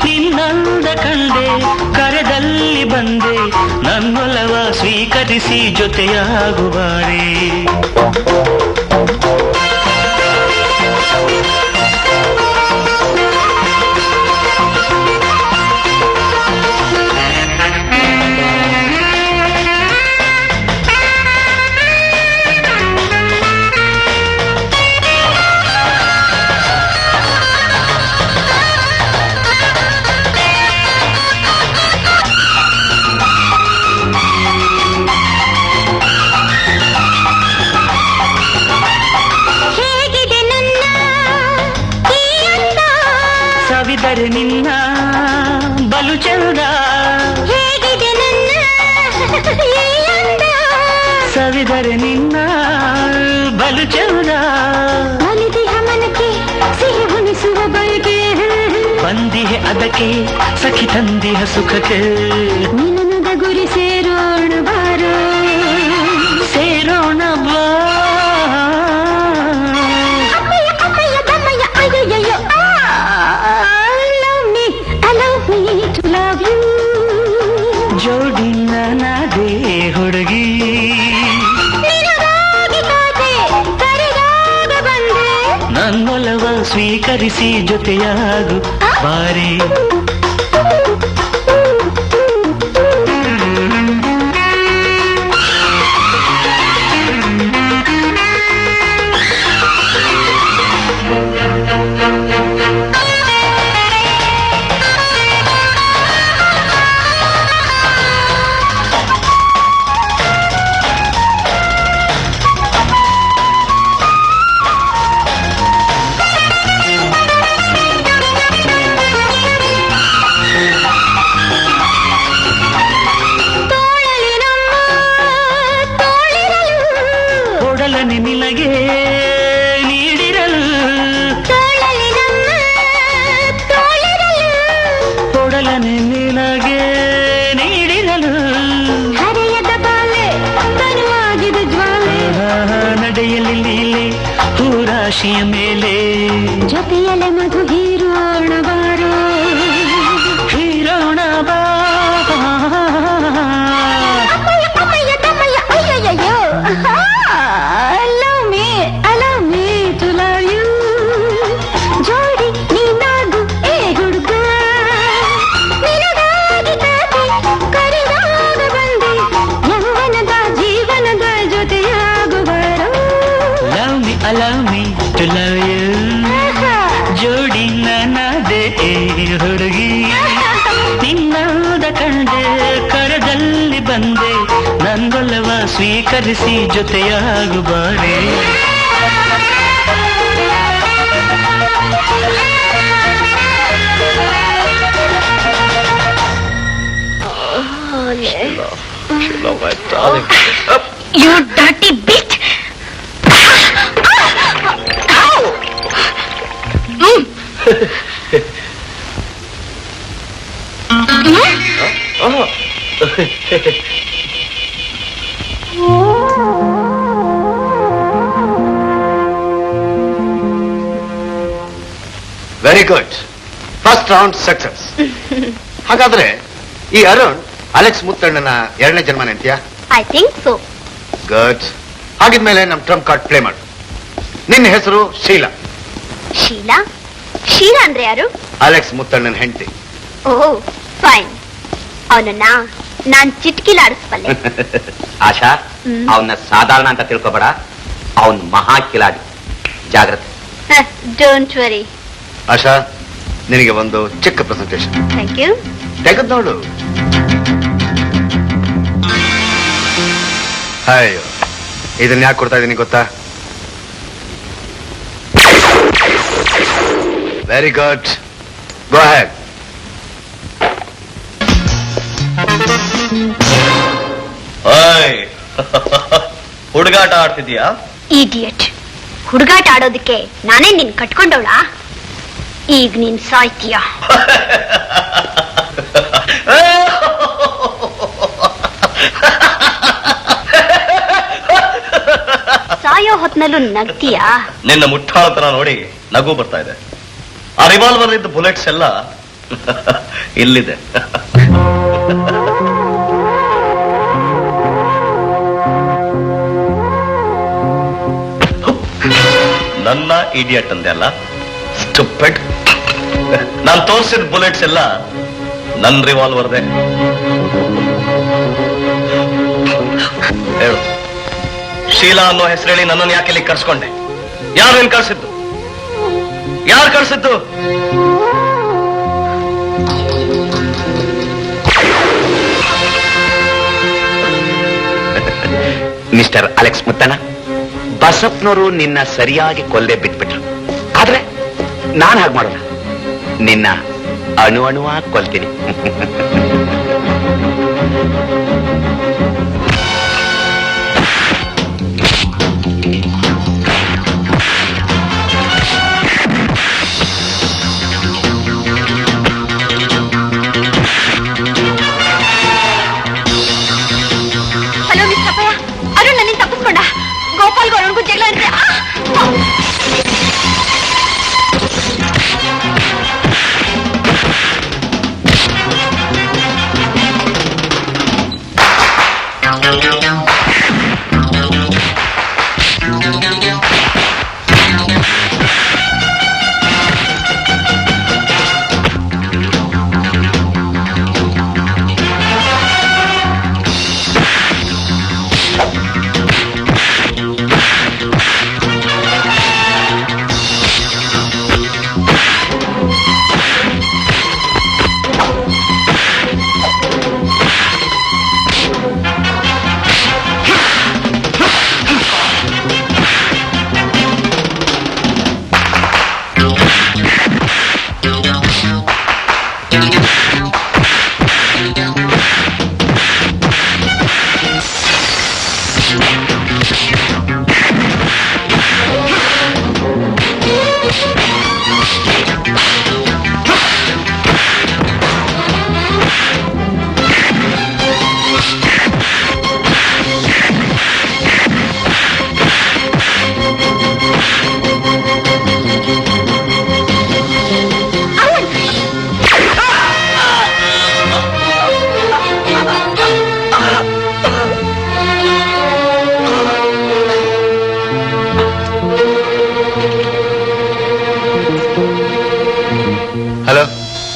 ನಿನ್ನಂದ ಕಂಡೆ ಕರೆದಲ್ಲಿ ಬಂದೆ ನನ್ನೊಲವ ಸ್ವೀಕರಿಸಿ ಜೊತೆಯಾಗುವಾರೆ. ಸವಿದರೆ ನಿನ್ನ ಬಲು ಚಂದ, ಹೇಗಿದೆ ನನ್ನ ಸವಿದರೆ ನಿನ್ನ ಬಲು ಚಂದ. ಒಲಿದಿಹ ಮನಕ್ಕೆ ಸಿಹಿ ಉಣಿಸುವ ಬಯಕೆ, ಬಂದಿಹೆ ಅದಕ್ಕೆ ಸಖಿ ತಂದಿಹ ಸುಖಕ್ಕೆ. ನಿನ್ನದ ಗುರಿ ಸೇರೋಣ ಬಾರೋ, ಸೇರೋಣ ಬಾ. ಅಮ್ಮಯ್ಯ ಅಮ್ಮಯ್ಯ ದಮ್ಮಯ್ಯ ಅಯ್ಯಯ್ಯೋ. Love me to love you. ಜೋಡಿ ನಾನಾದೆ ಹುಡುಗಿ, ನಿನಗಾಗಿ ಕಾದೆ ಕರೆದಾಗ ಬಂದೆ, ನನ್ನೊಲವ ಸ್ವೀಕರಿಸಿ ಜೊತೆಯಾಗು ಬಾರಿ. ಕೊಡಲನೆ ನಿನಗೆ ನೀಡಿರಲು, ಕೊಡಲನೆ ನಿನಗೆ ನೀಡಿರಲು. ಹರೆಯದ ಬಾಲೆ ತನುವಾಗಿದೆ ಜ್ವಾಲೆ, ನಡೆಯಲಿ ಲೀಲೆ ಹೂರಾಶಿಯ ಮೇಲೆ. ಜೊತೆಯಲೆ ಮಧು ಹೀರೋಣ ಬಾರೋ, ಹೀರೋಣ ಬಾ. ಅಮ್ಮಯ್ಯ ಅಮ್ಮಯ್ಯ ದಮ್ಮಯ್ಯ ಅಯ್ಯಯ್ಯೋ. Allow me to love you. ಜೋಡಿ ನೀನಾಗು ಏ ಹುಡುಗ, ನಿನಗಾಗಿ ಕಾದೆ ಕರೆದಾಗ ಬಂದೆ, ಯೌವನದ ಜೀವನದ ಜೊತೆಯಾಗುವರು. Allow me to love you. ಜೋಡಿ ನಾನಾದೆ ಹುಡುಗಿ, ನಿನ್ನಾದ ಕಂಡೆ ಕರದಲ್ಲಿ ಬಂದೆ, ನನ್ನೊಲವ ಸ್ವೀಕರಿಸಿ ಜೊತೆಯಾಗುವಾರೆ. You dirty bitch. Very good, first round success. ಹಾಗಾದ್ರೆ ಈ ಅರುಣ್ ಅಲೆಕ್ಸ್ ಮುತ್ತಣ್ಣನ ಎರಡನೇ ಜನ್ಮನೇ ಅಂತೀಯಾ? I think so. ಗುಡ್. ಹಾಗಿದ್ಮೇಲೆ ನಮ್ ಟ್ರಂಪ್ ಕಾರ್ಡ್ ಪ್ಲೇ ಮಾಡು. ನಿನ್ನ ಹೆಸರು ಶೀಲಾ. ಶೀಲಾ? ಶೀಲಾ ಅಂದ್ರೆ ಯಾರು? ಅಲೆಕ್ಸ್ ಮುತ್ತಣ್ಣನ ಹೆಂಡತಿ. ಓ ಫೈನ್. ಅವನನ್ನ ನಾನ್ ಚಿಟ್ಕಿಲಾಡಿಸ್ಬಲ್ಲೆ. ಆಶಾ, ಅವನ್ನ ಸಾಧಾರಣ ಅಂತ ತಿಳ್ಕೊಬೇಡ, ಅವನ್ ಮಹಾ ಕಿಲಾಡಿ. ಜಾಗ್ರತೆ. Don't worry. ಆಶಾ, ನಿನಗೆ ಒಂದು ಚಿಕ್ಕ ಪ್ರೆಸೆಂಟೇಶನ್. Thank you. ತೆಗೆದು ನೋಡು. ಅಯ್ಯೋ, ಇದನ್ನ ಯಾಕೆ ಕೊಡ್ತಾ ಇದ್ದೀನಿ ಗೊತ್ತಾ? Very good, go ahead. ಹುಡುಗಾಟ ಆಡ್ತಿದ್ಯಾ? ಇಡಿಯಟ್. ಹುಡುಗಾಟ ಆಡೋದಕ್ಕೆ ನಾನೇ ನಿನ್ ಕಟ್ಕೊಂಡವಳಾ? ಈಗ ನೀನ್ ಸಾಯ್ತೀಯ. ಸಾಯೋ ಹೊತ್ನಲ್ಲೂ ನಗ್ತೀಯಾ? ನಿನ್ನ ಮುಟ್ಟಾಳತನ ನೋಡಿ ನಗು ಬರ್ತಾ ಇದೆ. ಆ ರಿವಾಲ್ವರ್ ಇದ್ದ ಬುಲೆಟ್ಸ್ ಎಲ್ಲ ಇಲ್ಲಿದೆ. ನನ್ನ ಇಡಿಯಟ್ ಅಂದೆ ಅಲ್ಲ, ಸ್ಟುಪಿಡ್. ನಾನು ತೋರಿಸಿದ ಬುಲೆಟ್ಸ್ ಎಲ್ಲ ನನ್ನ ರಿವಾಲ್ವರ್ದೆ. ಹೇಳು, ಶೀಲಾ ಅನ್ನೋ ಹೆಸರೇಳಿ ನನ್ನನ್ನು ಯಾಕೆ ಇಲ್ಲಿ ಕರ್ಸ್ಕೊಂಡೆ? ಯಾರೇನ್ ಕಳ್ಸಿದ್ದು? ಯಾರು ಕಳ್ಸಿದ್ದು? ಮಿಸ್ಟರ್ ಅಲೆಕ್ಸ್ ಮುತ್ತಣ್ಣ, ಬಸಪ್ಪನವರು ನಿನ್ನ ಸರಿಯಾಗಿ ಕೊಲ್ಲದೆ ಬಿಟ್ಬಿಟ್ರು. ಆದ್ರೆ ನಾನು ಹಾಗೆ ಮಾಡೋಣ, ನಿನ್ನ ಅಣು ಅಣುವಾಗಿ ಕೊಲ್ತೀನಿ. ಹಲೋ ಮಿಸ್ ಅಪ್ಪಯ್ಯ, ಅರುಣ್ ನನ್ನಿಂದ ತಪ್ಪಿಸ್ಕೊಂಡ. ಗೋಪಾಲ್ಗೂ ಅರುಣ್ಗೂ ಜಗಳ ಅಂದ್ರೆ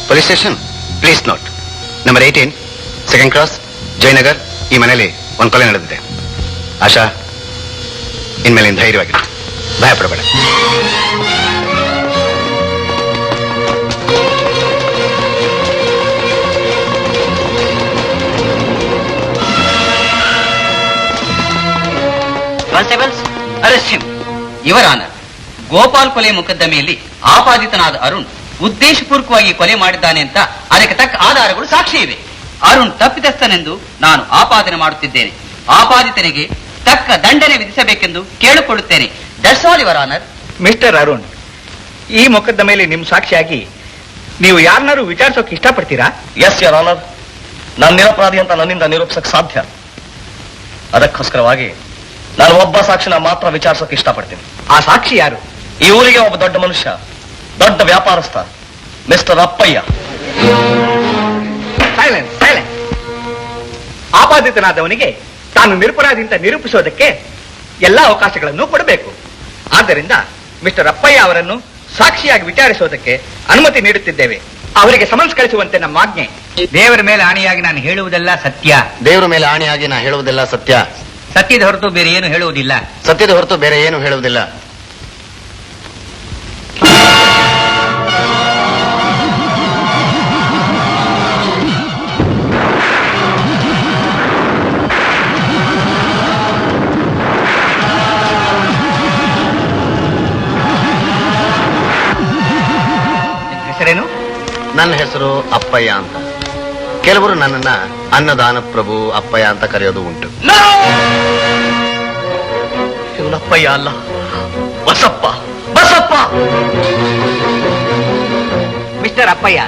police station, please note number 18 second cross Jayanagar. ಈ ಮನೆಯಲ್ಲಿ ಒಂದು ಕೊಲೆ ನಡೆದಿದೆ. ಆಶಾ, ಇನ್ಮೇಲೆ ಧೈರ್ಯವಾಗಿರಿ, ಭಯ ಪಡಬೇಡ. Constables, arrest him. Your honour, Gopal ಕೊಲೆ ಮೊಕದ್ದಮೆಯಲ್ಲಿ ಆಪಾದಿತನಾದ ಅರುಣ್ ಉದ್ದೇಶಪೂರ್ವಕವಾಗಿ ಕೊಲೆ ಮಾಡಿದ್ದಾನೆ ಅಂತ ಅದಕ್ಕೆ ತಕ್ಕ ಆಧಾರಗಳು ಸಾಕ್ಷಿ ಇವೆ. ಅರುಣ್ ತಪ್ಪಿತಸ್ಥನೆಂದು ನಾನು ಆಪಾದನೆ ಮಾಡುತ್ತಿದ್ದೇನೆ. ಆಪಾದಿತನಿಗೆ ತಕ್ಕ ದಂಡನೆ ವಿಧಿಸಬೇಕೆಂದು ಕೇಳಿಕೊಳ್ಳುತ್ತೇನೆ. That's all your honour. Mister Arun, ಈ ಮೊಕದ್ದಮೆಯಲ್ಲಿ ನಿಮ್ ಸಾಕ್ಷಿಯಾಗಿ ನೀವು ಯಾರನ್ನಾರು ವಿಚಾರಿಸೋಕೆ ಇಷ್ಟಪಡ್ತೀರಾ? ಎಸ್ ಯರ್ ಆನರ್, ನಾನು ನಿರಪರಾಧಿ ಅಂತ ನನ್ನಿಂದ ನಿರೂಪಿಸಕ್ ಸಾಧ್ಯ. ಅದಕ್ಕೋಸ್ಕರವಾಗಿ ನಾನು ಒಬ್ಬ ಸಾಕ್ಷಿನ ಮಾತ್ರ ವಿಚಾರಿಸೋಕೆ ಇಷ್ಟಪಡ್ತೀನಿ. ಆ ಸಾಕ್ಷಿ ಯಾರು? ಈ ಊರಿಗೆ ಒಬ್ಬ ದೊಡ್ಡ ಮನುಷ್ಯ, ದೊಡ್ಡ ವ್ಯಾಪಾರಸ್ಥ, ಮಿಸ್ಟರ್ ಅಪ್ಪಯ್ಯ. Silence, silence. ಆಪಾದಿತನಾದವನಿಗೆ ತಾನು ನಿರಪರಾಧಿ ಅಂತ ನಿರೂಪಿಸೋದಕ್ಕೆ ಎಲ್ಲ ಅವಕಾಶಗಳನ್ನು ಕೊಡಬೇಕು. ಆದ್ದರಿಂದ ಮಿಸ್ಟರ್ ಅಪ್ಪಯ್ಯ ಅವರನ್ನು ಸಾಕ್ಷಿಯಾಗಿ ವಿಚಾರಿಸೋದಕ್ಕೆ ಅನುಮತಿ ನೀಡುತ್ತಿದ್ದೇವೆ. ಅವರಿಗೆ ಸಮನ್ಸ್ ಕಳಿಸುವಂತೆ ನಮ್ಮ ಆಜ್ಞೆ. ದೇವರ ಮೇಲೆ ಆಣೆಯಾಗಿ ನಾನು ಹೇಳುವುದೆಲ್ಲ ಸತ್ಯ. ದೇವರ ಮೇಲೆ ಆಣೆಯಾಗಿ ನಾ ಹೇಳುವುದೆಲ್ಲ ಸತ್ಯ. ಸತ್ಯದ ಹೊರತು ಬೇರೆ ಏನು ಹೇಳುವುದಿಲ್ಲ. ಸತ್ಯದ ಹೊರತು ಬೇರೆ ಏನು ಹೇಳುವುದಿಲ್ಲ. ಹೆಸರೇನು? ನನ್ನ ಹೆಸರು ಅಪ್ಪಯ್ಯ ಅಂತ. ಕೆಲವರು ನನ್ನನ್ನ ಅನ್ನದಾನ ಪ್ರಭು ಅಪ್ಪಯ್ಯ ಅಂತ ಕರೆಯೋದು ಉಂಟು. ಇವನಪ್ಪಯ್ಯ ಅಲ್ಲ, ಬಸಪ್ಪ. ಬಸಪ್ಪ. ಮಿಸ್ಟರ್ ಅಪ್ಪಯ್ಯ,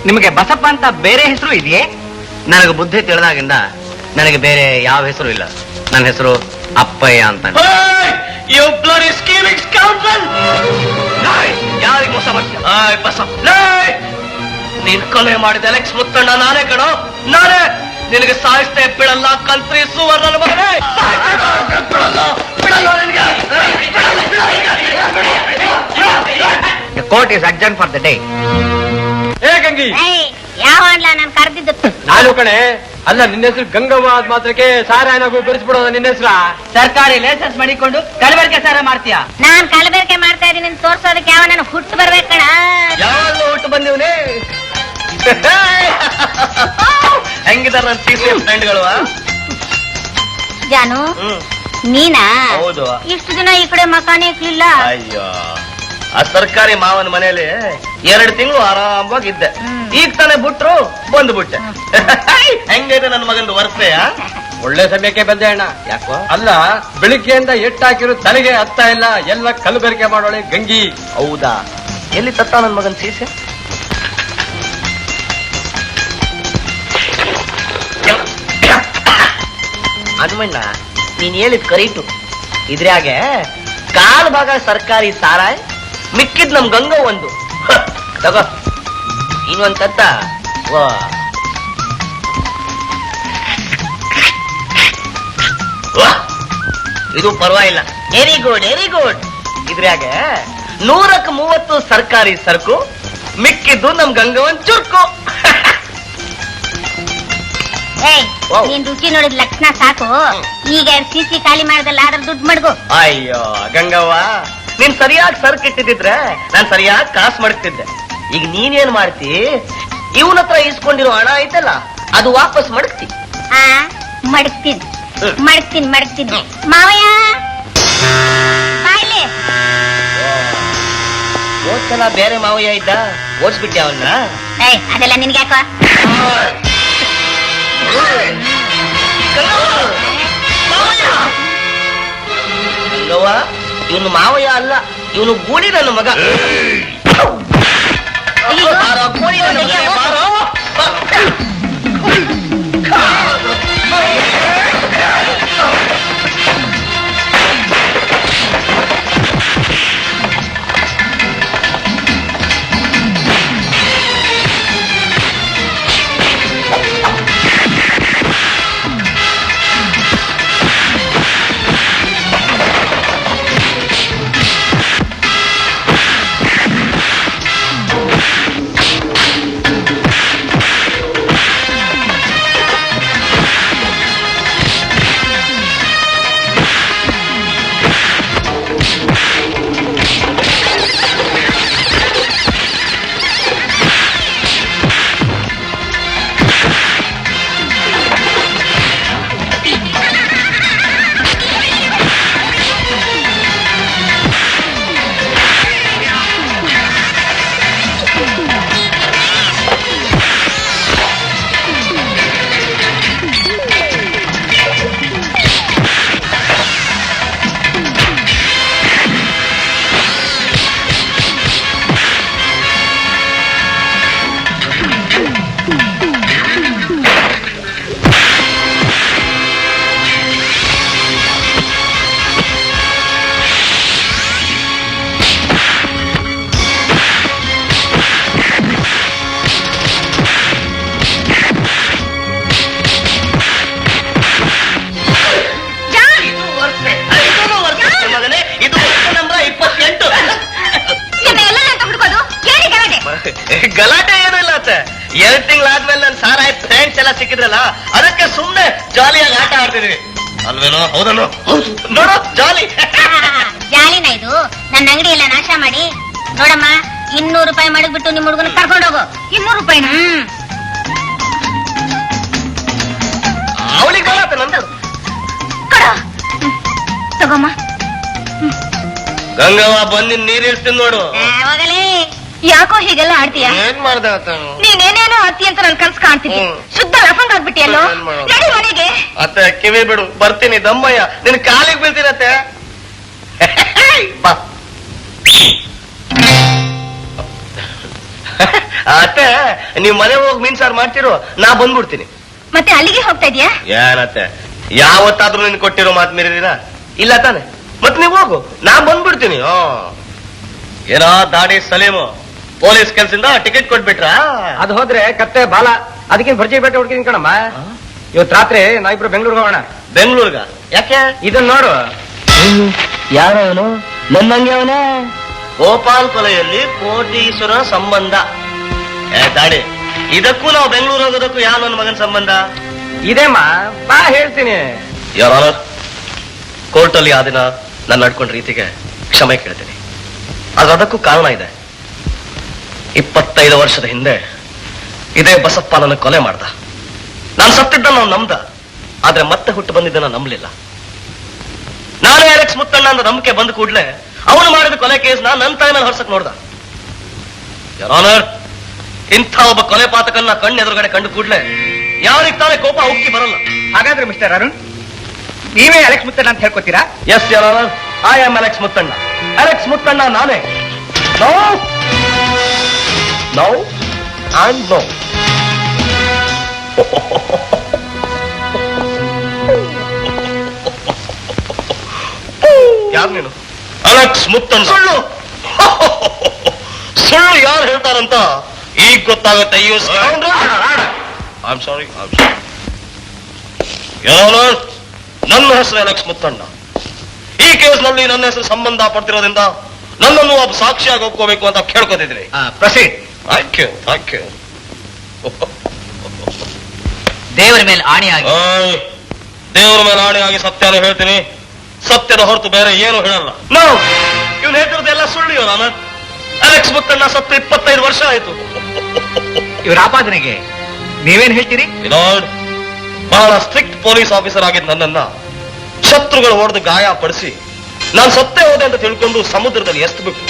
ನಿಮಗೆ ಬಸಪ್ಪ ಅಂತ ಬೇರೆ ಹೆಸರು ಇದೆಯೇ? ನನಗೆ ಬುದ್ಧಿ ತಿಳಿದಾಗಿಂದ ನನಗೆ ಬೇರೆ ಯಾವ ಹೆಸರು ಇಲ್ಲ. ನನ್ನ ಹೆಸರು ಅಪ್ಪಯ್ಯ ಅಂತ. You bloody scheming scoundrel! ಯಾರಿಗೆ ಮೋಸ ಮಾಡ್ತೀಯ ನೀನ್ ಕೊಲೆ ಮಾಡಿದ ಎಲೆಕ್ಸ್ ಮುತ್ತಣ್ಣ ನಾನೇ ಕಣೋ, ನಾನೇ ನಿನಗೆ ಸಾಯಿಸ್ತೇ ಬಿಡಲ್ಲ ಕಂತ್ರಿ ಸುವರ್ಣನ ಮಗನೇ. The court is adjourned for the day. ಏ ಗಂಗಿ, ಯಾವ ನಾನು ಕರೆದಿದ್ದು ನಾನು ಕಣೆ. ಅಲ್ಲ, ನಿನ್ನ ಹೆಸರು ಗಂಗವ್ವ ಆದ ಮಾತ್ರಕ್ಕೆ ಸಾರಾಯಣಗೂ ಬೆರೆಸ್ಬಿಡೋದ ನಿನ್ನ ಹೆಸರ? ಸರ್ಕಾರಿ ಲೈಸೆನ್ಸ್ ಮಾಡಿಕೊಂಡು ಕಲಬೆರಕೆ ಸಾರ ಮಾಡ್ತೀಯಾ? ನಾನ್ ಕಲಬೆರಕೆ ಮಾಡ್ತಾ ಇದೀನಿ ತೋರ್ಸೋದಕ್ಕೆ ಯಾವ ನಾನು ಹುಟ್ಟು ಬರ್ಬೇಕಣ. ಯಾವಾಗಲೂ ಹುಟ್ಟು ಬಂದಿವನೇ. ಹೆಂಗಿದಾರ ನನ್ನ ಸಿ ಫ್ರೆಂಡ್ಗಳು? ಜಾನು, ನೀನಾ? ಹೌದು. ಇಷ್ಟು ದಿನ ಈ ಕಡೆ ಮಕಾನೇ ಇಕ್ಲಿಲ್ಲ. ಅಯ್ಯೋ, ಆ ಸರ್ಕಾರಿ ಮಾವನ ಮನೇಲಿ 2 ತಿಂಗಳು ಆರಾಮವಾಗಿದ್ದೆ. ಈಗ ತಾನೇ ಬಿಟ್ರು, ಬಂದ್ಬಿಟ್ಟೆ. ಹೆಂಗೈತೆ ನನ್ನ ಮಗಂದು ವರ್ಷಯ? ಒಳ್ಳೆ ಸಮಯಕ್ಕೆ ಬಂದೆ ಅಣ್ಣ. ಯಾಕೋ? ಅಲ್ಲ, ಬೆಳಿಗ್ಗೆಯಿಂದ ಎಟ್ಟಾಕಿರೋ ತಲೆಗೆ ಹತ್ತಾ ಇಲ್ಲ, ಎಲ್ಲ ಕಲಬೆರಕೆ ಮಾಡೋಳೆ ಗಂಗಿ. ಹೌದಾ? ಎಲ್ಲಿ ತತ್ತ ನನ್ನ ಮಗನ್ ಸೀಸೆ? ಹನುಮಣ್ಣ, ನೀನ್ ಹೇಳಿದ್ ಕರೀಟು. ಇದ್ರಾಗೆ ಕಾಲ್ ಭಾಗ ಸರ್ಕಾರಿ ಸಾರಾಯ್, ಮಿಕ್ಕಿದ್ ನಮ್ ಗಂಗ ಒಂದು. ತಗೋ ಇನ್ನೊಂದ್ ತತ್ತ. ಇದು ಪರವಾಗಿಲ್ಲ. Very good, very good. ಇದ್ರಾಗೆ 100ಕ್ಕೆ 30 ಸರ್ಕಾರಿ ಸರಕು, ಮಿಕ್ಕಿದ್ದು ನಮ್ ಗಂಗವನ್ ಚುರ್ಕು. ನೀನ್ ರುಚಿ ನೋಡಿದ ಲಕ್ಷಣ ಸಾಕು. ಈಗ ಸಿಸಿ ಖಾಲಿ ಮಾಡ್ದಲ್ಲ, ಅದ್ರ ದುಡ್ಡು ಮಡ್ಗು. ಅಯ್ಯೋ ಗಂಗವ್ವ, ನೀನ್ ಸರಿಯಾಗಿ ಸರಕು ಇಟ್ಟಿದ್ರೆ ನಾನ್ ಸರಿಯಾಗಿ ಕಾಸು ಮಡಗ್ತಿದ್ದೆ. ಈಗ ನೀನೇನ್ ಮಾಡ್ತಿ? ಇವನ ಹತ್ರ ಇಸ್ಕೊಂಡಿರೋ ಹಣ ಐತಲ್ಲ, ಅದು ವಾಪಸ್ ಮಡಗ್ತಿ. ಮಡಗ್ತೀನಿ ಮಡಗ್ತೀನಿ ಮಡಗ್ತೀನಿ. ಮಾವಯ್ಯ ಬಾಯ್ಲೆ. ಹೋದ್ಸಲ ಬೇರೆ ಮಾವಯ್ಯ ಇದ್ದ, ಓಡಿಸ್ಬಿಟ್ಟೆ ಅವನ್ನ. ಅದೆಲ್ಲ ನಿನ್ಗೆ ಯಾಕೋ? ಗಂಗವ್ವ, ಇವನು ಮಾವಯ್ಯ ಅಲ್ಲ, ಇವನು ಗೂಳಿ ನನ್ನ ಮಗ. ಗೂಳಿ ನನ್ನ ಮಗ, ಬಾರೋ. ಗಲಾಟೆ ಏನೂ ಇಲ್ಲ ಅತ್ತೆ. 2 ತಿಂಗಳಾದ್ಮೇಲೆ ನನ್ನ ಸಾರಾಯ್ ಫ್ರೆಂಡ್ಸ್ ಎಲ್ಲ ಸಿಕ್ಕಿದ್ರಲ್ಲ, ಅದಕ್ಕೆ ಸುಮ್ನೆ ಜಾಲಿಯಾಗಿ ಆಟ ಆಡ್ತಿದೀವಿ ಅಲ್ವೇನೋ? ಹೌದಲ್ಲೋ? ಹೌದು ನೋಡು, ಜಾಲಿ. ಜಾಲಿನ ಇದು? ನನ್ನ ಅಂಗಡಿ ಎಲ್ಲ ನಾಶ ಮಾಡಿ ನೋಡಮ್ಮ, 200 ರೂಪಾಯಿ ಮಡಗ್ಬಿಟ್ಟು ನಿಮ್ ಹುಡುಗನ ಕರ್ಕೊಂಡೋಗು. 200 ರೂಪಾಯಿನ? ಅವಳಿಗೆ ಬರತ್ತೆ ನಂದು. ತಗೋಮ್ಮ. ಗಂಗವ್ವ ಬಂದು ನೀರಿಡ್ತೀನಿ ನೋಡು. ಹೋಗಲೇ. ಯಾಕೋ ಹೀಗೆಲ್ಲ ಆಡ್ತೀಯ? ಏನ್ ಮಾಡ್ದೆ ನೀನೇನೇನೋ ಆಡ್ತಿ ಅಂತ ನನ್ ಕನ್ಸ್ ಕಾಣ್ತಿದ್ದೆ. ಶುದ್ಧ ಲಫಂಗ್ ಆಗ್ಬಿಟ್ಟಿಯಲ್ಲೋ. ನಡಿ ಮನೆಗೆ. ಅತ್ತೆ ಕಿವಿ ಬಿಡು, ಬರ್ತೀನಿ. ದಮ್ಮಯ್ಯ ನಿನ್ ಕಾಲಿಗೆ ಬೀಳ್ತೀರತ್ತೆ. ಬಾ ಅತ್ತೆ, ನೀವ್ ಮನೆ ಹೋಗಿ ಮೀನ್ ಸಾರು ಮಾಡ್ತಿರೋ, ನಾ ಬಂದ್ಬಿಡ್ತೀನಿ. ಮತ್ತೆ ಅಲ್ಲಿಗೆ ಹೋಗ್ತಾ ಇದೀಯಾ? ಏನತ್ತೆ, ಯಾವತ್ತಾದ್ರೂ ನಿನ್ ಕೊಟ್ಟಿರೋ ಮಾತು ಮೀರಿದೀನ? ಇಲ್ಲ ತಾನೆ? ಮತ್ ನೀವ್ ಹೋಗು, ನಾ ಬಂದ್ಬಿಡ್ತೀನಿ. ಏನೋ ದಾಡಿ ಸಲೀಮು ಪೊಲೀಸ್ ಕೆಲ್ಸದಿಂದ ಟಿಕೆಟ್ ಕೊಟ್ಬಿಟ್ರಾ? ಅದು ಹೋದ್ರೆ ಕತ್ತೆ ಬಾಲ, ಅದಕ್ಕೆ ಭರ್ಜಿ ಬೇಟೆ ಹುಡ್ಕಿದೀನಿ ಕಣಮ್ಮ. ಇವತ್ತು ರಾತ್ರಿ ನಾವಿಬ್ರು ಬೆಂಗಳೂರಿಗೆ ಹೋಗೋಣ. ಬೆಂಗಳೂರ್ಗ? ಯಾಕೆ? ಇದನ್ನ ನೋಡು. ಯಾರು ಅವನು? ನನ್ನಂಗೆ ಅವನೇ. ಗೋಪಾಲ್ ಕೊಲೆಯಲ್ಲಿ ಕೋಟೀಶ್ವರ ಸಂಬಂಧ. ದಾಡಿ, ಇದಕ್ಕೂ ನಾವು ಬೆಂಗಳೂರು ಹೋಗೋದಕ್ಕೂ ಯಾವ ನನ್ನ ಮಗನ ಸಂಬಂಧ? ಇದೇಮ್ಮ, ಬಾ ಹೇಳ್ತೀನಿ. ಯಾರ ಕೋರ್ಟಲ್ಲಿ ಆ ದಿನ ನಾನು ನಡ್ಕೊಂಡ ರೀತಿಗೆ ಕ್ಷಮೆ ಕೇಳ್ತೀನಿ. ಆದ್ರೆ ಅದಕ್ಕೂ ಕಾರಣ ಇದೆ. 25 ವರ್ಷದ ಹಿಂದೆ ಇದೇ ಬಸಪ್ಪ ನನ್ನ ಕೊಲೆ ಮಾಡ್ದ. ನಾನು ಸತ್ತಿದ್ದ ನಾವು ನಂಬ್ದ, ಆದ್ರೆ ಮತ್ತೆ ಹುಟ್ಟು ಬಂದಿದ್ದನ್ನ ನಂಬಲಿಲ್ಲ. ನಾನೇ ಅಲೆಕ್ಸ್ ಮುತ್ತಣ್ಣ ಅಂತ ನಂಬಿಕೆ ಬಂದ ಕೂಡ್ಲೆ ಅವನು ಮಾಡಿದ ಕೊಲೆ ಕೇಸ್ನ ನನ್ನ ತಲೆ ಮೇಲೆ ಹೊರಸಕ್ ನೋಡ್ದ. ಯಾರೋನರ್, ಇಂಥ ಒಬ್ಬ ಕೊಲೆ ಪಾತಕನ್ನ ಕಣ್ಣು ಎದುರುಗಡೆ ಕಂಡು ಕೂಡ್ಲೆ ಯಾರಿಗೆ ತಾನೇ ಕೋಪ ಉಕ್ಕಿ ಬರಲ್ಲ. ಹಾಗಾದ್ರೆ ಮಿಸ್ಟರ್ ಅರುಣ್, ನೀವೇ ಅಲೆಕ್ಸ್ ಮುತ್ತಣ್ಣ ಅಂತ ಹೇಳ್ಕೊತೀರಾ? Yes your honour, I am Alex Muthanna. Alex Muthanna ನಾನೇ. No no and no. ಯಾರು ನೀನು? ಅಲೆಕ್ಸ್ ಮುತ್ತಣ್ಣ. ಸುಳ್ಳು ಸುಳ್ಳು ಯಾರು ಹೇಳ್ತಾರಂತ ಈಗ ಗೊತ್ತಾಗುತ್ತೆ. ಸಾರಿ, ನನ್ನ ಹೆಸರು ಅಲೆಕ್ಸ್ ಮುತ್ತಣ್ಣ. ಈ ಕೇಸ್ನಲ್ಲಿ ನನ್ನ ಹೆಸರು ಸಂಬಂಧ ಪಡ್ತಿರೋದ್ರಿಂದ ನನ್ನನ್ನು ಒಬ್ಬ ಸಾಕ್ಷಿಯಾಗಿ ಒಪ್ಕೋಬೇಕು ಅಂತ ಕೇಳ್ಕೊತಿದ್ದೀನಿ. Proceed. Thank you, thank you. ದೇವರ ಮೇಲೆ ಆಣೆಯಾಗಿ ದೇವರ ಮೇಲೆ ಆಣೆಯಾಗಿ ಸತ್ಯನ ಹೇಳ್ತೀನಿ. ಸತ್ಯದ ಹೊರತು ಬೇರೆ ಏನು ಹೇಳಲ್ಲ. ನಾವು ಇವನು ಹೇಳ್ತಿರೋದೆಲ್ಲ ಸುಳ್ಳು. ನಾನು ಅಲೆಕ್ಸ್ ಮುತ್ತಣ್ಣ ಸತ್ತು 25 ವರ್ಷ ಆಯ್ತು. ಇವ್ರ ಆಪಾದನೆಗೆ ನೀವೇನ್ ಹೇಳ್ತೀರಿ? ಬಹಳ ಸ್ಟ್ರಿಕ್ಟ್ ಪೊಲೀಸ್ ಆಫೀಸರ್ ಆಗಿದ್ದ ನನ್ನನ್ನ ಶತ್ರುಗಳು ಹೊಡೆದು ಗಾಯ ಪಡಿಸಿ ನಾನು ಸತ್ತೇ ಹೋದೆ ಅಂತ ತಿಳ್ಕೊಂಡು ಸಮುದ್ರದಲ್ಲಿ ಎಸ್ತುಬಿಟ್ಟು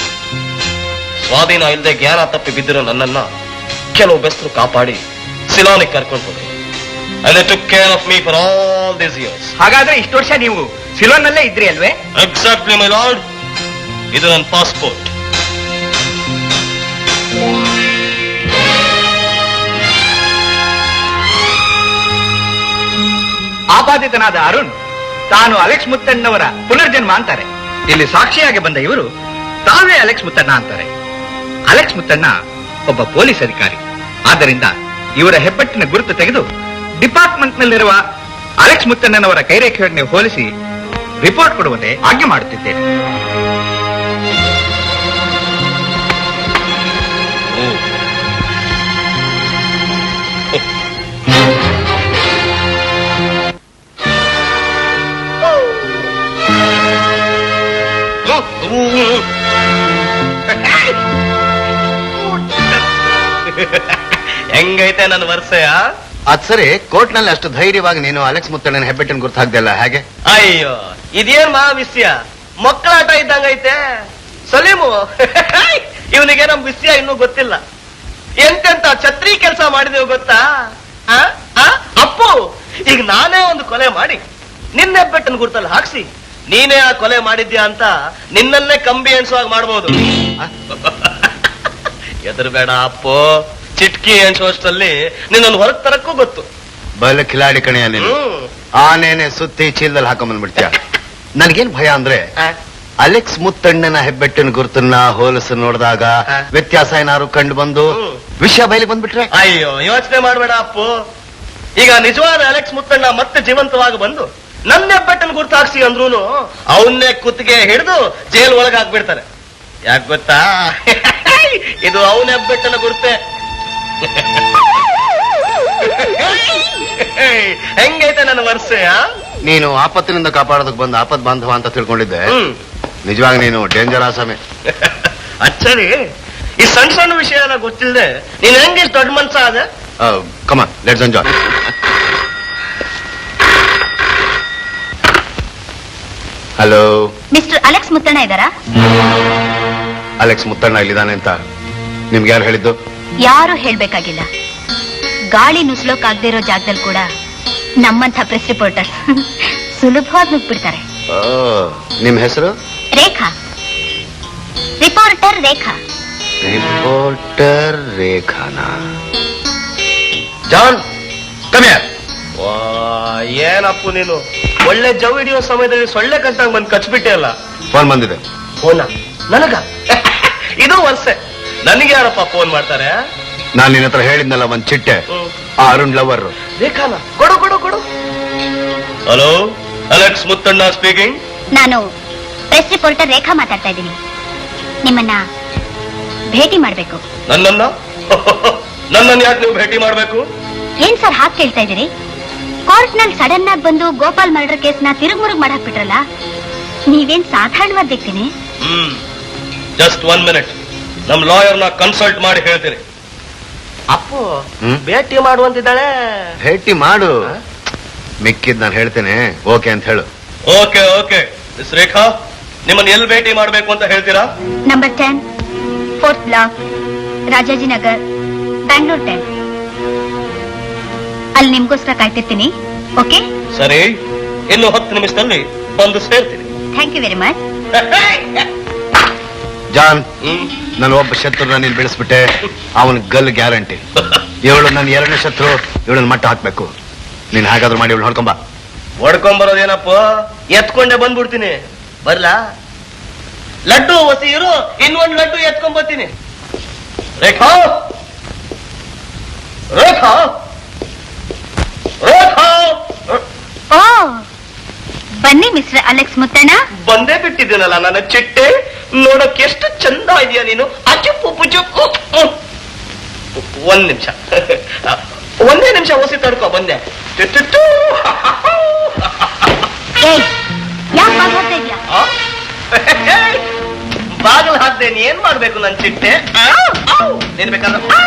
ಸ್ವಾಧೀನ ಇಲ್ಲದೆ ಜ್ಞಾನ ತಪ್ಪಿ ಬಿದ್ದಿರೋ ನನ್ನನ್ನ ಕೆಲವು ಬೆಸ್ತರು ಕಾಪಾಡಿ ಸಿಲಾನಿಗೆ ಕರ್ಕೊಂಡು ಹೋದೆ. And they took care of me for all these years. ಹಾಗಾದ್ರೆ ಇಷ್ಟು ವರ್ಷ ನೀವು ಸಿಲೋನ್ನಲ್ಲೇ ಇದ್ರಿ ಅಲ್ವೇ? Exactly, my lord. ಇದು ನನ್ನ ಪಾಸ್ಪೋರ್ಟ್. ಆಪಾದಿತನಾದ ಅರುಣ್ ತಾನು ಅಲೆಕ್ಸ್ ಮುತ್ತಣ್ಣವರ ಪುನರ್ಜನ್ಮ ಅಂತಾರೆ. ಇಲ್ಲಿ ಸಾಕ್ಷಿಯಾಗಿ ಬಂದ ಇವರು ತಾವೇ ಅಲೆಕ್ಸ್ ಮುತ್ತಣ್ಣ ಅಂತಾರೆ. ಅಲೆಕ್ಸ್ ಮುತ್ತಣ್ಣ ಒಬ್ಬ ಪೊಲೀಸ್ ಅಧಿಕಾರಿ. ಆದ್ದರಿಂದ ಇವರ ಹೆಬ್ಬೆಟ್ಟಿನ ಗುರುತು ತೆಗೆದು ಡಿಪಾರ್ಟ್ಮೆಂಟ್ ನಲ್ಲಿರುವ ಅಲೆಕ್ಸ್ ಮುತ್ತಣ್ಣನವರ ಕೈರೇಖೆಯೊಡನೆ ಹೋಲಿಸಿ ರಿಪೋರ್ಟ್ ಕೊಡುವಂತೆ ಆಜ್ಞೆ ಮಾಡುತ್ತಿದ್ದೇನೆ. ಹೆಂಗೈತೆ ನನ್ನ ವರ್ಷಯ? ಅದ್ ಸರಿ, ಕೋರ್ಟ್ ನಲ್ಲಿ ಅಷ್ಟು ಧೈರ್ಯವಾಗಿ ನೀನು ಅಲೆಕ್ಸ್ ಮುತ್ತಣ್ಣನ ಹೆಬ್ಬೆಟ್ಟಿನ ಗುರ್ತು ಹಾಕ್ದಲ್ಲ, ಹೇಗೆ? ಅಯ್ಯೋ, ಇದೇನ್ ಮಹಾ ವಿಷಯ, ಮಕ್ಕಳಾಟ ಇದ್ದಂಗೈತೆ. ಸಲೀಮು, ಇವನಿಗೆ ನಮ್ ವಿಷಯ ಇನ್ನೂ ಗೊತ್ತಿಲ್ಲ. ಎಂತೆಂತ ಛತ್ರಿ ಕೆಲಸ ಮಾಡಿದೆವು ಗೊತ್ತಾ? ಅಪ್ಪು, ಈಗ ನಾನೇ ಒಂದು ಕೊಲೆ ಮಾಡಿ ನಿನ್ನ ಹೆಬ್ಬೆಟ್ಟಿನ ಗುರ್ತಲ್ಲಿ ಹಾಕ್ಸಿ ನೀನೇ ಆ ಕೊಲೆ ಮಾಡಿದ್ಯಾ ಅಂತ ನಿನ್ನನ್ನೇ ಕಂಬಿ ಎಣಿಸುವಾಗ ಮಾಡ್ಬೋದು. ಎದುರುಬೇಡ ಅಪ್ಪು, ಚಿಟ್ಕಿ ಎಣಿಸುವಷ್ಟರಲ್ಲಿ ನಿನ್ನನ್ನು ಹೊರಗೆ ತರಕ್ಕೂ ಗೊತ್ತು. ಬಲ ಕಿಲಾಡಿ ಕಣೆಯ ನೀನು. ಆನೇನೆ ಸುತ್ತಿ ಚೀಲದಲ್ಲಿ ಹಾಕೊಂಡ್ಬಂದ್ಬಿಡ್ತೀಯ. ನನ್ಗೇನ್ ಭಯ ಅಂದ್ರೆ, ಅಲೆಕ್ಸ್ ಮುತ್ತಣ್ಣನ ಹೆಬ್ಬೆಟ್ಟಿನ ಗುರುತನ್ನ ಹೋಲಿಸಿ ನೋಡಿದಾಗ ವ್ಯತ್ಯಾಸ ಏನಾದ್ರು ಕಂಡು ಬಂದು ವಿಷಯ ಬಯಲಿಗೆ ಬಂದ್ಬಿಟ್ರೆ? ಅಯ್ಯೋ, ಯೋಚನೆ ಮಾಡ್ಬೇಡ ಅಪ್ಪು. ಈಗ ನಿಜವಾದ ಅಲೆಕ್ಸ್ ಮುತ್ತಣ್ಣ ಮತ್ತೆ ಜೀವಂತವಾಗಿ ಬಂದು ನನ್ನ ಹೆಬ್ಬೆಟ್ಟನ್ನು ಗುರ್ತು ಹಾಕ್ಸಿ ಅಂದ್ರೂ ಅವನ್ನೇ ಕುತ್ತಿಗೆ ಹಿಡಿದು ಜೈಲ್ ಒಳಗೆ ಹಾಕ್ಬಿಡ್ತಾರೆ. ಯಾಕೆ ಗೊತ್ತಾ? ಇದು ಅವನ ಹೆಬ್ಬೆಟ್ಟನ ಗುರ್ತೆ. ಹೆಂಗೈತೆ ನನ್ನ ವರ್ಷ? ನೀನು ಆಪತ್ತಿನಿಂದ ಕಾಪಾಡೋದಕ್ಕೆ ಬಂದ ಆಪತ್ ಬಾಂಧವ ಅಂತ ತಿಳ್ಕೊಂಡಿದ್ದೆ. ನಿಜವಾಗಿ ನೀನು ಡೇಂಜರ್ ಆಸಾಮೆ. ಅಚ್ಚರಿ, ಈ ಸಣ್ಣ ಸಣ್ಣ ವಿಷಯ ಎಲ್ಲ ಗೊತ್ತಿಲ್ಲದೆ ನೀನ್ ಹೆಂಗಿಷ್ಟು ದೊಡ್ಡ ಮನ್ಸ ಆದ? Come on, let's enjoy. Hello, mister Alex Muthanna ಇದ್ದಾರಾ? ಅಲೆಕ್ಸ್ ಮುತ್ತಣ್ಣ ಇಲ್ಲಿದ್ದಾನೆ ಅಂತ ನಿಮ್ಗೆ ಯಾರು ಹೇಳಿದ್ದು? ಯಾರು ಹೇಳ್ಬೇಕಾಗಿಲ್ಲ. ಗಾಳಿ ನುಸ್ಲೋಕಾಗದೇ ಇರೋ ಜಾಗದಲ್ಲಿ ಕೂಡ ನಮ್ಮಂಥ ಪ್ರೆಸ್ ರಿಪೋರ್ಟರ್ ಸುಲಭವಾಗಿ ನುಗ್ಬಿಡ್ತಾರೆ. ನಿಮ್ ಹೆಸರು? ರೇಖಾ. ರಿಪೋರ್ಟರ್ ರೇಖಾ. ರಿಪೋರ್ಟರ್ ರೇಖಾನಾ? John, come here. ಏನಪ್ಪು ನೀನು ಒಳ್ಳೆ ಜವ್ ಹಿಡಿಯೋ ಸಮಯದಲ್ಲಿ ಸೊಳ್ಳೆ ಕಟ್ಟಂಗ್ ಬಂದು ಕಚ್ಬಿಟ್ಟೆ ಅಲ್ಲ. ಫೋನ್ ಬಂದಿದೆ. ಫೋನ ನನಗ? ಇದು ವರ್ಷ ನನಗೆ ಯಾರಪ್ಪ ಫೋನ್ ಮಾಡ್ತಾರೆ? ನಾನು ನಿನ್ನ ಹತ್ರ ಹೇಳಿದ್ನಲ್ಲ ಒಂದ್ ಚಿಟ್ಟೆ, ಆ ಅರುಣ್ ಲವರ್. ಬೇಕಾನ ಕೊಡು ಕೊಡು ಕೊಡು. Hello, Alex Muthanna speaking. ನಾನು ಪ್ರೆಸ್ ರಿಪೋರ್ಟರ್ ರೇಖಾ ಮಾತಾಡ್ತಾ ಇದ್ದೀನಿ. ನಿಮ್ಮನ್ನ ಭೇಟಿ ಮಾಡ್ಬೇಕು. ನನ್ನನ್ನು ಯಾಕೆ ನೀವು ಭೇಟಿ ಮಾಡ್ಬೇಕು? ಏನ್ ಸರ್ ಹಾಗೆ ಕೇಳ್ತಾ ಇದ್ದೀರಿ? ಕೋರ್ಟ್ ನಲ್ಲಿ ಸಡನ್ ಆಗಿ ಬಂದು ಗೋಪಾಲ್ ಮರ್ಡರ್ ಕೇಸ್ನ ತಿರುಗುಮುರುಗ್ ಮಾಡಾಕ್ಬಿಟ್ರಲ್ಲ, ನೀವೇನ್ ಸಾಧಾರಣವಾದ ವ್ಯಕ್ತಿನೇ? ಜಸ್ಟ್ 1 minute, ನಮ್ ಲಾಯರ್ನ ಕನ್ಸಲ್ಟ್ ಮಾಡಿ ಹೇಳ್ತೀನಿ. ಅಪ್ಪು ಭೇಟಿ ಮಾಡುವಂತಿದ್ದಾಳೆ. ಭೇಟಿ ಮಾಡು, ಮಿಕ್ಕಿದ್ ನಾನು ಹೇಳ್ತೇನೆ. ಓಕೆ ಅಂತ ಹೇಳು. Okay okay. ಮಿಸ್ ರೇಖಾ, ನಿಮ್ಮನ್ನ ಎಲ್ಲಿ ಭೇಟಿ ಮಾಡ್ಬೇಕು ಅಂತ ಹೇಳ್ತೀರಾ? Number 10, 4th block, Rajajinagar, Bangalore 10. ಅಲ್ಲಿ ನಿಮ್ಗೋಸ್ಕರ ಕಾಯ್ತಿರ್ತೀನಿ. ಓಕೆ ಸರಿ, ಇನ್ನು 10 ನಿಮಿಷದಲ್ಲಿ ಬಂದು ಸೇರ್ತೀನಿ. Thank you very much. John, ನಾನು ಒಬ್ಬ ಶತ್ರುನ ನೀನ್ ಬೆಳೆಸ್ಬಿಟ್ಟೆ, ಅವನ್ ಗಲ್ ಗ್ಯಾರಂಟಿ. ಇವಳು ನನ್ನ 2ನೇ ಶತ್ರು, ಇವಳನ್ನ ಮಟ್ಟ ಹಾಕ್ಬೇಕು. ನೀನ್ ಹಾಗಾದ್ರೂ ಮಾಡಿ ಇವಳು ಹೊಡ್ಕೊಂಬ. ಹೊಡ್ಕೊಂಬರೋದೇನಪ್ಪ, ಎತ್ಕೊಂಡೆ ಬಂದ್ಬಿಡ್ತೀನಿ. ಬರ್ಲಾ? ಲಡ್ಡು ಹೊಸಿ ಇರು, ಇನ್ನೊಂದು ಲಡ್ಡು ಎತ್ಕೊಂಡ್ಬರ್ತೀನಿ. ರೇಖಾ ರೇಖಾ ರೇಖಾ. ಓ, ಬನ್ನಿ ಮಿಸ್ಟರ್ ಅಲೆಕ್ಸ್ ಮುತ್ತಣ್ಣ. ಬಂದೇ ಬಿಟ್ಟಿದ್ದೀನಲ್ಲ ನನ್ನ ಚಿಟ್ಟೆ, ನೋಡಕ್ಕೆ ಎಷ್ಟು ಚಂದ ಇದೆಯಾ ನೀನು. ಅಚುಪ್ಪು ಪುಚುಪ್ಪು. 1 ನಿಮಿಷ, 1 ನಿಮಿಷ ಹೊಸಿ ತಡ್ಕೊ, ಬಂದೆ. ಯಾಕೆ ಮಾತಾಡ್ತಾ ಇದೆಯಾ? ಬಾಗಿಲು ಹಾಕ್ದೇನೆ ಏನ್ ಮಾಡ್ಬೇಕು ನನ್ ಚಿಟ್ಟೆ? ನೀನ್ ಬೇಕಾದ್ರೆ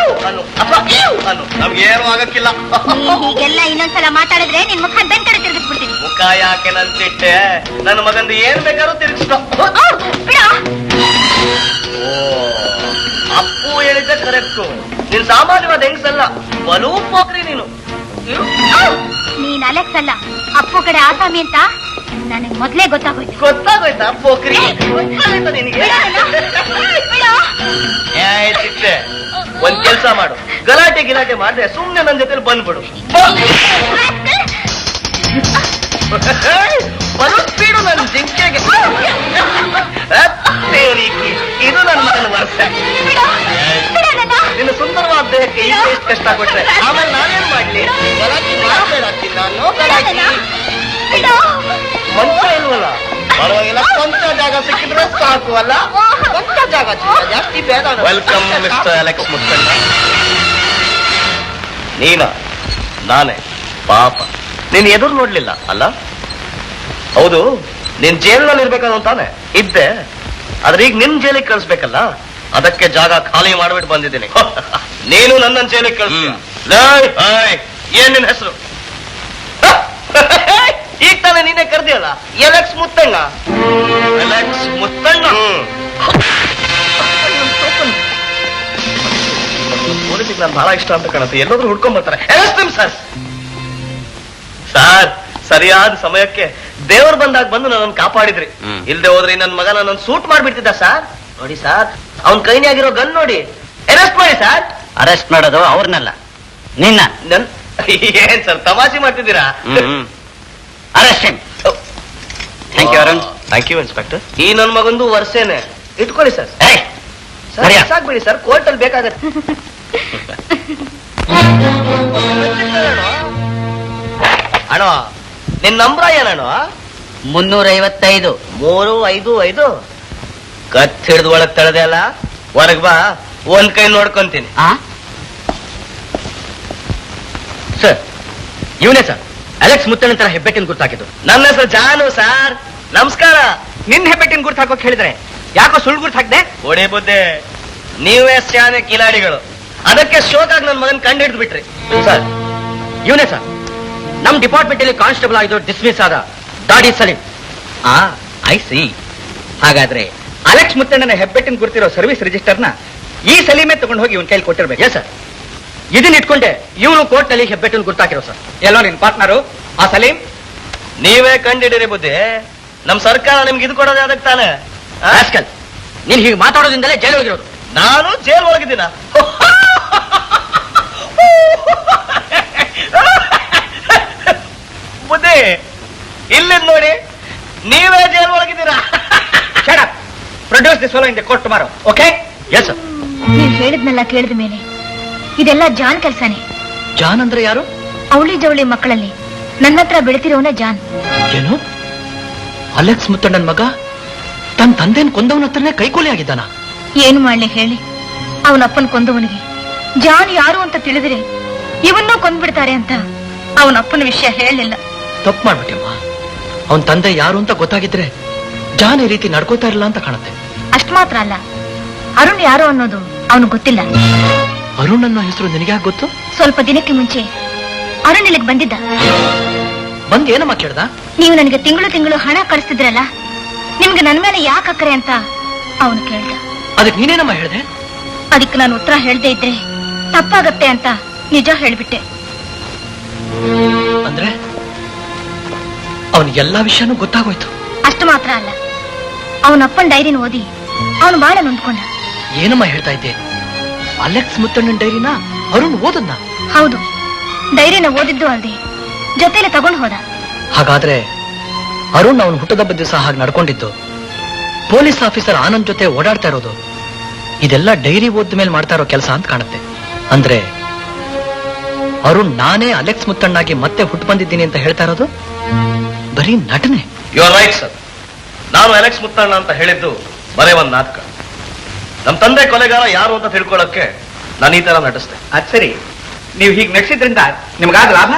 ಅನ್ನು ಅಥವಾ ಅನ್ನು, ನಮ್ಗೇನು ಆಗಕ್ಕಿಲ್ಲ. ಹೀಗೆಲ್ಲ ಇನ್ನೊಂದ್ಸಲ ಮಾತಾಡಿದ್ರೆ ನಿನ್ ಮುಖ ಬೆನ್ ಕಡೆ ತಿರುಗಿಸ್ಬಿಡ್ತೀನಿ. ಮುಖ ಯಾಕೆ ನನ್ ಚಿಟ್ಟೆ? ನನ್ನ ಮಗಂದು ಏನ್ ಬೇಕಾದ್ರೂ ತಿರುಗಿಸ್ಕೊ. ಅಪ್ಪು ಹೇಳಿದ್ದೆ ಕರೆಕ್ಟು. ನೀನ್ ಸಾಮಾನ್ಯವಾದ ಹೆಂಗ್ಸಲ್ಲ, ಬಲೂ ಪೋಕ್ರಿ ನೀನು. ನೀನ್ ಅಲೆಕ್ಸ್ ಅಲ್ಲ, ಅಪ್ಪು ಕಡೆ ಆಸಾಮಿ ಅಂತ ನನಗೆ ಮೊದ್ಲೇ ಗೊತ್ತಾಗೋಯ್ತು. ಗೊತ್ತಾಗೋಯ್ತಾ ಪೋಕ್ರಿ? ಗೊತ್ತಾಗೋಯ್ತಾ ನಿನಗೆ? ಚಿಟ್ಟೆ, ಒಂದ್ ಕೆಲ್ಸ ಮಾಡು, ಗಲಾಟೆ ಗಿಲಾಟೆ ಮಾಡಿದ್ರೆ ಸುಮ್ನೆ ನನ್ ಜೊತೆ ಬಂದ್ಬಿಡು. ಬಲು ಸ್ಪೀಡು ನನ್ ಜಿಂಕೆಗೆ. ಇದು ನನ್ನ ಮಗನ ವರ್ಷ. ನಿನ್ನ ಸುಂದರವಾದ ದೇಹಕ್ಕೆ ಈಗ ಎಷ್ಟು ಕಷ್ಟ ಕೊಟ್ರೆ ಆಮೇಲೆ ನಾನೇನ್ ಮಾಡ್ಲಿ? ಗಲಾಟೆ ಮಾಡ್ಬೇಡ ನಾನು. ಮಂಚ ಇಲ್ವಲ್ಲ, ಪರವಾಗಿಲ್ಲ, ಕೊಂಚ ಜಾಗ ಸಿಕ್ಕಿದ್ರೆ ಸಾಕು ಅಲ್ಲ? ಕೊಂಚ ಜಾಗ ಜಾಸ್ತಿ ಬೇಡ. Welcome mister Alex Muthanna. ನೀನ ನಾನೇ ಪಾಪ ನೀನ್ ಎದುರು ನೋಡ್ಲಿಲ್ಲ ಅಲ್ಲ? ಹೌದು, ನೀನ್ ಜೈಲ್ನಲ್ಲಿ ಇರ್ಬೇಕಾದ ತಾನೆ ಇದ್ದೆ, ಆದ್ರೆ ಈಗ ನಿನ್ ಜೈಲಿಗೆ ಕಳಿಸ್ಬೇಕಲ್ಲ, ಅದಕ್ಕೆ ಜಾಗ ಖಾಲಿ ಮಾಡ್ಬಿಟ್ಟು ಬಂದಿದ್ದೀನಿ. ನೀನು ನನ್ನನ್ನು ಜೈಲಿಗೆ ಕಳಿಸ್ತೀಯ? ಏನ್ ನಿನ್ ಹೆಸರು? ಈಗ ತಾನೇ ನೀನೇ ಕರ್ದಿಯಲ್ಲ, ಎಲೆಕ್ಸ್ ಮುತ್ತಣ್ಣ. ಎಲೆಕ್ಸ್ ಮುತ್ತಣ್ಣ. ಪೊಲೀಸಿಗೆ ನಾನು ಬಹಳ ಇಷ್ಟ ಅಂತ ಕಾಣುತ್ತೆ, ಎಲ್ಲಾದ್ರೂ ಹುಡ್ಕೊಂಡ್ ಬರ್ತಾರೆ. ಸರ್, ಸರಿಯಾದ ಸಮಯಕ್ಕೆ ದೇವರು ಬಂದಾಗ ಬಂದು ನನ್ನನ್ನು ಕಾಪಾಡಿದ್ರಿ. ಇಲ್ದೆ ಹೋದ್ರೆ ನನ್ನ ಮಗ ನನ್ನನ್ನು ಸೂಟ್ ಮಾಡ್ಬಿಡ್ತಿದ್ದ ಸರ್. ನೋಡಿ ಸರ್, ಅವನ್ ಕೈನೇ ಆಗಿರೋ ಗನ್ ನೋಡಿ, ಅರೆಸ್ಟ್ ಮಾಡಿ ಸರ್. ಅರೆಸ್ಟ್ ಮಾಡೋದು ಅವ್ರನ್ನಲ್ಲ, ನಿನ್ನ. ಏನ್ ಸರ್ ತಮಾಷೆ ಮಾಡ್ತಿದ್ದೀರಾ? Arresting. Thank you Arun. Thank you inspector. ಈ ನನ್ನ ಮಗಂದು ವರ್ಷೇನೆ ಇಟ್ಕೊಳ್ಳಿ ಸರ್. ಸಾಕ್ಬಿಡಿ ಸರ್, ಕೋರ್ಟ್ ಅಲ್ಲಿ ಬೇಕಾಗತ್ತೆ. ಅಣ್ಣ, ನಿನ್ ನಂಬ್ರ ಏನಣ್ಣ? 355. 355. ಕತ್ ಹಿಡ್ದು ಒಳಗ್ ತಳದೆ ಅಲ್ಲ, ಹೊರಗ್ ಬಾ, ಒಂದ್ ಕೈ ನೋಡ್ಕೊಂತೀನಿ. ಸರ್, ಇವನೇ ಸರ್ ಅಲೆಕ್ಸ್ ಮುತ್ತಣ್ಣ ತರ ಹೆಬ್ಬೆಟ್ಟಿನ ಗುರ್ತಾಕಿದ್ದು. ನನ್ನ ಹೆಸರು ಜಾನು ಸರ್. ನಮಸ್ಕಾರ. ನಿನ್ ಹೆಬ್ಬೆಟ್ಟಿನ ಗುರ್ತು ಹಾಕೋಕ್ ಹೇಳಿದ್ರೆ ಯಾಕೋ ಸುಳ್ಳು ಗುರ್ತು ಹಾಕ್ದೆ? ಒಡೆ ಬುದ್ಧೆ, ನೀವೇ ಶಾನೆ ಕಿಲಾಡಿಗಳು. ಅದಕ್ಕೆ ಶೋಕಾಗಿ ನನ್ನ ಮಗನ್ ಕಂಡು ಹಿಡಿದು ಬಿಟ್ರಿ. ಸರ್, ಇವನೇ ಸರ್ ನಮ್ ಡಿಪಾರ್ಟ್ಮೆಂಟ್ ಅಲ್ಲಿ ಕಾನ್ಸ್ಟೇಬಲ್ ಆಗಿದ್ದು ಡಿಸ್ಮಿಸ್ ಆದ ದಾಡಿ ಸಲೀಂ. I see. ಹಾಗಾದ್ರೆ ಅಲೆಕ್ಸ್ ಮುತ್ತಣ್ಣನ ಹೆಬ್ಬೆಟ್ಟಿನ ಗುರ್ತಿರೋ ಸರ್ವಿಸ್ ರಿಜಿಸ್ಟರ್ನ ಈ ಸಲೀಮೆ ತಗೊಂಡು ಹೋಗಿ ಇವನ್ ಕೈಲಿ ಕೊಟ್ಟಿರ್ಬೇಕು. ಎಸ್ ಸರ್, ಇದನ್ನ ಇಟ್ಕೊಂಡೆ ಇವನು ಕೋರ್ಟ್ ನಲ್ಲಿ ಹೆಬ್ಬೆಟ್ಟಿನ ಗುರ್ತಾಕಿರೋ ಸರ್. ಎಲ್ಲೋ ನಿನ್ ಪಾರ್ಟ್ನರು ಆ ಸಲೀಂ? ನೀವೇ ಕಂಡಿಡಿರಿ ಬುದ್ಧಿ. ನಮ್ ಸರ್ಕಾರ ನಿಮ್ಗೆ ಇದು ಕೊಡೋದೇ ಅದಕ್ಕೆ ತಾನೆ. ರಾಸ್ಕಲ್, ನೀನ್ ಹೀಗೆ ಮಾತಾಡೋದ್ರಿಂದಲೇ ಜೈಲು ಹೋಗಿರೋದು. ನಾನು ಜೈಲ್ ಒಳಗಿದ್ದೀನ? ಬುದ್ಧಿ, ಇಲ್ಲಿಂದ ನೋಡಿ, ನೀವೇ ಜೈಲ್ ಒಳಗಿದ್ದೀರಾ. Produce this fellow in the court tomorrow. Okay? Yes sir. ನೀವ್ ಹೇಳಿದ್ನೆಲ್ಲ ಕೇಳಿದ ಮೇಲೆ ಇದೆಲ್ಲ ಜಾನ್ ಕೆಲ್ಸನೇ. ಜಾನ್ ಅಂದ್ರೆ ಯಾರು? ಅವಳಿ ಜವಳಿ ಮಕ್ಕಳಲ್ಲಿ ನನ್ನ ಹತ್ರ ಬೆಳೆತಿರೋನ ಜಾನ್. ಏನು? ಅಲೆಕ್ಸ್ ಮುತ್ತಣ್ಣನ್ ಮಗ ತನ್ನ ತಂದೆನ್ ಕೊಂದವನ ಹತ್ರನೇ ಕೈಕೂಲಿ ಆಗಿದ್ದಾನ? ಏನು ಮಾಡ್ಲಿ ಹೇಳಿ? ಅವನಪ್ಪನ್ ಕೊಂದವನಿಗೆ ಜಾನ್ ಯಾರು ಅಂತ ತಿಳಿದ್ರೆ ಇವನ್ನೂ ಕೊಂದ್ಬಿಡ್ತಾರೆ ಅಂತ ಅವನಪ್ಪನ ವಿಷಯ ಹೇಳಲಿಲ್ಲ. ತಪ್ಪು ಮಾಡ್ಬಿಟ್ಟೆಮ್ಮ. ಅವನ್ ತಂದೆ ಯಾರು ಅಂತ ಗೊತ್ತಾಗಿದ್ರೆ ಜಾನ್ ಈ ರೀತಿ ನಡ್ಕೋತಾ ಇರಲ್ಲ ಅಂತ ಕಾಣುತ್ತೆ. ಅಷ್ಟ್ ಮಾತ್ರ ಅಲ್ಲ, ಅರುಣ್ ಯಾರು ಅನ್ನೋದು ಅವನು ಗೊತ್ತಿಲ್ಲ. ಅರುಣ್ ಅನ್ನೋ ಹೆಸರು ನಿನಗ್ಯಾಕೆ ಗೊತ್ತು? ಸ್ವಲ್ಪ ದಿನಕ್ಕೆ ಮುಂಚೆ ಅರುಣ್ ಇಲ್ಲಿಗೆ ಬಂದಿದ್ದ. ಬಂದ್ ಏನಮ್ಮ ಕೇಳ್ದ? ನೀವು ನನಗೆ ತಿಂಗಳು ಹಣ ಕಳಿಸ್ತಿದ್ರಲ್ಲ, ನಿಮ್ಗೆ ನನ್ ಮೇಲೆ ಯಾಕೆ ಅಕ್ಕರೆ ಅಂತ ಅವನು ಕೇಳ್ದ. ಅದಕ್ಕೆ ನೀನೇನಮ್ಮ ಹೇಳ್ದೆ? ಅದಕ್ಕೆ ನಾನು ಉತ್ತರ ಹೇಳ್ದೆ ಇದ್ರೆ ತಪ್ಪಾಗತ್ತೆ ಅಂತ ನಿಜ ಹೇಳ್ಬಿಟ್ಟೆ. ಅಂದ್ರೆ ಅವನಿಗೆಲ್ಲಾ ವಿಷಯನೂ ಗೊತ್ತಾಗೋಯ್ತು. ಅಷ್ಟು ಮಾತ್ರ ಅಲ್ಲ, ಅವನಪ್ಪನ ಡೈರಿನ ಓದಿ ಅವನು ಬಹಳ ನೊಂದ್ಕೊಂಡ. ಏನಮ್ಮ ಹೇಳ್ತಾ ಇದ್ದೆ? ಅಲೆಕ್ಸ್ ಮುತ್ತಣ್ಣನ್ ಡೈರಿನ ಅರುಣ್ ಓದದ್ನ? ಹೌದು, ಡೈರಿನ ಓದಿದ್ದು ಅಲ್ದೆ ಜೊತೆಲೆ ತಗೊಂಡು ಹೋದ. ಹಾಗಾದ್ರೆ ಅರುಣ್ ಅವನು ಹುಟ್ಟದಬ್ಬ ದಿವಸ ಹಾಗೆ ನಡ್ಕೊಂಡಿದ್ದು, ಪೊಲೀಸ್ ಆಫೀಸರ್ ಆನಂದ್ ಜೊತೆ ಓಡಾಡ್ತಾ ಇರೋದು, ಇದೆಲ್ಲ ಡೈರಿ ಓದ್ ಮೇಲೆ ಮಾಡ್ತಾ ಇರೋ ಕೆಲಸ ಅಂತ ಕಾಣುತ್ತೆ. ಅಂದ್ರೆ ಅರುಣ್ ನಾನೇ ಅಲೆಕ್ಸ್ ಮುತ್ತಣ್ಣಾಗಿ ಮತ್ತೆ ಹುಟ್ಟು ಬಂದಿದ್ದೀನಿ ಅಂತ ಹೇಳ್ತಾ ಇರೋದು ಬರೀ ನಟನೆ. You are right sir. ನಾನು ಅಲೆಕ್ಸ್ ಮುತ್ತಣ್ಣ ಅಂತ ಹೇಳಿದ್ದು ಬರೇ ಒಂದ್ ನಾಟಕ. ನಮ್ ತಂದೆ ಕೊಲೆಗಾರ ಯಾರು ಅಂತ ತಿಳ್ಕೊಳ್ಳೋಕೆ ನಾನು ಈ ತರ ನಟಿಸ್ತೆ. ಅದ್ ಸರಿ, ನೀವು ಹೀಗೆ ನಡೆಸಿದ್ರಿಂದ ನಿಮ್ಗಾದ ಲಾಭ?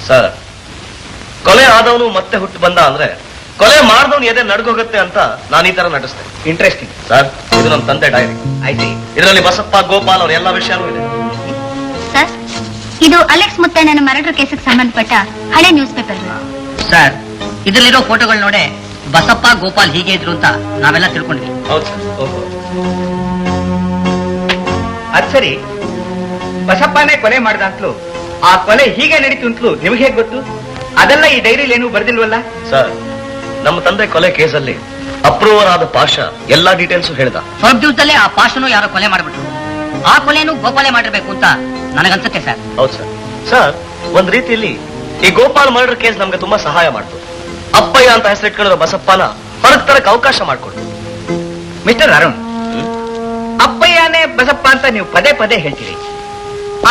ಸರ್, ಕೊಲೆ ಆದವನು ಮತ್ತೆ ಹುಟ್ಟು ಬಂದ ಅಂದ್ರೆ ಕೊಲೆ ಮಾಡಿದವನು ಎದೆ ನಡ್ಗೋಗುತ್ತೆ ಅಂತ ನಾನು ಈ ತರ ನಟಿಸ್ತೆ. ಇಂಟ್ರೆಸ್ಟಿಂಗ್. ಸರ್, ಇದು ನಮ್ಮ ತಂದೆ ಡೈರಿ. ಆಯ್ತು, ಇದರಲ್ಲಿ ಬಸಪ್ಪ, ಗೋಪಾಲ್ ಅವ್ರ ಎಲ್ಲಾ ವಿಷಯನೂ ಇದೆ. ಸರ್, ಇದು ಅಲೆಕ್ಸ್ ಮುತ್ತಣ್ಣನ ಮರ್ಡರ್ ಕೇಸಿಗೆ ಸಂಬಂಧಪಟ್ಟ ಹಳೆ ನ್ಯೂಸ್ ಪೇಪರ್. ಸರ್, ಇದರಲ್ಲಿರೋ ಫೋಟೋಗಳು ನೋಡೆ ಬಸಪ್ಪ ಗೋಪಾಲ್ ಹೀಗೆ ಇದ್ರು ಅಂತ ನಾವೆಲ್ಲ ತಿಳ್ಕೊಂಡ್ವಿ. ಹೌದು ಸರ್. ಅದ್ ಸರಿ, ಬಸಪ್ಪನೇ ಕೊಲೆ ಮಾಡ್ದ ಅಂತಲೂ ಆ ಕೊಲೆ ಹೀಗೆ ನಡೀತು ಅಂತಲೂ ನಿಮ್ಗೆ ಹೇಗೆ ಗೊತ್ತು? ಅದೆಲ್ಲ ಈ ಡೈರಿಲಿ ಏನು ಬರ್ದಿಲ್ವಲ್ಲ? ಸರ್, ನಮ್ಮ ತಂದೆ ಕೊಲೆ ಕೇಸಲ್ಲಿ ಅಪ್ರೂವರ್ ಆದ ಪಾಷ ಎಲ್ಲಾ ಡೀಟೇಲ್ಸ್ ಹೇಳ್ದ. ಸ್ವಲ್ಪ ದಿವಸದಲ್ಲೇ ಆ ಪಾಶನು ಯಾರೋ ಕೊಲೆ ಮಾಡ್ಬಿಟ್ರು. ಆ ಕೊಲೆನೂ ಗೋಪಾಲೆ ಮಾಡಿರ್ಬೇಕು ಅಂತ ನನಗನ್ಸುತ್ತೆ ಸರ್. ಹೌದು ಸರ್. ಸರ್, ಒಂದ್ ರೀತಿಯಲ್ಲಿ ಈ ಗೋಪಾಲ್ ಮರ್ಡರ್ ಕೇಸ್ ನಮ್ಗೆ ತುಂಬಾ ಸಹಾಯ ಮಾಡ್ತು. ಅಪ್ಪಯ್ಯ ಅಂತ ಹೆಸರಿಟ್ಕೊಂಡಿರೋ ಬಸಪ್ಪನ ಹೊರಗ್ ತರಕ್ ಅವಕಾಶ ಮಾಡ್ಕೊಡ್ತು. ಮಿಸ್ಟರ್ ಅರುಣ್, ಅಪ್ಪಯ್ಯನೇ ಬಸಪ್ಪ ಅಂತ ನೀವು ಪದೇ ಪದೇ ಹೇಳ್ತೀರಿ.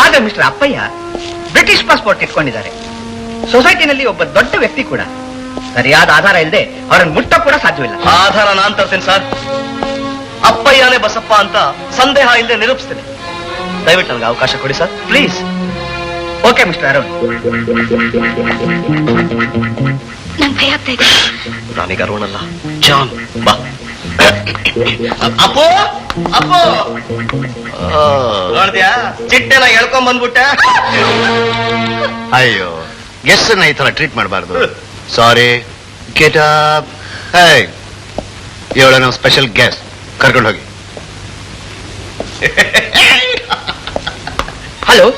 ಆದ್ರೆ ಮಿಸ್ಟರ್ ಅಪ್ಪಯ್ಯ ಬ್ರಿಟಿಷ್ ಪಾಸ್ಪೋರ್ಟ್ ಇಟ್ಕೊಂಡಿದ್ದಾರೆ. ಸೊಸೈಟಿನಲ್ಲಿ ಒಬ್ಬ ದೊಡ್ಡ ವ್ಯಕ್ತಿ ಕೂಡ. ಸರಿಯಾದ ಆಧಾರ ಇಲ್ಲದೆ ಅವರನ್ನು ಮುಟ್ಟ ಕೂಡ ಸಾಧ್ಯವಿಲ್ಲ. ಆಧಾರ ನಾನ್ ತರ್ತೀನಿ ಸರ್. ಅಪ್ಪಯ್ಯನೇ ಬಸಪ್ಪ ಅಂತ ಸಂದೇಹ ಇಲ್ಲದೆ ನಿರೂಪಿಸ್ತೇನೆ. ದಯವಿಟ್ಟು ನನಗೆ ಅವಕಾಶ ಕೊಡಿ sir, please. Okay mister Arun. ನಂಗೆ ಭಯ ಆಗ್ತಾ ಇದೆ. ನಾನೀಗ ಅರುಣ್ ಅಲ್ಲ, ಜಾನ್. ಬಾ. ಅಪ್ಪೋ ಅಪ್ಪೋ, ನೋಡ್ದ್ಯಾ ಚಿಟ್ಟೆನ ಎಳ್ಕೊಂಡ್ ಬಂದ್ಬಿಟ್ಟೆ. ಅಯ್ಯೋ, ಗೆಸ್ಟನ್ನ ಈ ತರ ಟ್ರೀಟ್ ಮಾಡಬಾರ್ದು. ಸಾರಿ, ಗೆಟ್ ಅಪ್. ಇವಳ ನಾವು ಸ್ಪೆಷಲ್ ಗೆಸ್ಟ್, ಕರ್ಕೊಂಡು ಹೋಗಿ. ಹಲೋ,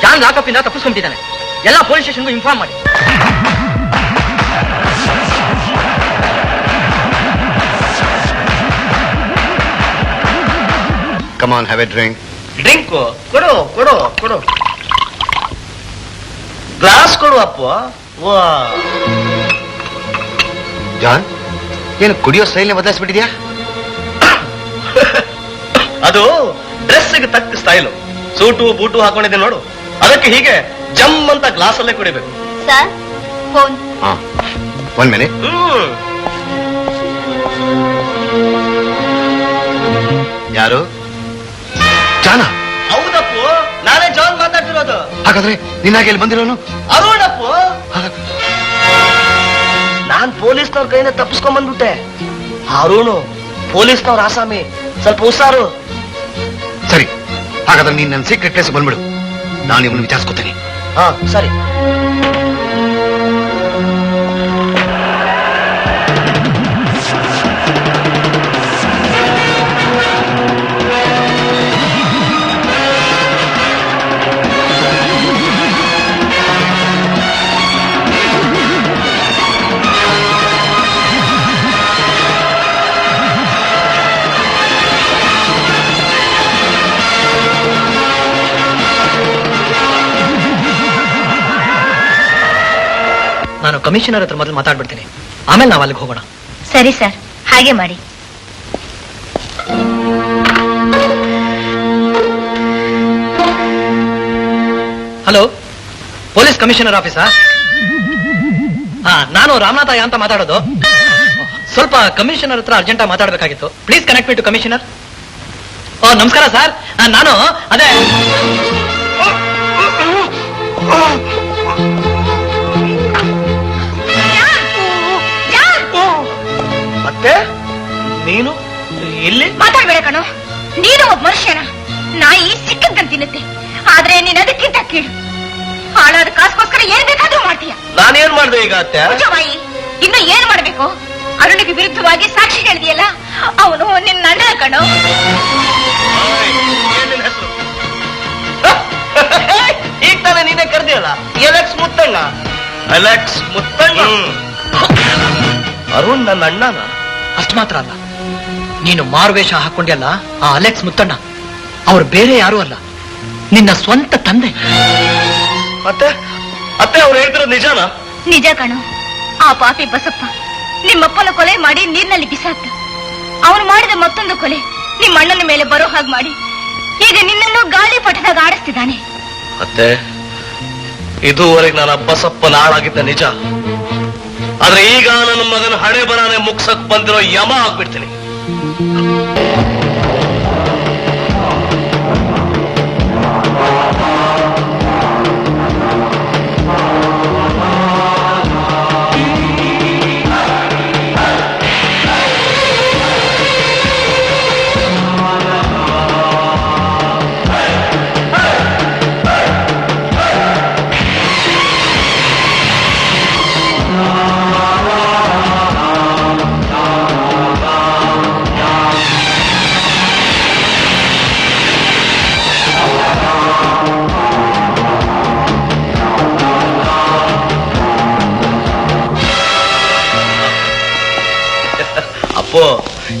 ಜಾನ್ ಲಾಕಪ್ ಇಂದ ತಪ್ಪಿಸ್ಕೊಂಡ್ಬಿಟ್ಟಿದ್ದಾನೆ. ಎಲ್ಲ ಪೊಲೀಸ್ ಸ್ಟೇಷನ್ಗೂ ಇನ್ಫಾರ್ಮ್ ಮಾಡಿ. Come on, have A drink. Drink ಕೊಡು ಕೊಡು ಕೊಡು. ಗ್ಲಾಸ್ ಕೊಡು ಅಪ್ಪ. ವಾ, ಜಾನ್, ಏನು ಕುಡಿಯೋ ಸ್ಟೈಲ್ನೇ ಬದಲಾಯಿಸ್ಬಿಟ್ಟಿದ್ಯಾ? ಅದು ಡ್ರೆಸ್ಗೆ ತಕ್ಕ ಸ್ಟೈಲು. ಸೂಟು ಬೂಟು ಹಾಕೊಂಡಿದ್ದೆ ನೋಡು, ಅದಕ್ಕೆ ಹೀಗೆ ಜಮ್ ಅಂತ ಗ್ಲಾಸ್ ಅಲ್ಲೇ ಕುಡಿಬೇಕು. Sir, phone. ಹಾ, 1 minute. ಯಾರು? ಜಾನ? ಹೌದಪ್ಪು, ನಾನೇ ಜಾನ್ ಮಾತಾಡ್ತಿರೋದು. ಹಾಗಾದ್ರೆ ನಿನ್ನಾಗೆ ಇಲ್ಲಿ ಬಂದಿರೋನು ಅರುಣಪ್ಪು. ನಾನ್ ಪೊಲೀಸ್ನವ್ರ ಕೈಯಿಂದ ತಪ್ಪಿಸ್ಕೊಂಡ್ ಬಂದ್ಬಿಟ್ಟೆ. ಅರುಣು ಪೊಲೀಸ್ನವ್ರ ಆಸಾಮಿ, ಸ್ವಲ್ಪ ಹುಷಾರು. ಸರಿ, ಹಾಗಾದ್ರೆ ನೀನ್ ನನ್ನ ಸೀಕ್ರೆಟ್ ಪ್ಲೇಸ್ ಬಂದ್ಬಿಡು, ನಾನು ಇವನು ವಿಚಾರಿಸ್ಕೊತೇನೆ. ಹಾ ಸರಿ. ನಾನು ಕಮಿಷನರ್ ಹತ್ರ ಮೊದಲು ಮಾತಾಡ್ಬಿಡ್ತೀನಿ, ಆಮೇಲೆ ನಾವು ಅಲ್ಲಿಗೆ ಹೋಗೋಣ. ಸರಿ ಸರ್, ಹಾಗೆ ಮಾಡಿ. ಹಲೋ, ಪೊಲೀಸ್ ಕಮಿಷನರ್ ಆಫೀಸಾ? ನಾನು ರಾಮನಾಥಯ್ಯ ಅಂತ ಮಾತಾಡೋದು. ಸ್ವಲ್ಪ ಕಮಿಷನರ್ ಹತ್ರ ಅರ್ಜೆಂಟ್ ಮಾತಾಡಬೇಕಾಗಿತ್ತು. Please connect me to commissioner. ನಮಸ್ಕಾರ ಸರ್, ನಾನು ಅದೇ ಮತ್ತೆ ನೀನು ಇಲ್ಲಿ ಮಾತಾಡ್ಬೇಡ ಕಣೋ. ನೀನು ಒಬ್ಬ ಮನುಷ್ಯನ. ನಾಯಿ ಸಿಕ್ಕಂತ ತಿನ್ನುತ್ತೆ, ಆದ್ರೆ ನೀನ್ ಅದಕ್ಕಿಂತ ಕೀಳು. ಹಾಳಾದ ಕಾಸ್ಗೋಸ್ಕರ ಏನ್ ಬೇಕಾದ್ರೂ ಮಾಡ್ತೀಯ. ನಾನೇನ್ ಮಾಡ್ದೆ ಈಗ ಅತ್ತೆ? ಮುಚ್ಚವಾಯಿ, ಇನ್ನು ಏನ್ ಮಾಡ್ಬೇಕು? ಅರುಣಿಗೆ ವಿರುದ್ಧವಾಗಿ ಸಾಕ್ಷಿ ಹೇಳಿದೆಯಲ್ಲ, ಅವನು ನಿನ್ನ ಅಣ್ಣ ಕಣೋ. ಈಗ ತಾನೇ ನೀನೇ ಕರೆದಿಯಲ್ಲ, ಎಲೆಕ್ಸ್ ಮುತ್ತಣ್ಣ. ಎಲೆಕ್ಸ್ ಮುತ್ತಣ್ಣ? ಅರುಣ್ ನನ್ನ ಅಣ್ಣನ? ಅಷ್ಟು ಮಾತ್ರ ಅಲ್ಲ, ನೀನು ಮಾರುವೇಷ ಹಾಕೊಂಡ್ಯಲ್ಲ ಆ ಅಲೆಕ್ಸ್ ಮುತ್ತಣ್ಣ, ಅವ್ರು ಬೇರೆ ಯಾರೂ ಅಲ್ಲ, ನಿನ್ನ ಸ್ವಂತ ತಂದೆ. ಮತ್ತೆ ಅತ್ತೆ ಅವ್ರು ಹೇಳ್ತಿರೋದು ನಿಜಾನ? ನಿಜ ಕಣೋ. ಆ ಪಾಪಿ ಬಸಪ್ಪ ನಿಮ್ಮಪ್ಪನ ಕೊಲೆ ಮಾಡಿ ನೀರಿನಲ್ಲಿ ಬಿಸಾಕ್ತ. ಅವನು ಮಾಡಿದ ಮತ್ತೊಂದು ಕೊಲೆ ನಿಮ್ಮ ಅಣ್ಣನ ಮೇಲೆ ಬರೋ ಹಾಗೆ ಮಾಡಿ ಈಗ ನಿನ್ನನ್ನು ಗಾಳಿ ಪಟದಾಗ ಆಡಿಸ್ತಿದ್ದಾನೆ. ಅತ್ತೆ, ಇದುವರೆಗೆ ನಾನು ಬಸಪ್ಪನ ಹಾಳಾಗಿದ್ದ ನಿಜ, ಆದ್ರೆ ಈಗ ನನ್ನ ಮಗನ ಹಣೆ ಬರಾನೆ ಮುಗ್ಸಕ್ ಬಂದಿರೋ ಯಮ ಆಗ್ಬಿಡ್ತೀನಿ.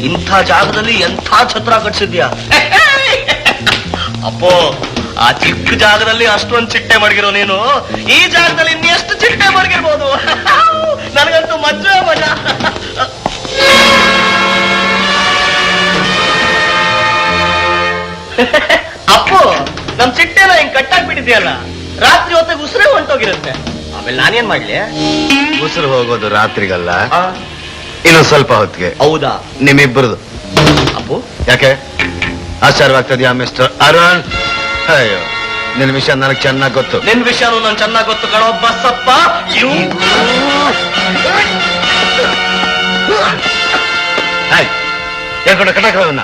ಇಂಥ ಜಾಗದಲ್ಲಿ ಎಂಥ ಛತ್ರ ಕಟ್ಸಿದ್ಯಾ ಅಪ್ಪೋ. ಆ ಚಿಕ್ಕ ಜಾಗದಲ್ಲಿ ಅಷ್ಟೊಂದು ಚಿಟ್ಟೆ ಮಡಗಿರೋ ನೀನು ಈ ಜಾಗದಲ್ಲಿ ಇನ್ನೆಷ್ಟು ಚಿಟ್ಟೆ ಮಡಗಿರ್ಬೋದು. ನನಗಂತೂ ಮಜಾ ಮಜಾ. ಅಪ್ಪು, ನಮ್ ಚಿಟ್ಟೆನ ಹಿಂಗ್ ಕಟ್ಟಾಕ್ಬಿಟ್ಟಿದ್ಯಲ್ಲ, ರಾತ್ರಿ ಹೊತ್ತಿಗೆ ಉಸಿರೇ ಹೊಂಟೋಗಿರುತ್ತೆ. ಆಮೇಲೆ ನಾನೇನ್ ಮಾಡ್ಲಿ? ಉಸಿರು ಹೋಗೋದು ರಾತ್ರಿಗಲ್ಲ, ಇನ್ನೊಂದು ಸ್ವಲ್ಪ ಹೊತ್ತಿಗೆ. ಹೌದಾ? ನಿಮ್ಮಿಬ್ಬರದು. ಅಪ್ಪು, ಯಾಕೆ ಆಶ್ಚರ್ಯವಾಗ್ತದ್ಯಾ ಮಿಸ್ಟರ್ ಅರುಣ್? ಅಯ್ಯೋ, ನಿನ್ನ ವಿಷಯ ನನಗೆ ಚೆನ್ನಾಗಿ ಗೊತ್ತು. ನಿನ್ ವಿಷಯನೂ ನನ್ ಚೆನ್ನಾಗಿ ಗೊತ್ತು ಕಣೋ ಬಸಪ್ಪ. ಹೇಳ್ಕೊಂಡು ಕಟಕವನ್ನ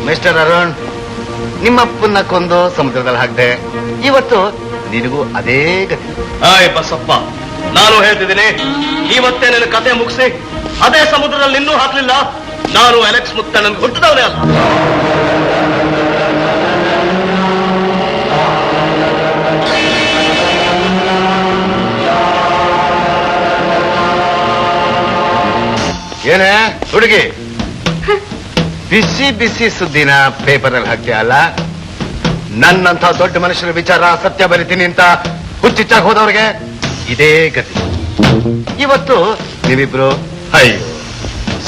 ಮಿಸ್ಟರ್ ಅರುಣ್, ನಿಮ್ಮಪ್ಪನ್ನ ಕೊಂದು ಸಮುದ್ರದಲ್ಲಿ ಹಾಕ್ದೆ. ಇವತ್ತು ನಿನಗೂ ಅದೇ ಗತಿ. ಆಯ್ ಬಸಪ್ಪ, ನಾನು ಹೇಳ್ತಿದ್ದೀನಿ, ಇವತ್ತೇ ನನ್ನ ಕತೆ ಮುಗಿಸಿ ಅದೇ ಸಮುದ್ರದಲ್ಲಿ ಇನ್ನೂ ಹಾಕ್ಲಿಲ್ಲ, ನಾನು ಅಲೆಕ್ಸ್ ಮುತ್ತ ನನ್ಗೆ ಹುಟ್ಟಿದವನೇ ಅಲ್ಲ. ಏನೇ ಹುಡುಗಿ, ಬಿಸಿ ಬಿಸಿ ಸುದ್ದಿನ ಪೇಪರಲ್ಲಿ ಹಾಕ್ತೀಯಲ್ಲ? ನನ್ನಂಥ ದೊಡ್ಡ ಮನುಷ್ಯರ ವಿಚಾರ ಸತ್ಯ ಬರಿತೀನಿ ಅಂತ ಹುಚ್ಚಿಚ್ಚಾಗಿ ಹೋದವ್ರಿಗೆ ಇದೇ ಗತಿ. ಇವತ್ತು ನೀವಿಬ್ರು ಅಯ್ಯೋ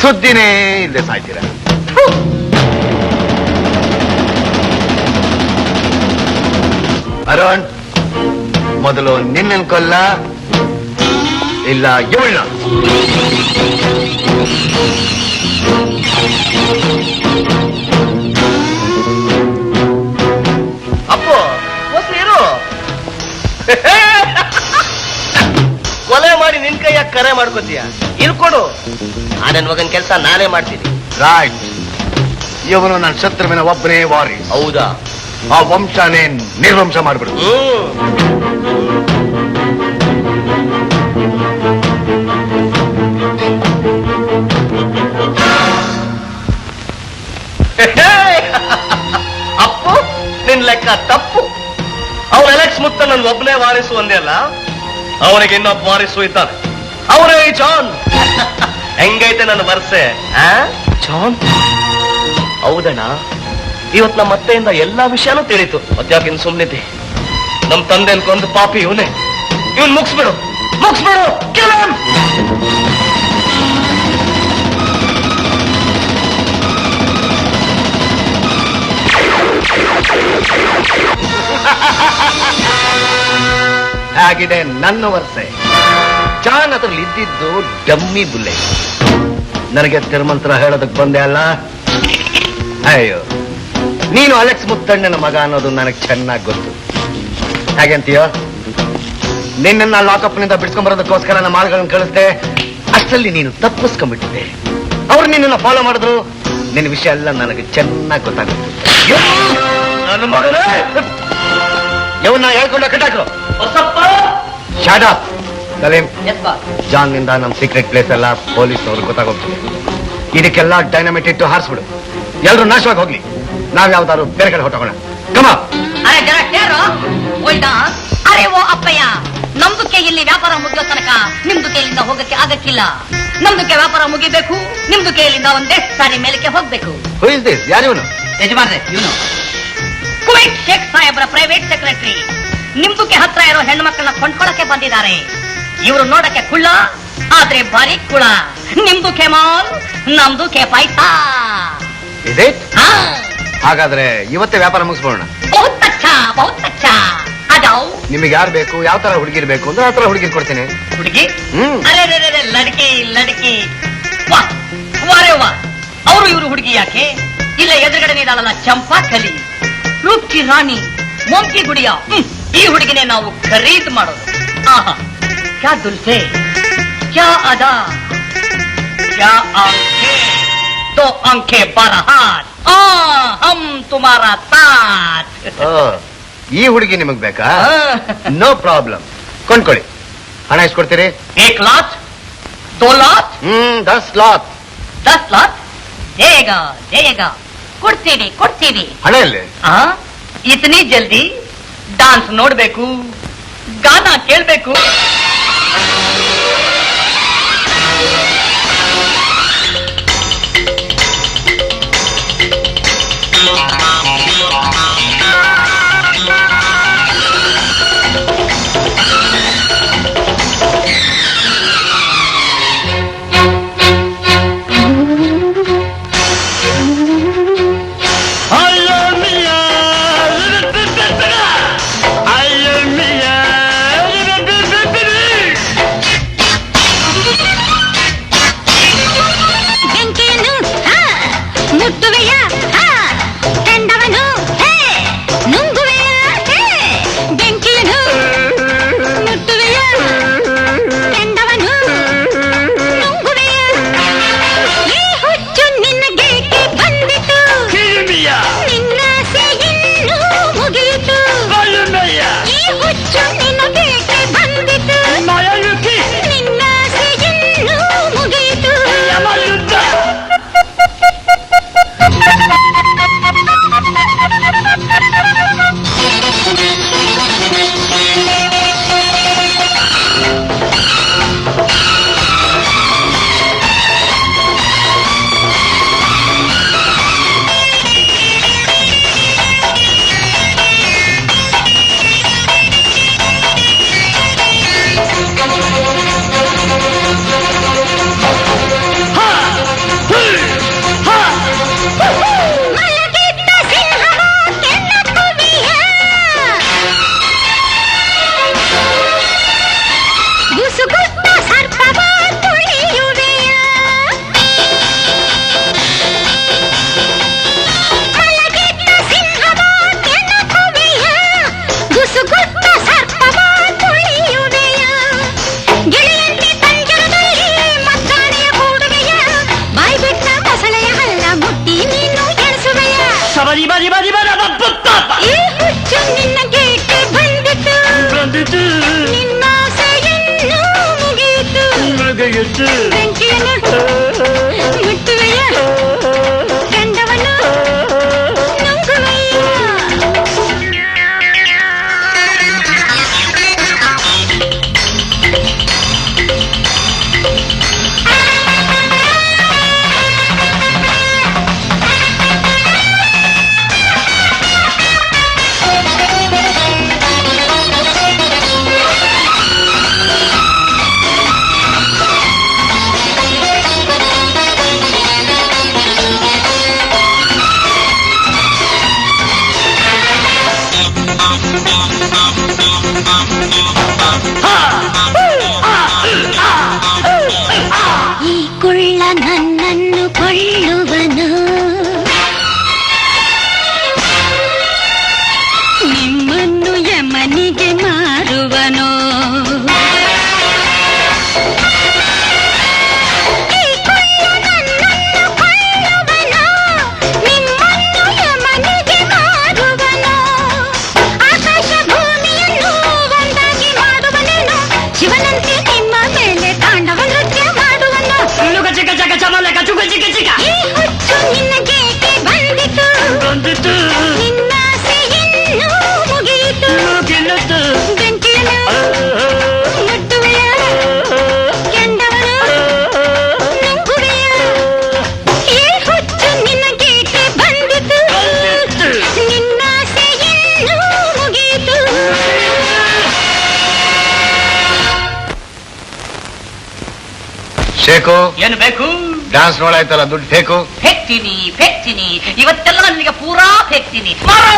ಸುದ್ದಿನೇ ಇಲ್ಲದೆ ಸಾಯ್ತೀರ. ಅರುಣ್, ಮೊದಲು ನಿನ್ನ ಕೊಲ್ಲ, ಇಲ್ಲ ಇವಳನ್ನ. ಅಪ್ಪು, ಇರು. ಕೊಲೆ ಮಾಡಿ ನಿನ್ ಕೈಯಾಗ ಕರೆ ಮಾಡ್ಕೋತೀಯ? ಇಲ್ಕೊಡು, ನನ್ನ ಮಗನ್ ಕೆಲಸ ನಾನೇ ಮಾಡ್ತೀನಿ. ರೈಟ್, ಇವನು ನನ್ನ ಶತ್ರುವಿನ ಒಬ್ಬನೇ ವಾರಿ. ಹೌದಾ? ಆ ವಂಶನೇ ನಿರ್ವಂಶ ಮಾಡ್ಬಿಡು. ಅಪ್ಪು, ನಿನ್ ಲೆಕ್ಕ ತಪ್ಪು. ಅವನ ಅಲೆಕ್ಸ್ ಮುತ್ತ ನನ್ ಒಬ್ಬನೇ ವಾರಿಸು ಒಂದೇ ಅಲ್ಲ, ಅವನಿಗೆ ಇನ್ನೊಬ್ಬ ವಾರಿಸು ಇದ್ದಾನೆ. ಅವರೇ ಜಾನ್. ಹೆಂಗೈತೆ ನನ್ನ ವರ್ಷೆ? ಜಾನ್? ಹೌದಣ್ಣ, ಇವತ್ ನಮ್ಮ ಅತ್ತೆಯಿಂದ ಎಲ್ಲಾ ವಿಷಯನೂ ತಿಳಿತು. ಮತ್ಯಾಕಿನ್ ಸುಮ್ನಿದ್ದೆ? ನಮ್ ತಂದೆ ಕೊಂದು ಪಾಪಿ ಇವನೇ. ಇವನ್ ಮುಗಿಸ್ಬಿಡು, ಮುಗಿಸ್ಬಿಡು. ಹೇಗಿದೆ ನನ್ನ ವರ್ಷೆ. ಜಾನ್ ಅದ್ರಲ್ಲಿ ಇದ್ದಿದ್ದು ಡಮ್ಮಿ ಬುಲ್ಲೆಟ್. ನನಗೆ ತಿರುಮಂತ್ರ ಹೇಳೋದಕ್ಕೆ ಬಂದೆ ಅಲ್ಲ. ಅಯ್ಯೋ, ನೀನು ಅಲೆಕ್ಸ್ ಮುತ್ತಣ್ಣನ ಮಗ ಅನ್ನೋದು ನನಗೆ ಚೆನ್ನಾಗಿ ಗೊತ್ತು. ಹಾಗೆಂತೀಯೋ? ನಿನ್ನ ಲಾಕಪ್ನಿಂದ ಬಿಡ್ಸ್ಕೊಂಡ್ಬರೋದಕ್ಕೋಸ್ಕರ ನಮ್ಮ ಆಳುಗಳನ್ನ ಕಳಿಸ್ದೆ. ಅಷ್ಟರಲ್ಲಿ ನೀನು ತಪ್ಪಿಸ್ಕೊಂಡ್ಬಿಟ್ಟಿದ್ದೆ. ಅವ್ರು ನಿನ್ನನ್ನು ಫಾಲೋ ಮಾಡಿದ್ರು. ನಿನ್ನ ವಿಷಯ ಎಲ್ಲ ನನಗೆ ಚೆನ್ನಾಗಿ ಗೊತ್ತಾಗುತ್ತೆ. ನನ್ನ ಮಗನೇ, ಇವನ್ನ ಹೇಳ್ಕೊಂಡ ಕಟ್ಟಾಕ್ರು. Shut up Saleem. ಜಾನ್ ನಿಂದ ನಮ್ಮ ಸೀಕ್ರೆಟ್ ಪ್ಲೇಸ್ ಎಲ್ಲ ಪೊಲೀಸ್ನವ್ರಿಗೆ ಗೊತ್ತಾಗೋಗ್ತದೆ. ಇದಕ್ಕೆಲ್ಲ ಡೈನಮೈಟ್ ಇಟ್ಟು ಹಾರಿಸ್ಬಿಡು. ಎಲ್ರು ನಾಶವಾಗಿ ಹೋಗ್ಲಿ. ನಾವ್ ಯಾವ್ದಾದ್ರು ಬೇರೆ ಕಡೆ ಹೊಟ್ಟೋಗೋಣ. ಕಮ. ಅರೆ ಜರ ಕೇಳು. ಅರೆ ಓ ಅಪ್ಪಯ್ಯ, ನಮ್ದುಕ್ಕೆ ಇಲ್ಲಿ ವ್ಯಾಪಾರ ಮುಗಿಯೋ ತನಕ ನಿಮ್ದು ಕೈಲಿಂದ ಹೋಗಕ್ಕೆ ಆಗಕ್ಕಿಲ್ಲ. ನಮ್ದುಕ್ಕೆ ವ್ಯಾಪಾರ ಮುಗಿಬೇಕು. ನಿಮ್ದು ಕೈಲಿಂದ ಒಂದೆಷ್ಟು ಸಾರಿ ಮೇಲಕ್ಕೆ ಹೋಗ್ಬೇಕು. Who is this? ಯಾರಿವನು? ಯಜಮಾನ್ರೆ, ಇವನು ಕುವೈಟ್ ಶೇಖ್ ಸಾಹೇಬ್ರ ಪ್ರೈವೇಟ್ ಸೆಕ್ರೆಟರಿ. ನಿಮ್ದುಕ್ಕೆ ಹತ್ರ ಇರೋ ಹೆಣ್ಣು ಮಕ್ಕಳನ್ನ ಕೊಂಡ್ಕೊಳಕ್ಕೆ ಬಂದಿದ್ದಾರೆ. ಇವರು ನೋಡಕ್ಕೆ ಕುಳ್ಳ, ಆದ್ರೆ ಭಾರಿ ಕುಳ. ನಿಮ್ದು ಮಾಲ್, ನಮ್ದು ಪಾಯ್ತಾ. ಇದೆ. ಹಾಗಾದ್ರೆ ಇವತ್ತೇ ವ್ಯಾಪಾರ ಮುಗಿಸ್ಬೋಣ. ಬಹುತ್ ಅಚ್ಚಾ, ಬಹುತ್ ಅಚ್ಚಾ. ಅದಾವ್ ನಿಮಗೆ ಯಾರು ಬೇಕು, ಯಾವ ತರ ಹುಡುಗಿರ್ ಬೇಕು ಅಂದ್ರೆ ಆ ತರ ಹುಡುಗಿರ್ ಕೊಡ್ತೀನಿ. ಹುಡುಗಿ? ಅರೆ ಲಡ್ಕಿ ಲಡ್ಕಿ. ವಾ ವಾರೇ ವಾ. ಅವರು ಇವರು ಹುಡುಗಿ ಯಾಕೆ? ಇಲ್ಲ ಎದುರುಗಡೆ ನೀಡಲ್ಲ ಚಂಪಾ ಕಲಿ, ರೂಪ್ ಕಿ ರಾಣಿ, ಮೋಮ್ಕಿ ಗುಡಿಯ. ಈ ಹುಡುಗಿನೇ ನಾವು ಖರೀದ್ ಮಾಡೋದು. ಆಹಾ, ಕ್ಯಾ ದುಲ್ಫೆ, ಕ್ಯಾ ಅದಾ, ಕ್ಯಾ ಆಂಖೆ, ದೋ ಆಂಖೆ ಬಾರಹಾತ್. ಹಮ್ ತುಮಾರಾ ಸಾಥ್. ಈ ಹುಡುಗಿ ನಿಮಗ್ ಬೇಕಾ? ನೋ ಪ್ರಾಬ್ಲಮ್, ಕೊಂಡ್ಕೊಳ್ಳಿ. ಹಣ ಎಷ್ಟು ಕೊಡ್ತೀರಿ? 1 लाख, 2 लाख, 10 लाख. 10 लाख ದೇಗ ದೇಗ ಕೊಡ್ತೀವಿ ಕೊಡ್ತೀವಿ. ಹಣ ಎಲ್ಲಿ? ಇತನಿ ಜಲ್ದಿ ಡಾನ್ಸ್ ನೋಡ್ಬೇಕು, ಗಾನ ಕೇಳ್ಬೇಕು. ಶೇಕು ಏನು ಬೇಕು? ಡ್ಯಾನ್ಸ್ ನೋಡಾಯ್ತಲ್ಲ, ದುಡ್ಡು ಫೇಕು. ಫೇಕ್ತೀನಿ ಇವತ್ತೆಲ್ಲ ನಿನಗೆ ಪೂರಾ ಫೇಕ್ತೀನಿ. ಮಾರೋ!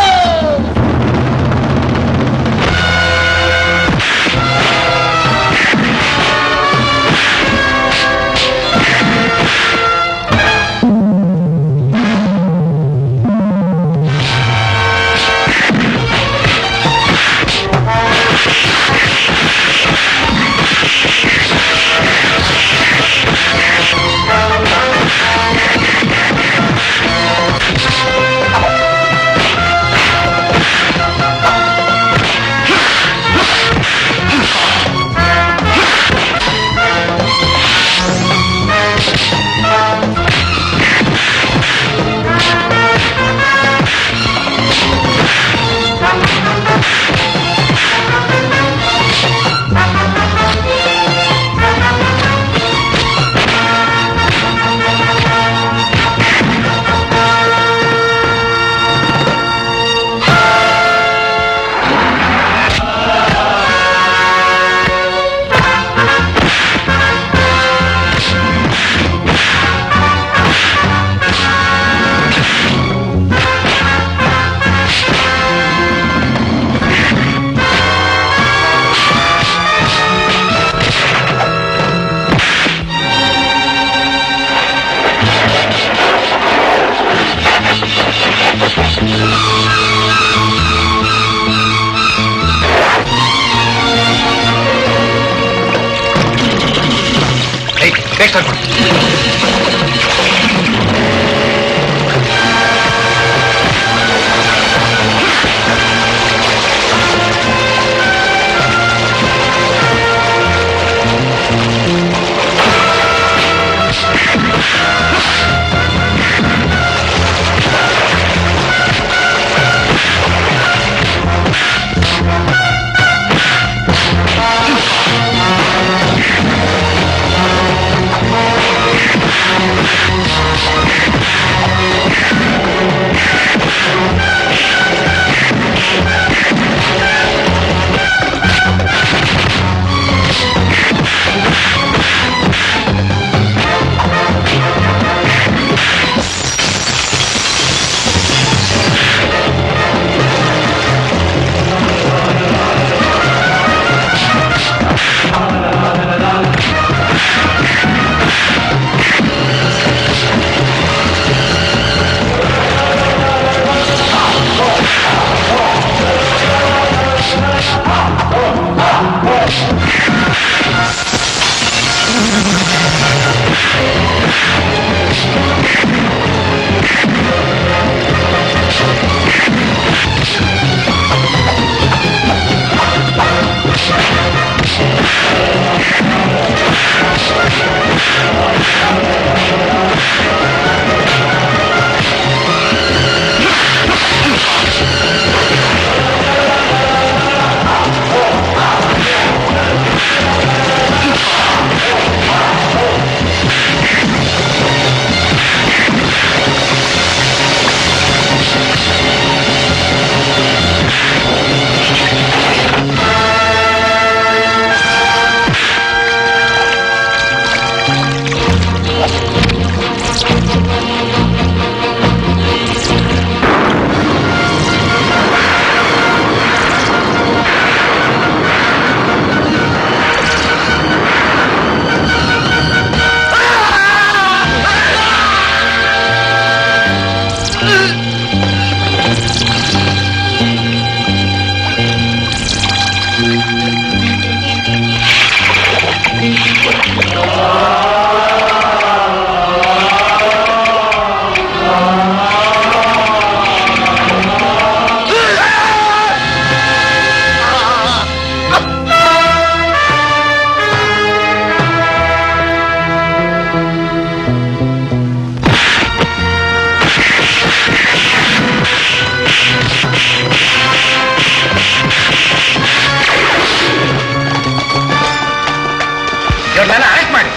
ಇವ್ರನ್ನೆಲ್ಲ ಅರೆಸ್ಟ್ ಮಾಡಿ.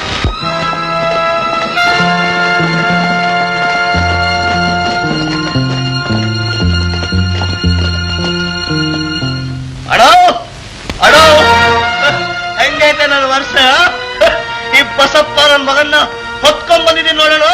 ಅಡೋ ಅಡೋ ಹೆಂಗೈತೆ ನನ್ನ ವರ್ಷ? ಈ ಬಸಪ್ಪ ನನ್ನ ಮಗನ್ನ ಹೊತ್ಕೊಂಡ್ ಬಂದಿದ್ದೀನಿ ನೋಡೋಣ.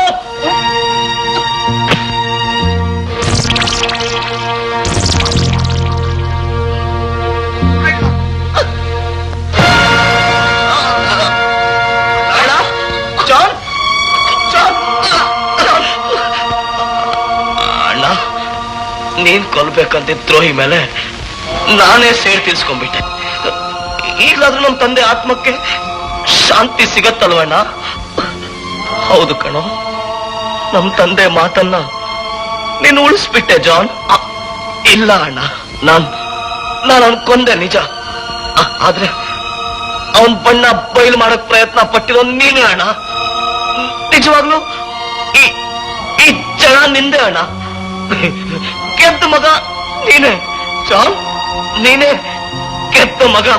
ಅಣ್ಣ, ನೀನ್ ಕೊಲ್ಬೇಕಂತಿದ್ದ ದ್ರೋಹಿ ಮೇಲೆ ನಾನೇ ಸೇಡ್ ತೀರ್ಸ್ಕೊಂಡ್ಬಿಟ್ಟೆ. ಈಗಲಾದ್ರೂ ನಮ್ಮ ತಂದೆ ಆತ್ಮಕ್ಕೆ ಶಾಂತಿ ಸಿಗತ್ತಲ್ವಣ್ಣ? ಹೌದು ಕಣೋ, ನಮ್ ತಂದೆ ಮಾತನ್ನ ನೀನು ಉಳಿಸ್ಬಿಟ್ಟೆ ಜಾನ್. ಇಲ್ಲ ಅಣ್ಣ, ನಾನು ಅನ್ಕೊಂಡೆ ನಿಜ. ಆದ್ರೆ ಅವನ್ ಬಣ್ಣ ಬಯಲು ಮಾಡಕ್ ಪ್ರಯತ್ನ ಪಟ್ಟಿರೋ ನೀನೇ ಅಣ್ಣ. ನಿಜವಾಗ್ಲೂ ಈ ಜನ ನಿಂದೆ ಅಣ್ಣ. ಗೆದ್ದ ಮಗ ನೀನೇ ಜಾನ್, ನೀನೇ ಗೆದ್ದ ಮಗ.